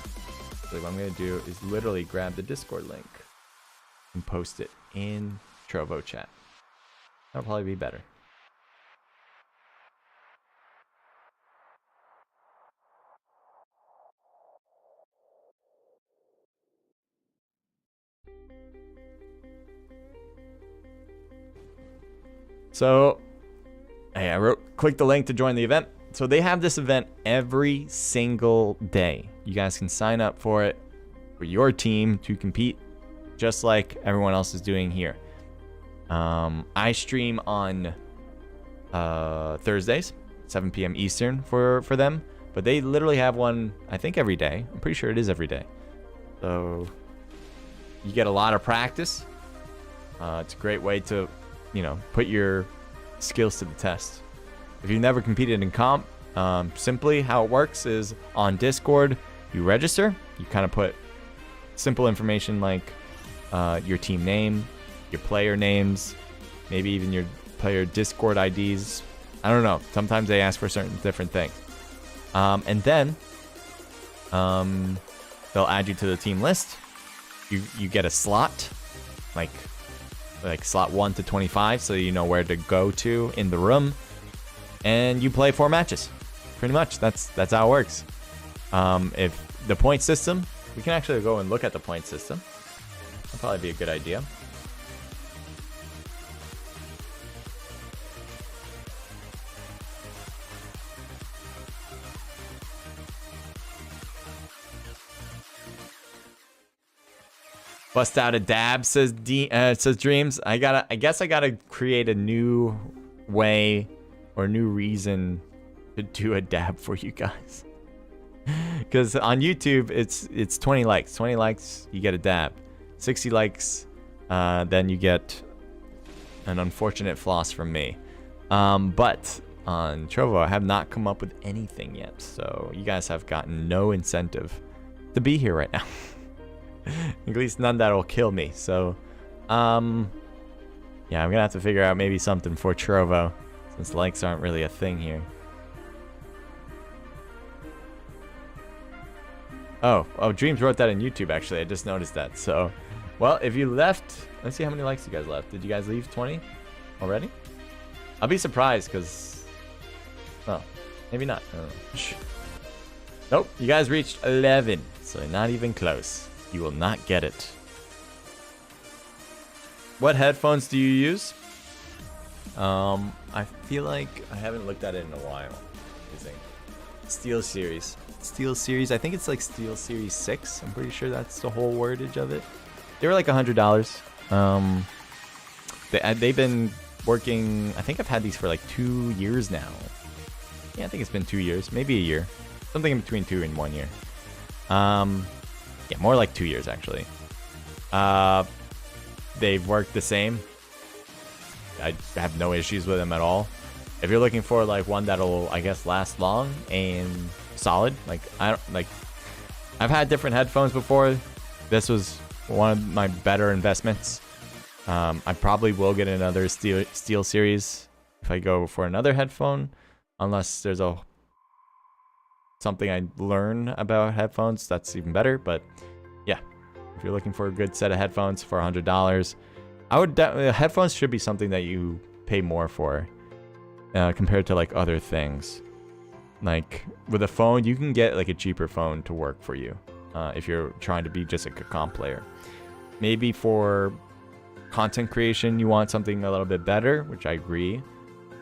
So what I'm gonna do is literally grab the Discord link and post it in Trovo chat. That'll probably be better. So, hey, click the link to join the event. So they have this event every single day. You guys can sign up for it for your team to compete just like everyone else is doing here. I stream on Thursdays, 7 p.m. Eastern for them, but they literally have one, I think, every day. I'm pretty sure it is every day. So you get a lot of practice. It's a great way to, you know, put your skills to the test. If you've never competed in comp, simply how it works is on Discord, you register. You kind of put simple information like your team name, your player names, maybe even your player Discord IDs. I don't know. Sometimes they ask for certain different things. And then they'll add you to the team list. You get a slot, like slot 1 to 25, so you know where to go to in the room, and you play 4 matches. Pretty much, that's how it works. If the point system, we can actually go and look at the point system. That'll probably be a good idea. Bust out a dab, says Dreams. I guess I gotta create a new way or new reason to do a dab for you guys. Because on YouTube, it's 20 likes. 20 likes, you get a dab. 60 likes, then you get an unfortunate floss from me. But on Trovo, I have not come up with anything yet. So you guys have gotten no incentive to be here right now. At least none that'll kill me. So, yeah, I'm gonna have to figure out maybe something for Trovo, since likes aren't really a thing here. Oh, Dreams wrote that in YouTube, actually. I just noticed that. So, well, if you left, let's see how many likes you guys left. Did you guys leave 20 already? I'll be surprised, because, oh, maybe not. Oh. Nope, you guys reached 11, so not even close. You will not get it. What headphones do you use? I feel like I haven't looked at it in a while. Steel Series. Steel Series. I think it's like Steel Series 6. I'm pretty sure that's the whole wordage of it. They were like $100. They've been working. I think I've had these for like 2 years now. Yeah, I think it's been 2 years, maybe a year, something in between 2 and 1 year. Yeah, more like 2 years actually. they've worked the same. I have no issues with them at all. If you're looking for like one that'll, I guess, last long and solid, like I've had different headphones before. This was one of my better investments. I probably will get another Steel Series if I go for another headphone, unless there's something I learn about headphones that's even better. But yeah, if you're looking for a good set of headphones for $100, headphones should be something that you pay more for compared to like other things. Like with a phone, you can get like a cheaper phone to work for you if you're trying to be just like a comp player. Maybe for content creation, you want something a little bit better, which I agree.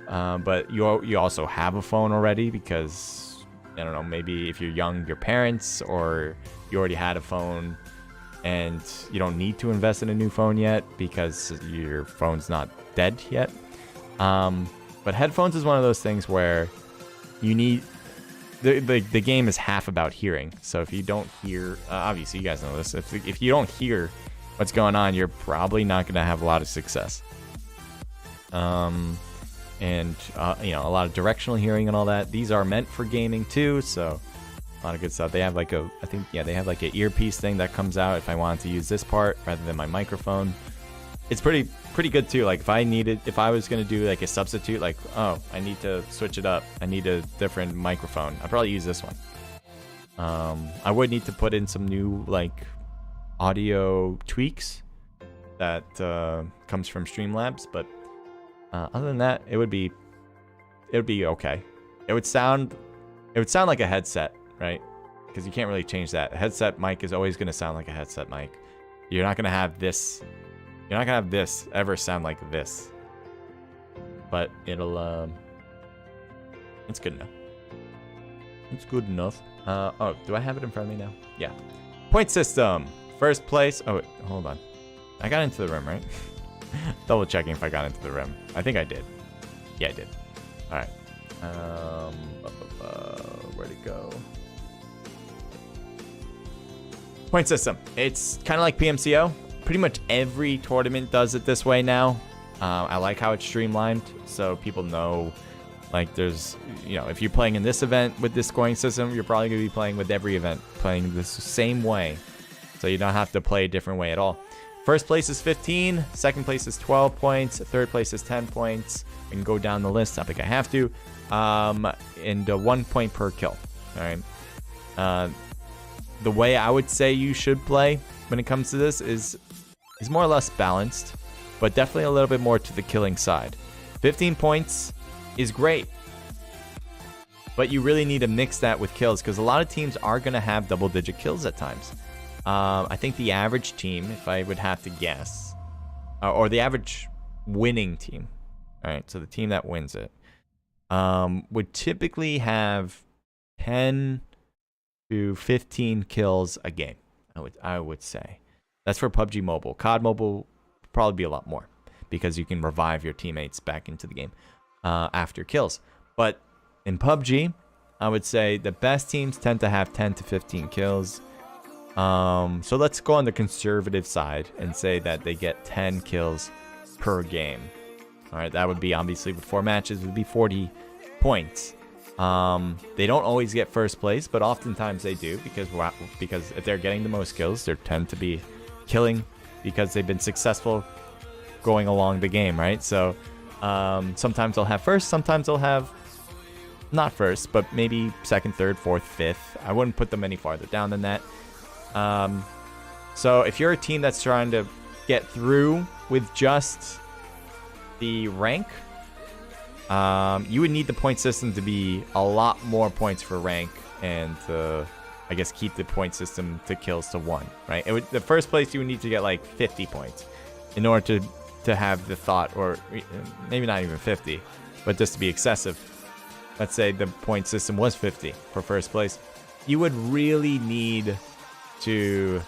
But you also have a phone already because, I don't know, maybe if you're young, your parents, or you already had a phone and you don't need to invest in a new phone yet because your phone's not dead yet. But headphones is one of those things where you need... The game is half about hearing. So if you don't hear... obviously, you guys know this. If you don't hear what's going on, you're probably not going to have a lot of success. And you know, a lot of directional hearing and all that. These are meant for gaming too, so a lot of good stuff. They have like a, I think, yeah, they have like an earpiece thing that comes out if I wanted to use this part rather than my microphone. It's pretty good too. Like if I was gonna do like a substitute, like, oh, I need to switch it up, I need a different microphone, I'd probably use this one. I would need to put in some new like audio tweaks that comes from Streamlabs, but other than that, it would be okay. It would sound like a headset, right? Because you can't really change that. A headset mic is always gonna sound like a headset mic. You're not gonna have this ever sound like this. But it'll it's good enough. It's good enough. Oh, do I have it in front of me now? Yeah. Point system. First place. Oh, wait, hold on. I got into the rim, right? Double checking if I got into the rim. I think I did. Yeah, I did. All right. Where'd it go? Point system. It's kind of like PMCO. Pretty much every tournament does it this way now. I like how it's streamlined, so people know, like, there's, you know, if you're playing in this event with this scoring system, you're probably going to be playing with every event, playing the same way. So you don't have to play a different way at all. First place is 15, second place is 12 points, third place is 10 points. I can go down the list, I think I have to. And 1 point per kill. All right. The way I would say you should play when it comes to this is more or less balanced, but definitely a little bit more to the killing side. 15 points is great, but you really need to mix that with kills because a lot of teams are going to have double-digit kills at times. I think the average team, if I would have to guess, or the average winning team, all right, so the team that wins it, would typically have 10 to 15 kills a game, I would say. That's for PUBG Mobile. COD Mobile would probably be a lot more because you can revive your teammates back into the game after kills. But in PUBG, I would say the best teams tend to have 10 to 15 kills. So let's go on the conservative side and say that they get 10 kills per game. All right, that would be obviously with 4 matches, it would be 40 points. They don't always get first place, but oftentimes they do because if they're getting the most kills, they tend to be killing because they've been successful going along the game, right? So sometimes they'll have first, sometimes they'll have not first, but maybe second, third, fourth, fifth. I wouldn't put them any farther down than that. So if you're a team that's trying to get through with just the rank, you would need the point system to be a lot more points for rank and I guess keep the point system to kills to 1, right? The first place you would need to get like 50 points in order to have the thought, or maybe not even 50, but just to be excessive. Let's say the point system was 50 for first place. You would really need to...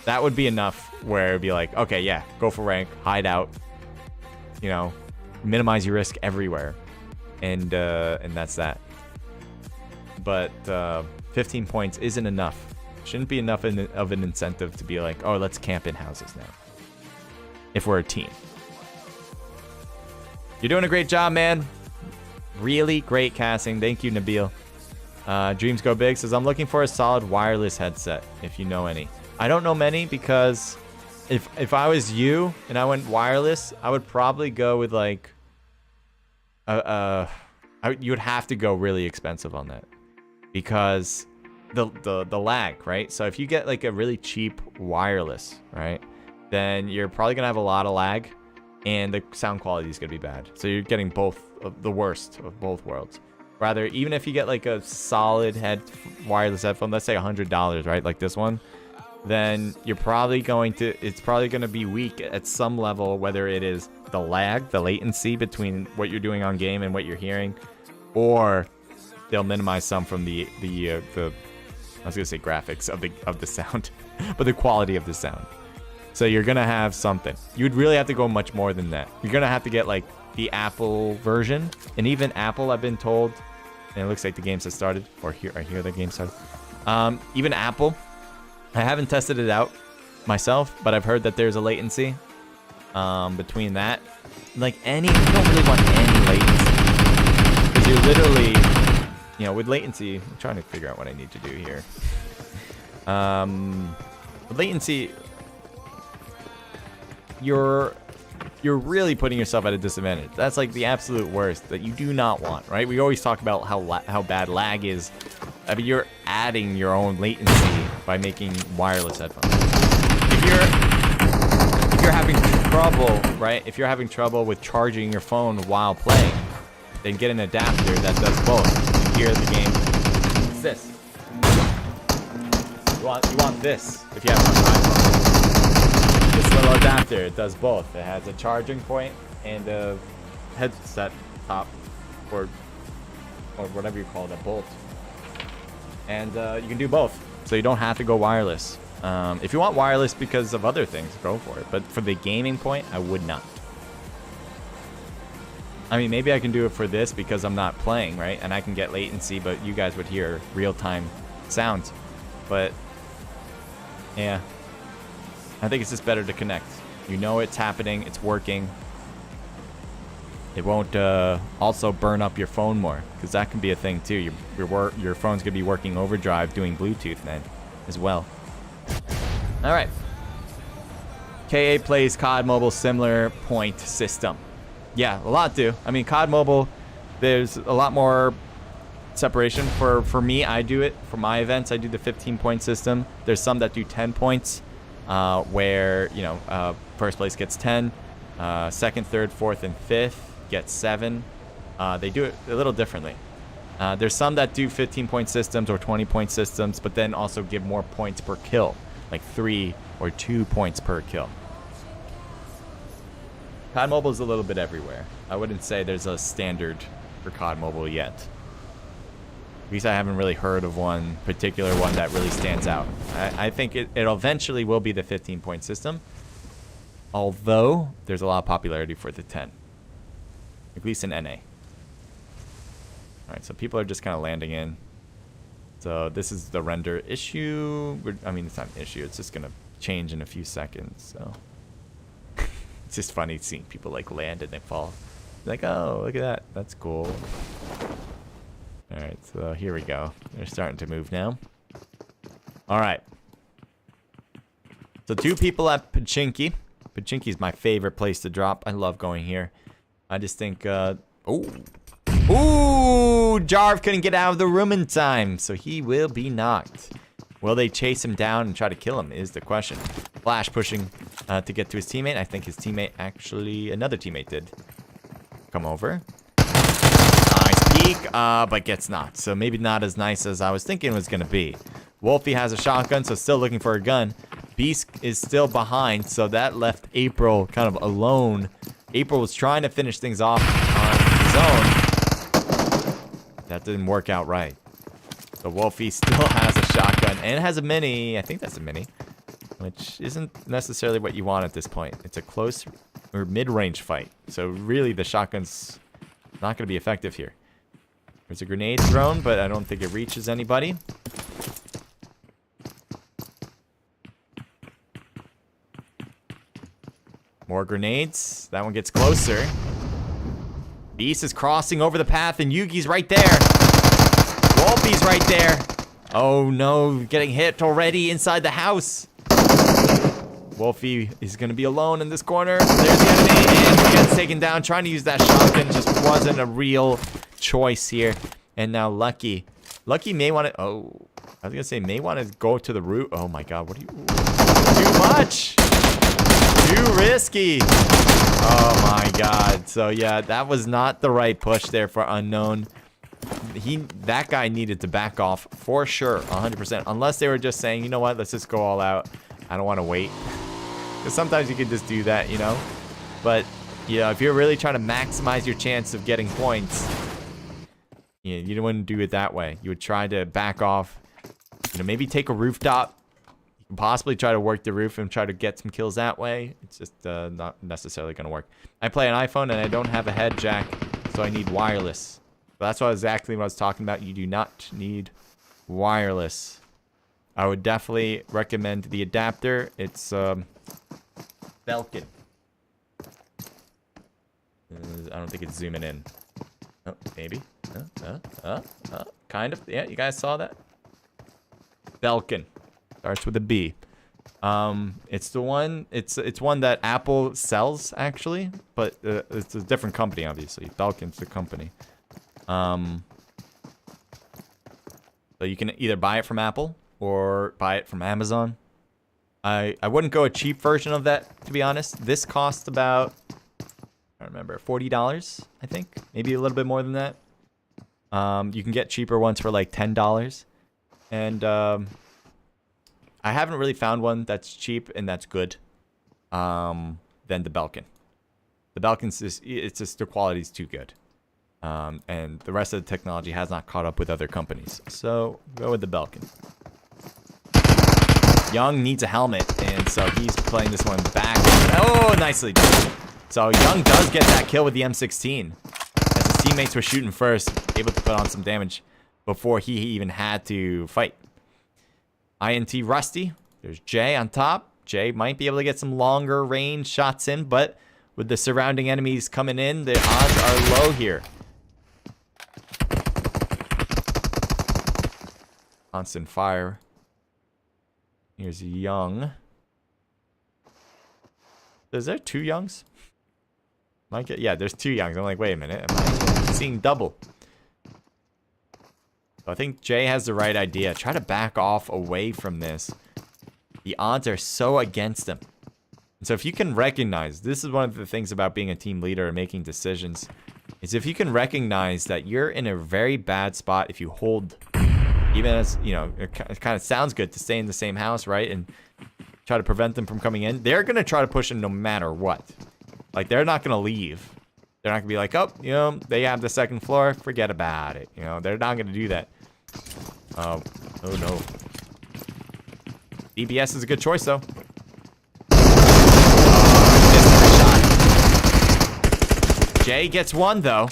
That would be enough where it'd be like, okay, yeah, go for rank, hide out, you know, minimize your risk everywhere, and that's that. But 15 points isn't enough. Shouldn't be enough of an incentive to be like, oh, let's camp in houses now. if we're a team. You're doing a great job, man. Really great casting. Thank you, Nabil. Dreams Go Big says, I'm looking for a solid wireless headset, if you know any. I don't know many because if I was you and I went wireless, I would probably go with like you would have to go really expensive on that because the lag, right? So if you get like a really cheap wireless, right, then you're probably gonna have a lot of lag and the sound quality is gonna be bad. So you're getting both of the worst of both worlds. Rather, even if you get like a solid wireless headphone, let's say $100, right, like this one, then you're probably it's probably going to be weak at some level, whether it is the lag, the latency between what you're doing on game and what you're hearing, or they'll minimize some from the I was going to say graphics of the sound, but the quality of the sound. So you're going to have something. You'd really have to go much more than that. You're going to have to get like the Apple version, and even Apple, I've been told, and it looks like the games have started, or I hear the game started. Even Apple, I haven't tested it out myself, but I've heard that there's a latency between that. Like you don't really want any latency, because you're literally, with latency, I'm trying to figure out what I need to do here. With latency, you're really putting yourself at a disadvantage. That's like the absolute worst that you do not want, right? We always talk about how bad lag is. I mean, you're adding your own latency by making wireless headphones. If you're having trouble, right? If you're having trouble with charging your phone while playing, then get an adapter that does both. You hear the game. It's this. You want this if you have an iPhone. This little adapter, it does both. It has a charging point and a headset top, or whatever you call it, a bolt. And you can do both, so you don't have to go wireless. If you want wireless because of other things, go for it. But for the gaming point, I would not. I mean, maybe I can do it for this because I'm not playing, right? And I can get latency, but you guys would hear real-time sounds. But yeah, I think it's just better to connect. You know it's happening, it's working. It won't also burn up your phone more, because that can be a thing too. Your phone's gonna be working overdrive doing Bluetooth then as well. All right. KA plays COD Mobile similar point system. Yeah, a lot do. I mean, COD Mobile, there's a lot more separation. For me, I do it. For my events, I do the 15-point system. There's some that do 10 points, where, first place gets 10, second, third, fourth, and fifth get 7. They do it a little differently. There's some that do 15-point systems or 20-point systems, but then also give more points per kill, like 3 or 2 points per kill. COD Mobile is a little bit everywhere. I wouldn't say there's a standard for COD Mobile yet. At least I haven't really heard of one particular one that really stands out. I think it eventually will be the 15-point system, although there's a lot of popularity for the 10, at least in NA. Alright, so people are just kind of landing in. So this is the render issue. I mean, it's not an issue. It's just going to change in a few seconds. So it's just funny seeing people like land and they fall. Like, oh, look at that. That's cool. Alright, so here we go. They're starting to move now. Alright. So 2 people at Pachinki. Pachinki's my favorite place to drop. I love going here. I just think, Ooh, Jarv couldn't get out of the room in time, so he will be knocked. Will they chase him down and try to kill him is the question. Flash pushing to get to his teammate. I think his teammate actually, another teammate did come over. Nice peek, but gets knocked. So maybe not as nice as I was thinking it was going to be. Wolfie has a shotgun, so still looking for a gun. Beast is still behind, so that left April kind of alone. April was trying to finish things off on his own. That didn't work out right. So Wolfie still has a shotgun and has a mini. I think that's a mini, which isn't necessarily what you want at this point. It's a close or mid-range fight. So really the shotgun's not going to be effective here. There's a grenade thrown, but I don't think it reaches anybody. More grenades. That one gets closer. Beast is crossing over the path, and Yugi's right there. Wolfie's right there. Oh no, getting hit already inside the house. Wolfie is going to be alone in this corner. There's the enemy, and he gets taken down. Trying to use that shotgun just wasn't a real choice here. And now Lucky. Lucky may want to... Oh, I was going to say may want to go to the root. Oh my god, what are you... Too much! Too risky! Oh my god. So yeah, that was not the right push there for Unknown. That guy needed to back off for sure, 100%. Unless they were just saying, you know what, let's just go all out. I don't want to wait. Because sometimes you can just do that, you know? But, you know, if you're really trying to maximize your chance of getting points, you wouldn't do it that way. You would try to back off. You know, maybe take a rooftop. You can possibly try to work the roof and try to get some kills that way. It's just not necessarily going to work. I play an iPhone and I don't have a head jack, so I need wireless. But that's exactly what I was talking about. You do not need wireless. I would definitely recommend the adapter. It's Belkin. I don't think it's zooming in. Oh, maybe. Kind of. Yeah, you guys saw that? Belkin. Starts with a B. It's the one. It's one that Apple sells actually, but it's a different company, obviously. Belkin's the company. So you can either buy it from Apple or buy it from Amazon. I wouldn't go a cheap version of that, to be honest. This cost about, I don't remember, $40, I think. Maybe a little bit more than that. You can get cheaper ones for like $10. And I haven't really found one that's cheap and that's good than the Belkin. The Belkin's it's just the quality's too good. And the rest of the technology has not caught up with other companies. So go with the Belkin. Young needs a helmet, and so he's playing this one back. Oh, nicely done. So Young does get that kill with the M16. As his teammates were shooting first, able to put on some damage before he even had to fight. INT Rusty. There's Jay on top. Jay might be able to get some longer range shots in, but with the surrounding enemies coming in, the odds are low here. Constant fire. Here's Young. Is there two Youngs? Yeah, there's two Youngs. I'm like, wait a minute. Am I seeing double? So I think Jay has the right idea. Try to back off away from this. The odds are so against him. And so if you can recognize, this is one of the things about being a team leader and making decisions, is if you can recognize that you're in a very bad spot if you hold... Even as, you know, it kind of sounds good to stay in the same house, right? And try to prevent them from coming in. They're going to try to push in no matter what. Like, they're not going to leave. They're not going to be like, oh, you know, they have the second floor. Forget about it. You know, they're not going to do that. Oh no. DBS is a good choice, though. Jay gets one, though.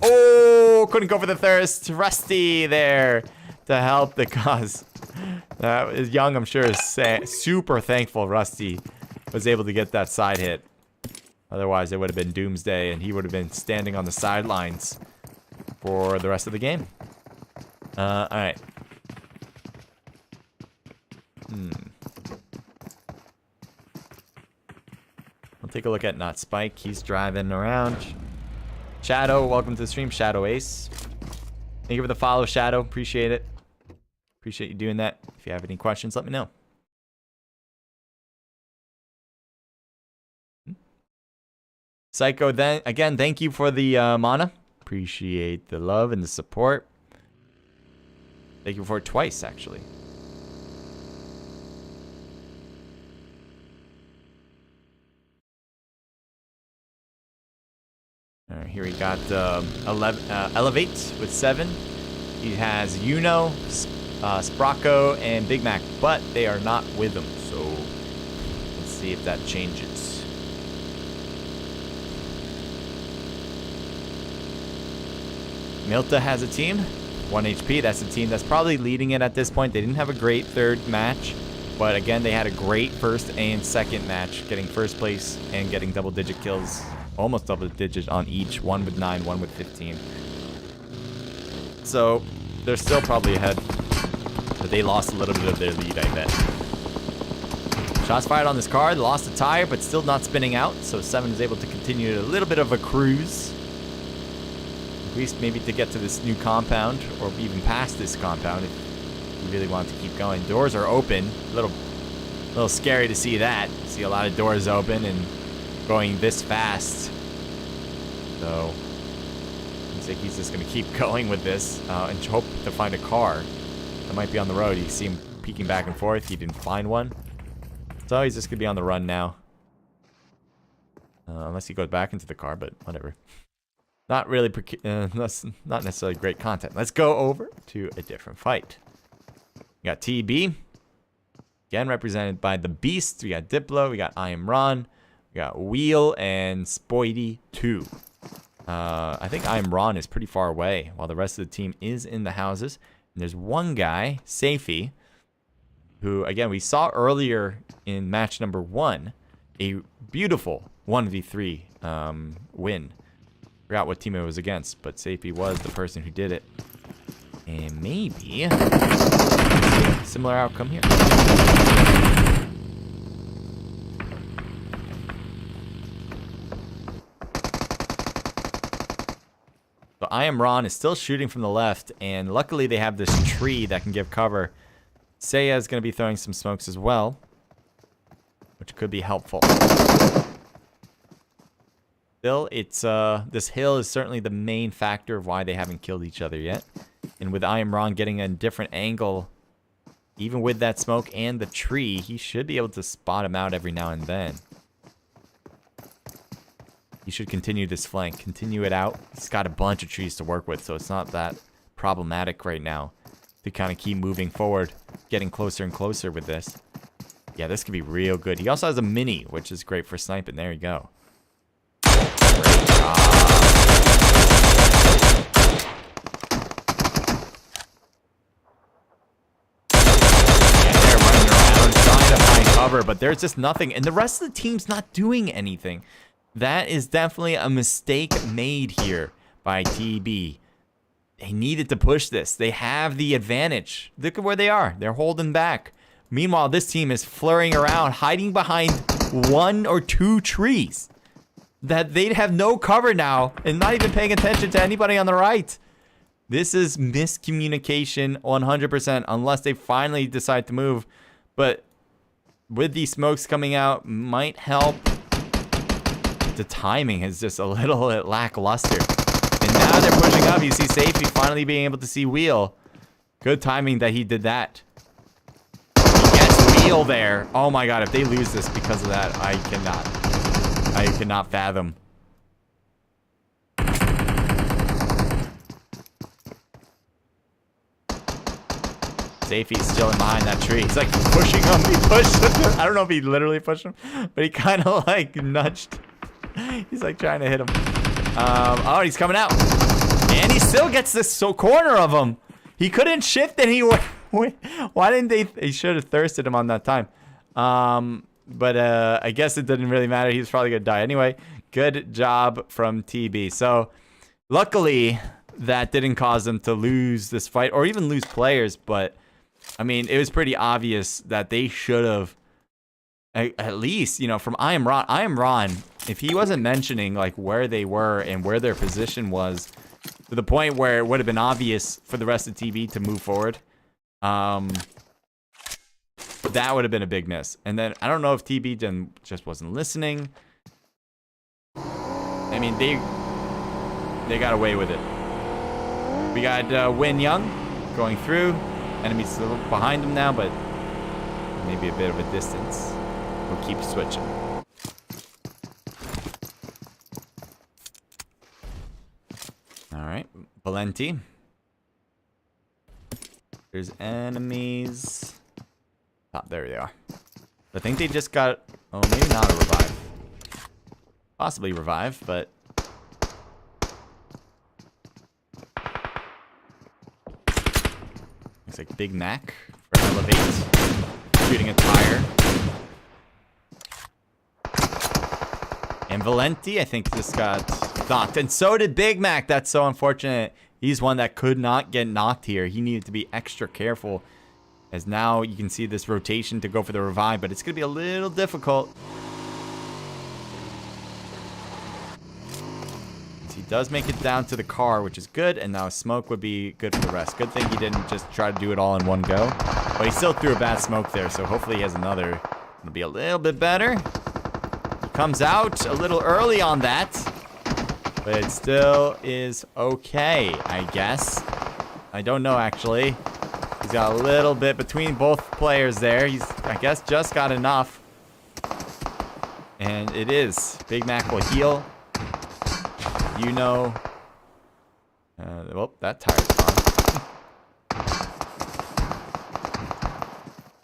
Oh, couldn't go for the thirst. Rusty there to help the cause. Young, I'm sure, is super thankful Rusty was able to get that side hit. Otherwise, it would have been doomsday, and he would have been standing on the sidelines for the rest of the game. All right. We'll take a look at Not Spike. He's driving around. Shadow, welcome to the stream. Shadow Ace. Thank you for the follow, Shadow. Appreciate it. Appreciate you doing that. If you have any questions, let me know. Psycho, then again, thank you for the mana. Appreciate the love and the support. Thank you for it twice, actually. All right, here we got Elevate with 7. He has Uno, Sprocco, and Big Mac, but they are not with him. So let's see if that changes. Milta has a team, 1 HP. That's a team that's probably leading it at this point. They didn't have a great third match. But again, they had a great first and second match, getting first place and getting double-digit kills, almost double-digit on each, one with 9, one with 15. So they're still probably ahead, but they lost a little bit of their lead, I bet. Shots fired on this car, they lost a tire, but still not spinning out, so 7 is able to continue a little bit of a cruise. At least maybe to get to this new compound, or even past this compound if you really want to keep going. Doors are open. A little scary to see that. See a lot of doors open and going this fast. So looks like he's just gonna keep going with this and hope to find a car that might be on the road. You see him peeking back and forth. He didn't find one, so he's just gonna be on the run now. Unless he goes back into the car, but whatever. Not really, not necessarily great content. Let's go over to a different fight. We got TB, again represented by the Beast. We got Diplo, we got I Am Ron, we got Wheel, and Spoidy 2. I think I Am Ron is pretty far away, while the rest of the team is in the houses. And there's one guy, Safey, who, again, we saw earlier in match number 1, a beautiful 1v3 win. Forgot what team it was against, but Safey was the person who did it. And maybe similar outcome here. So I Am Ron is still shooting from the left, and luckily they have this tree that can give cover. Seiya is going to be throwing some smokes as well, which could be helpful. Still, it's this hill is certainly the main factor of why they haven't killed each other yet. And with I Am Ron getting a different angle, even with that smoke and the tree, he should be able to spot him out every now and then. He should continue this flank, continue it out. He's got a bunch of trees to work with, so it's not that problematic right now to kind of keep moving forward, getting closer and closer with this. Yeah, this could be real good. He also has a mini, which is great for sniping. There you go. Great job. Cover, but there's just nothing, and the rest of the team's not doing anything. That is definitely a mistake made here by TB. They needed to push this. They have the advantage. Look at where they are. They're holding back. Meanwhile, this team is flurrying around, hiding behind 1 or 2 trees that they'd have no cover now, and not even paying attention to anybody on the right. This is miscommunication 100%, unless they finally decide to move. But with these smokes coming out, might help. The timing is just a little lackluster. And now they're pushing up. You see Safety finally being able to see Wheel. Good timing that he did that. He gets Wheel there. Oh my god, if they lose this because of that, I cannot fathom. Safety's still in behind that tree. He's like pushing him. He pushed him. I don't know if he literally pushed him, but he kind of like nudged. He's like trying to hit him. Oh, he's coming out. And he still gets this corner of him. He couldn't shift and he went. Why didn't they? He should have thirsted him on that time. But I guess it didn't really matter. He was probably going to die anyway. Good job from TB. So luckily that didn't cause them to lose this fight or even lose players, but I mean, it was pretty obvious that they should have, at least, you know, from I Am Ron, if he wasn't mentioning, like, where they were and where their position was, to the point where it would have been obvious for the rest of TV to move forward, that would have been a big miss. And then, I don't know if TB just wasn't listening. I mean, they got away with it. We got Win Young going through. Enemies still behind him now, but maybe a bit of a distance. We'll keep switching. Alright, Valenti. There's enemies. Oh, there they are. I think they just got... Oh, maybe not a revive. Possibly revive, but... Looks like Big Mac for Elevate. shooting a tire. And Valenti, I think, just got knocked. And so did Big Mac. That's so unfortunate. He's one that could not get knocked here. He needed to be extra careful. As now you can see this rotation to go for the revive. But it's going to be a little difficult. He does make it down to the car, which is good. And now smoke would be good for the rest. Good thing he didn't just try to do it all in one go. But he still threw a bad smoke there. So hopefully he has another. It'll be a little bit better. Comes out a little early on that, but it still is okay, I guess. I don't know, actually. He's got a little bit between both players there. He's, I guess, just got enough. And it is. Big Mac will heal. You know. Well, that tire's gone.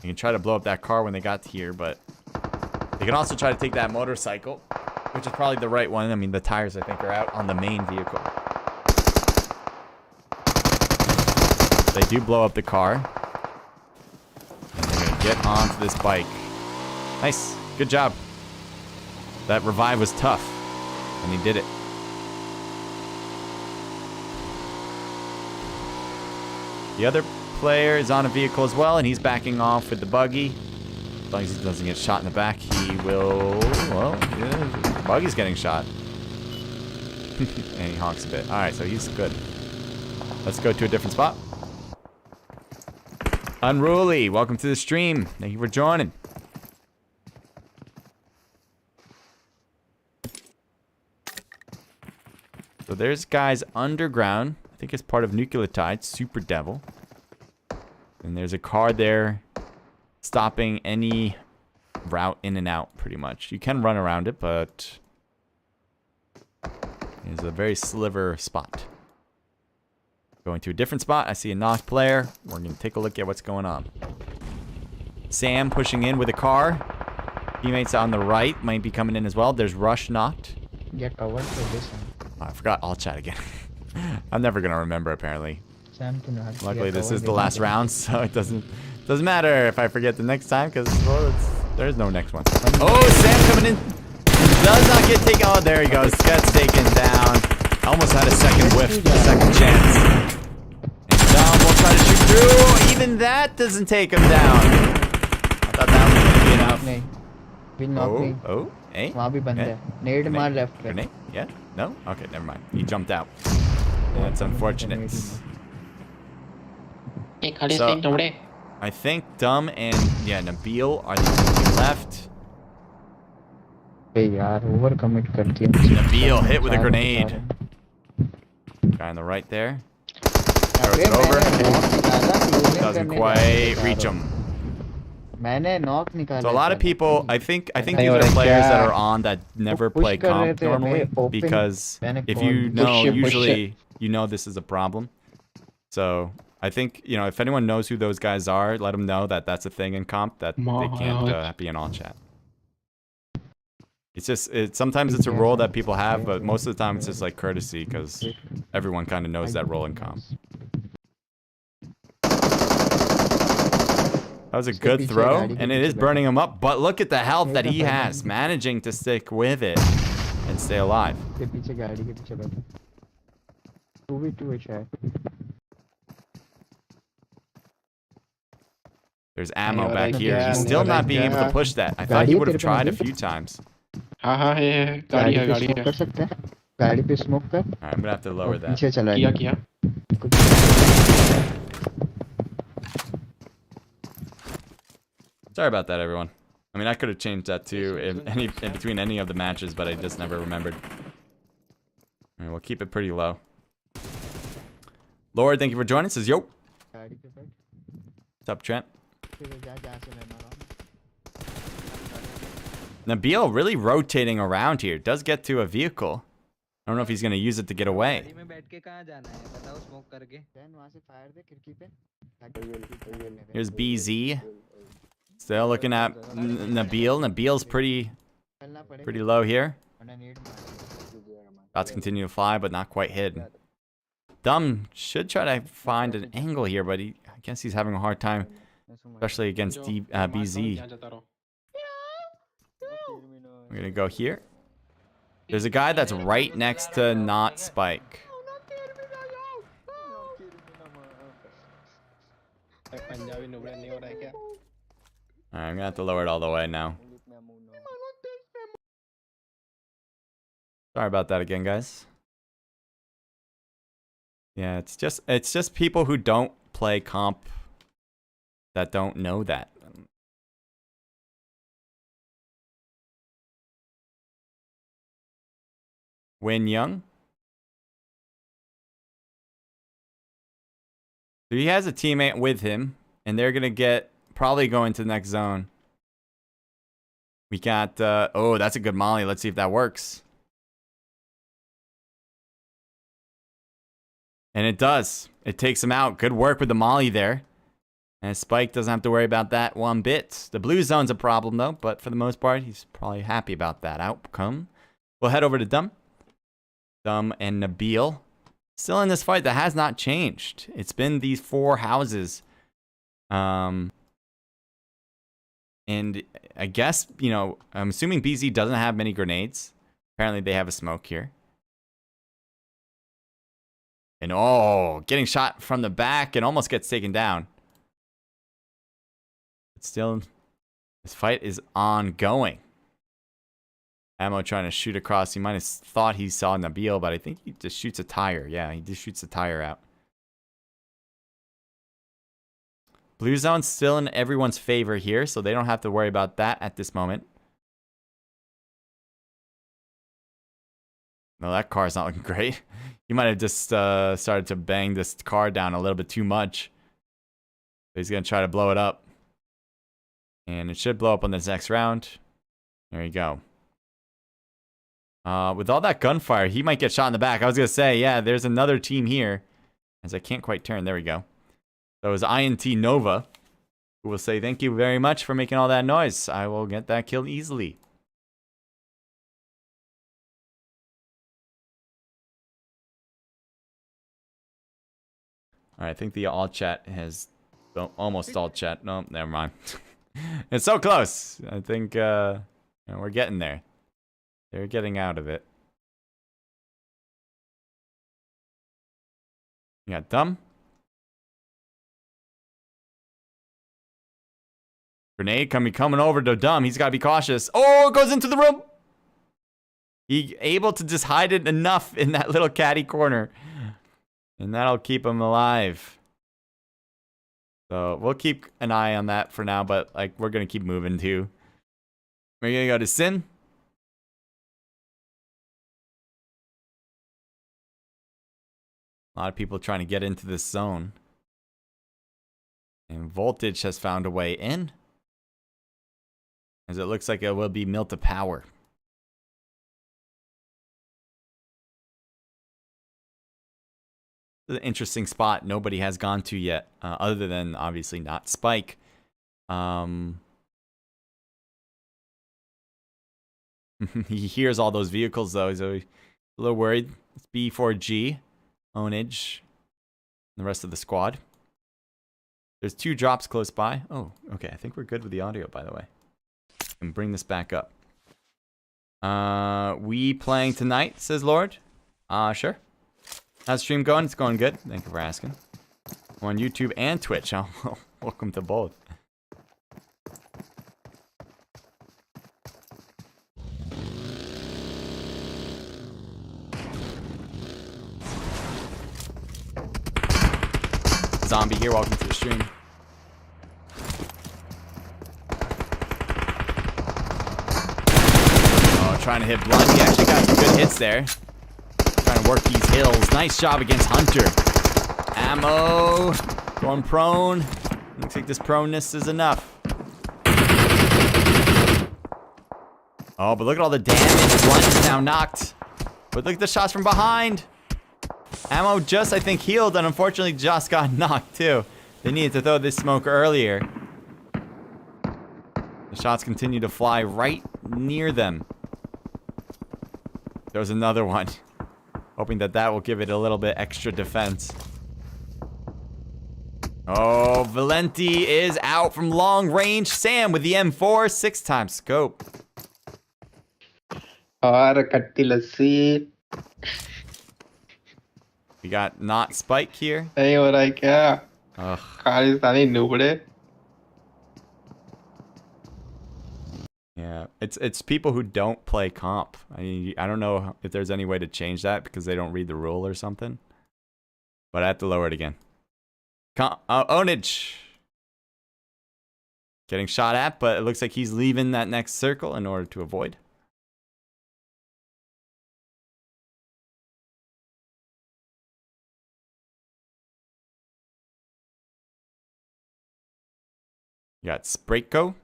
You can try to blow up that car when they got here, but you can also try to take that motorcycle, which is probably the right one. I mean, the tires, I think, are out on the main vehicle. They do blow up the car. And they're going to get onto this bike. Nice. Good job. That revive was tough. And he did it. The other player is on a vehicle as well, and he's backing off with the buggy. As long as he doesn't get shot in the back, he will... Well, yeah, the buggy's getting shot. And he honks a bit. Alright, so he's good. Let's go to a different spot. Unruly, welcome to the stream. Thank you for joining. So there's guys underground. I think it's part of Nucleotide, Super Devil. And there's a car there stopping any route in and out, pretty much. You can run around it, but it's a very sliver spot. Going to a different spot. I see a knocked player. We're going to take a look at what's going on. Sam pushing in with a car. Teammates on the right might be coming in as well. There's Rush knocked. Get covered for this one. Oh, I forgot. I'll chat again. I'm never going to remember, apparently. Luckily, this is the last round, so it doesn't matter if I forget the next time, because, well, there's no next one. Oh, Sam coming in. Does not get taken. Oh, there he goes. Gets taken down. Almost had a second whiff, second chance. And Dom will try to shoot through. Even that doesn't take him down. I thought that was going to be enough. Oh, hey. Grenade? Yeah? No? Okay, never mind. He jumped out. That's unfortunate. So, I think Dumb and Nabil are the two left. Nabil hit with a grenade. Guy on the right there. Throws it over. Doesn't quite reach him. So a lot of people, I think these are players that are on that never play comp normally, because if you know, usually you know this is a problem. So I think, you know, if anyone knows who those guys are, let them know that that's a thing in comp, that they can't be in all chat. It's just, sometimes it's a role that people have, but most of the time it's just like courtesy, because everyone kind of knows that role in comp. That was a good throw, and it is burning him up, but look at the health that he has, managing to stick with it and stay alive. There's ammo back here. He's still not being able to push that. I thought he would have tried a few times. Alright, I'm gonna have to lower that. Sorry about that, everyone. I mean, I could have changed that too in between any of the matches, but I just never remembered. Alright, we'll keep it pretty low. Lord, thank you for joining. Says, yo. What's up, Trent? Nabil really rotating around here. Does get to a vehicle. I don't know if he's going to use it to get away. Here's BZ. Still looking at Nabil. Nabil's pretty low here. About to continue to fly, but not quite hidden. Dumb should try to find an angle here, but I guess he's having a hard time especially against BZ. We're gonna go here. There's a guy that's right next to not Spike. Alright, I'm gonna have to lower it all the way now. Sorry about that again, guys. Yeah, it's just people who don't play comp that don't know that. Win Young. So he has a teammate with him, and they're gonna probably go into the next zone. We got oh, that's a good molly. Let's see if that works. And it does. It takes him out. Good work with the molly there. And Spike doesn't have to worry about that one bit. The blue zone's a problem, though. But for the most part, he's probably happy about that outcome. We'll head over to Dumb. Dumb and Nabil. Still in this fight that has not changed. It's been these 4 houses. And I guess, you know, I'm assuming BZ doesn't have many grenades. Apparently they have a smoke here. And oh, getting shot from the back and almost gets taken down. But still, this fight is ongoing. Ammo trying to shoot across. He might have thought he saw Nabil, but I think he just shoots a tire. Yeah, he just shoots a tire out. Blue zone's still in everyone's favor here, so they don't have to worry about that at this moment. No, that car's not looking great. He might have just started to bang this car down a little bit too much. So he's going to try to blow it up. And it should blow up on this next round. There you go. With all that gunfire, he might get shot in the back. I was going to say, yeah, there's another team here. As I can't quite turn. There we go. That was INT Nova, who will say thank you very much for making all that noise. I will get that kill easily. Alright, I think the all chat has almost all chat. No, never mind. It's so close. I think we're getting there. They're getting out of it. You got Dumb. Grenade coming over to Dumb. He's got to be cautious. Oh, it goes into the room. He able to just hide it enough in that little catty corner. And that'll keep him alive. So we'll keep an eye on that for now, but like we're going to keep moving too. We're going to go to Sin. A lot of people trying to get into this zone. And Voltage has found a way in. As it looks like it will be Mill to Power. It's an interesting spot nobody has gone to yet. Other than, obviously, not Spike. He hears all those vehicles, though. He's a little worried. It's B4G. Ownage. The rest of the squad. There's 2 drops close by. Oh, okay. I think we're good with the audio, by the way. And bring this back up. We playing tonight, says Lord. Sure. How's the stream going? It's going good. Thank you for asking. I'm on YouTube and Twitch. Oh, welcome to both. Zombie here. Welcome to the stream. Oh, trying to hit Blunt. He actually got some good hits there. Trying to work these hills. Nice job against Hunter. Ammo. Going prone. Looks like this proneness is enough. Oh, but look at all the damage. Blunt is now knocked. But look at the shots from behind. Ammo just, I think, healed, and unfortunately just got knocked, too. They needed to throw this smoke earlier. The shots continue to fly right near them. There's another one. Hoping that that will give it a little bit extra defense. Oh, Valenti is out from long range. Sam with the M4, 6x scope. और खट्टी लस्सी We got not Spike here. नहीं हो रहा है क्या? Ugh. Khalistani नुबड़े. Yeah, it's people who don't play comp. I don't know if there's any way to change that because they don't read the rule or something. But I have to lower it again. Onage. Getting shot at, but it looks like he's leaving that next circle in order to avoid. You got Sprayko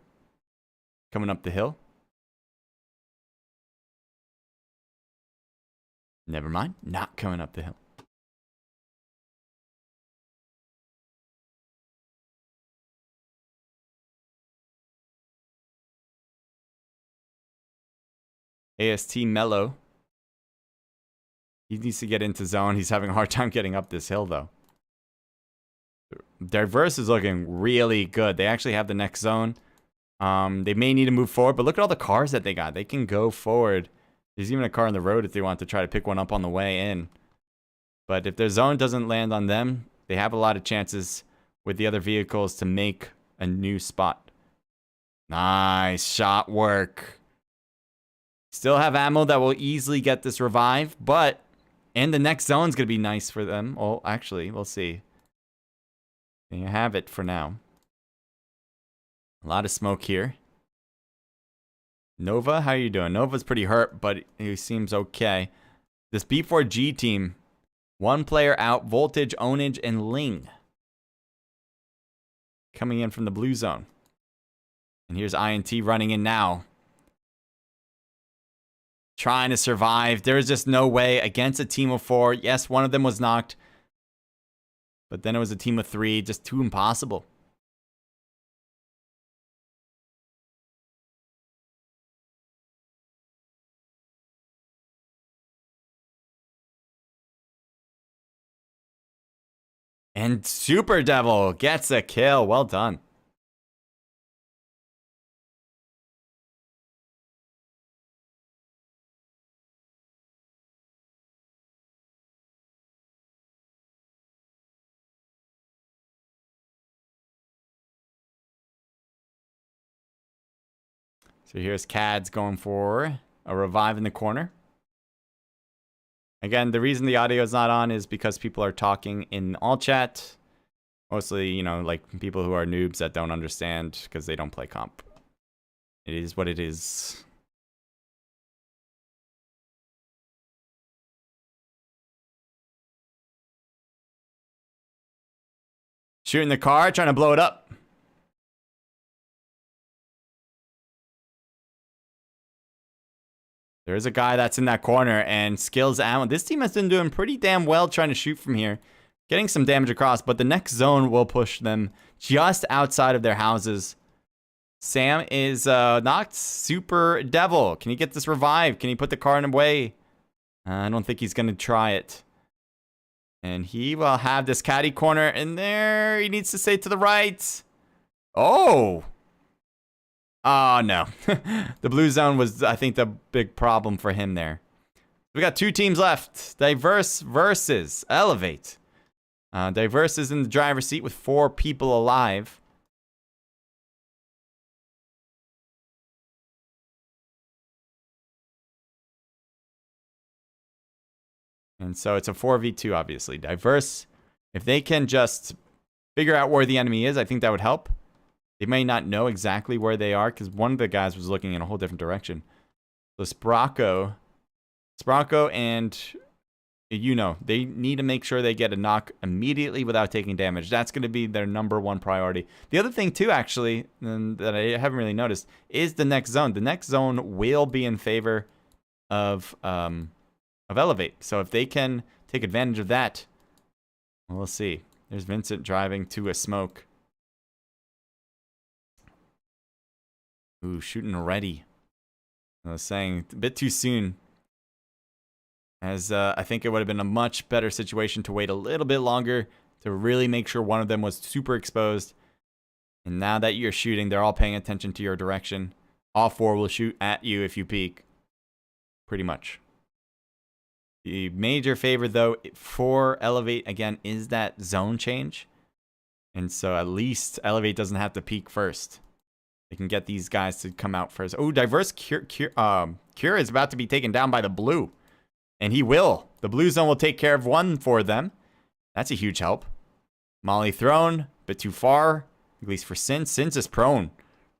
coming up the hill. Never mind, not coming up the hill. AST Mello. He needs to get into zone. He's having a hard time getting up this hill, though. Diverse is looking really good. They actually have the next zone. They may need to move forward, but look at all the cars that they got. They can go forward. There's even a car on the road if they want to try to pick one up on the way in. But if their zone doesn't land on them, they have a lot of chances with the other vehicles to make a new spot. Nice shot work. Still have ammo that will easily get this revive, but... And the next zone's going to be nice for them. Oh, actually, we'll see. There you have it for now. A lot of smoke here. Nova, how you doing? Nova's pretty hurt, but he seems okay. This B4G team, one player out, Voltage, Onage, and Ling. Coming in from the blue zone. And here's INT running in now. Trying to survive. There's just no way against a team of 4. Yes, one of them was knocked. But then it was a team of 3. Just too impossible. And Super Devil gets a kill. Well done. So here's Cads going for a revive in the corner. Again, the reason the audio is not on is because people are talking in all chat. Mostly, you know, like people who are noobs that don't understand because they don't play comp. It is what it is. Shooting the car, trying to blow it up. There's a guy that's in that corner and skills ammo. This team has been doing pretty damn well trying to shoot from here. Getting some damage across, but the next zone will push them just outside of their houses. Sam is knocked. Super Devil. Can he get this revive? Can he put the car in a way? I don't think he's going to try it. And he will have this caddy corner in there. He needs to stay to the right. Oh! Oh, no. The blue zone was, I think, the big problem for him there. We got 2 teams left. Diverse versus Elevate. Diverse is in the driver's seat with 4 people alive. And so it's a 4v2, obviously. Diverse, if they can just figure out where the enemy is, I think that would help. They may not know exactly where they are because one of the guys was looking in a whole different direction. So Sprocko and, you know, they need to make sure they get a knock immediately without taking damage. That's going to be their #1 priority. The other thing, too, actually, that I haven't really noticed, is the next zone. The next zone will be in favor of Elevate. So if they can take advantage of that, we'll see. There's Vincent driving to a smoke. Ooh, shooting already. I was saying, a bit too soon. As I think it would have been a much better situation to wait a little bit longer to really make sure one of them was super exposed. And now that you're shooting, they're all paying attention to your direction. All 4 will shoot at you if you peek. Pretty much. The major favor, though, for Elevate, again, is that zone change. And so at least Elevate doesn't have to peek first. They can get these guys to come out first. Oh, Diverse Cure is about to be taken down by the blue. And he will. The blue zone will take care of one for them. That's a huge help. Molly thrown, but too far. At least for Sins. Sins is prone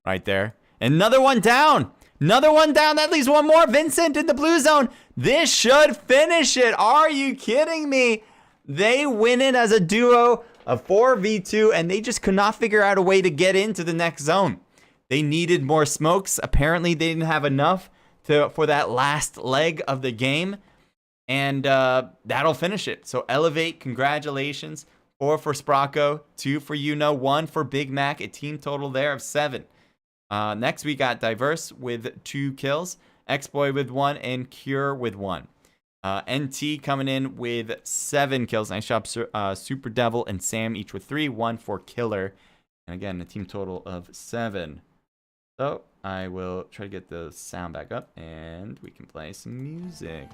right there. Another one down. Another one down. That leaves one more. Vincent in the blue zone. This should finish it. Are you kidding me? They win it as a duo of 4v2, and they just could not figure out a way to get into the next zone. They needed more smokes. Apparently, they didn't have enough for that last leg of the game. And that'll finish it. So Elevate, congratulations. 4 for Sprocko, 2 for Yuno, 1 for Big Mac. A team total there of 7. Next, we got Diverse with 2 kills. X-Boy with 1 and Cure with 1. NT coming in with 7 kills. Nice job, Super Devil and Sam each with 3. 1 for Killer. And again, a team total of 7. So I will try to get the sound back up and we can play some music.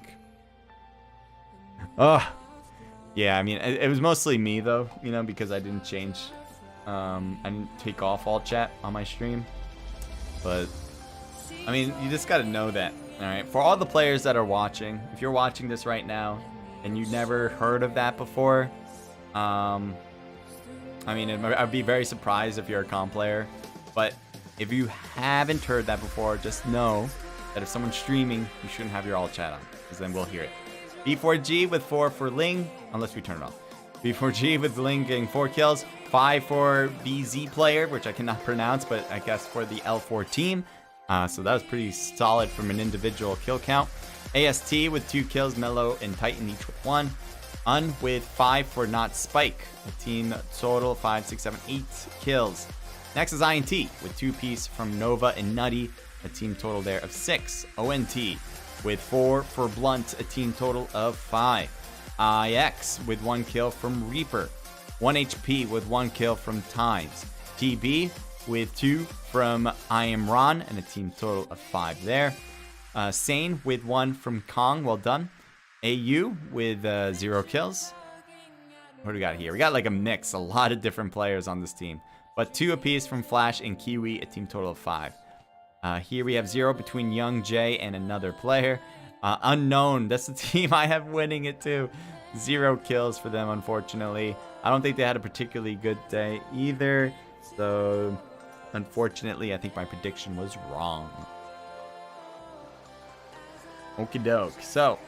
Oh, yeah, I mean, it was mostly me though, you know, because I didn't change. I didn't take off all chat on my stream. But, I mean, you just got to know that. All right, for all the players that are watching, if you're watching this right now and you never heard of that before, I mean, I'd be very surprised if you're a comp player. But if you haven't heard that before, just know that if someone's streaming, you shouldn't have your all chat on, because then we'll hear it. B4G with 4 for Ling, unless we turn it off. B4G with Ling getting 4 kills, 5 for BZ player, which I cannot pronounce, but I guess for the L4 team. So that was pretty solid from an individual kill count. AST with 2 kills, Mellow and Titan each with 1. Un with 5 for Not Spike. A team total 5, 6, 7, 8 kills. Next is INT with 2 piece from Nova and Nutty. A team total there of 6. ONT with 4 for Blunt. A team total of 5. IX with 1 kill from Reaper. 1 HP with 1 kill from Times. TB with 2 from I Am Ron and a team total of 5 there. Sane with 1 from Kong. Well done. AU with 0 kills. What do we got here? We got like a mix. A lot of different players on this team. But 2 apiece from Flash and Kiwi. A team total of 5. Here we have 0 between Young Jay and another player. Unknown. That's the team I have winning it too. 0 kills for them, unfortunately. I don't think they had a particularly good day either. So, unfortunately, I think my prediction was wrong. Okie doke. So,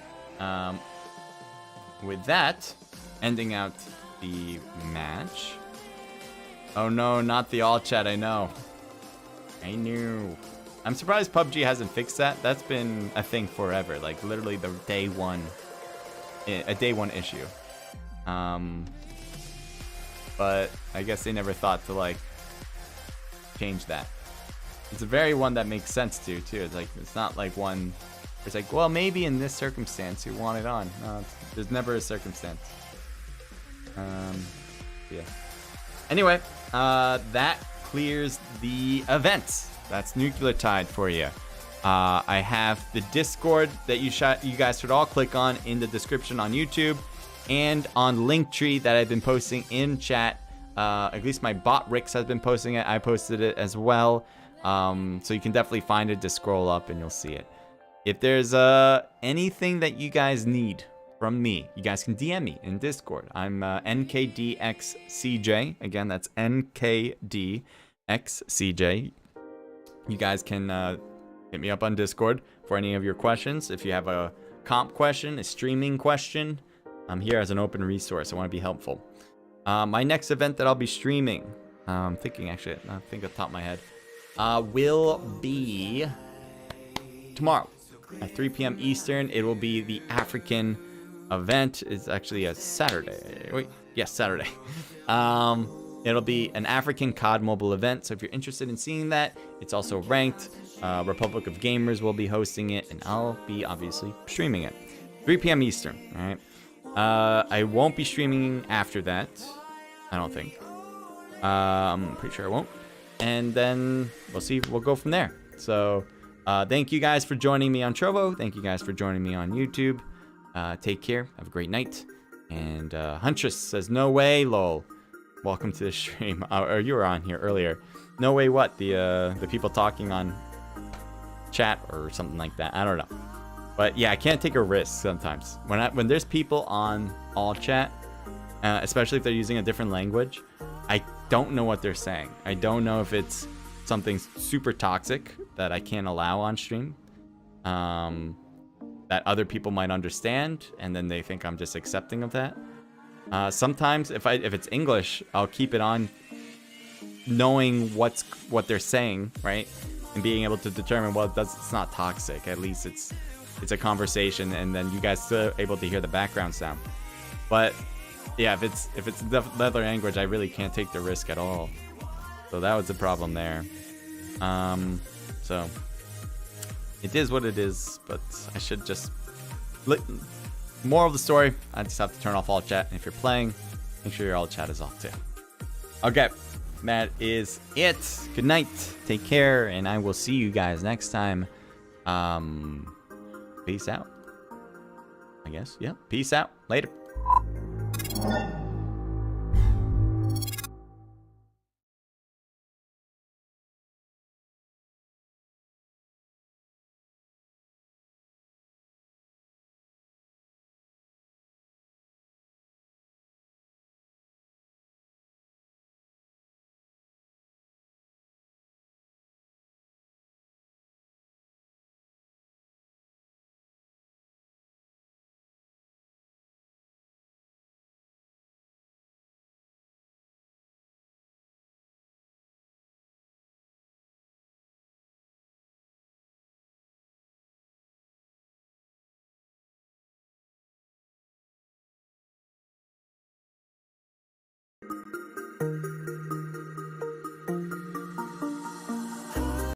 with that, ending out the match. Oh no, not the all chat, I know. I knew. I'm surprised PUBG hasn't fixed that. That's been a thing forever. Like, literally the day one issue. But I guess they never thought to, like, change that. It's a very one that makes sense too. It's like, it's not like one where it's like, well, maybe in this circumstance you want it on. No, there's never a circumstance. Yeah. Anyway, that clears the events. That's Nucleotide for you. I have the Discord that you guys should all click on in the description on YouTube, and on Linktree that I've been posting in chat. At least my bot Rix has been posting it. I posted it as well. So you can definitely find it. Just scroll up and you'll see it. If there's anything that you guys need from me, you guys can DM me in Discord. I'm NKDXCJ. Again, that's NKDXCJ. You guys can hit me up on Discord for any of your questions. If you have a comp question, a streaming question, I'm here as an open resource. I want to be helpful. My next event that I'll be streaming, I'm thinking actually, I think off the top of my head, will be tomorrow at 3 p.m. Eastern. It will be the African event. It's actually a Saturday. Wait, yes, Saturday. It'll be an African COD mobile event. So if you're interested in seeing that, it's also ranked. Republic of Gamers will be hosting it, and I'll be obviously streaming it. 3 p.m. Eastern. All right. I won't be streaming after that. I don't think. I'm pretty sure I won't. And then we'll see. We'll go from there. So thank you guys for joining me on Trovo. Thank you guys for joining me on YouTube. Take care. Have a great night. And Huntress says, no way, lol. Welcome to the stream. Or you were on here earlier. No way what? The people talking on chat or something like that. I don't know. But yeah, I can't take a risk sometimes. When there's people on all chat, especially if they're using a different language, I don't know what they're saying. I don't know if it's something super toxic that I can't allow on stream. That other people might understand, and then they think I'm just accepting of that. Sometimes if it's English, I'll keep it on, knowing what they're saying, right, and being able to determine, well, it's not toxic. At least it's a conversation, and then you guys still able to hear the background sound. But yeah, if it's the other language, I really can't take the risk at all. So that was the problem there. So it is what it is, but I should just... Moral of the story, I just have to turn off all chat. And if you're playing, make sure your all chat is off too. Okay, that is it. Good night. Take care, and I will see you guys next time. Peace out. I guess. Yeah. Peace out. Later.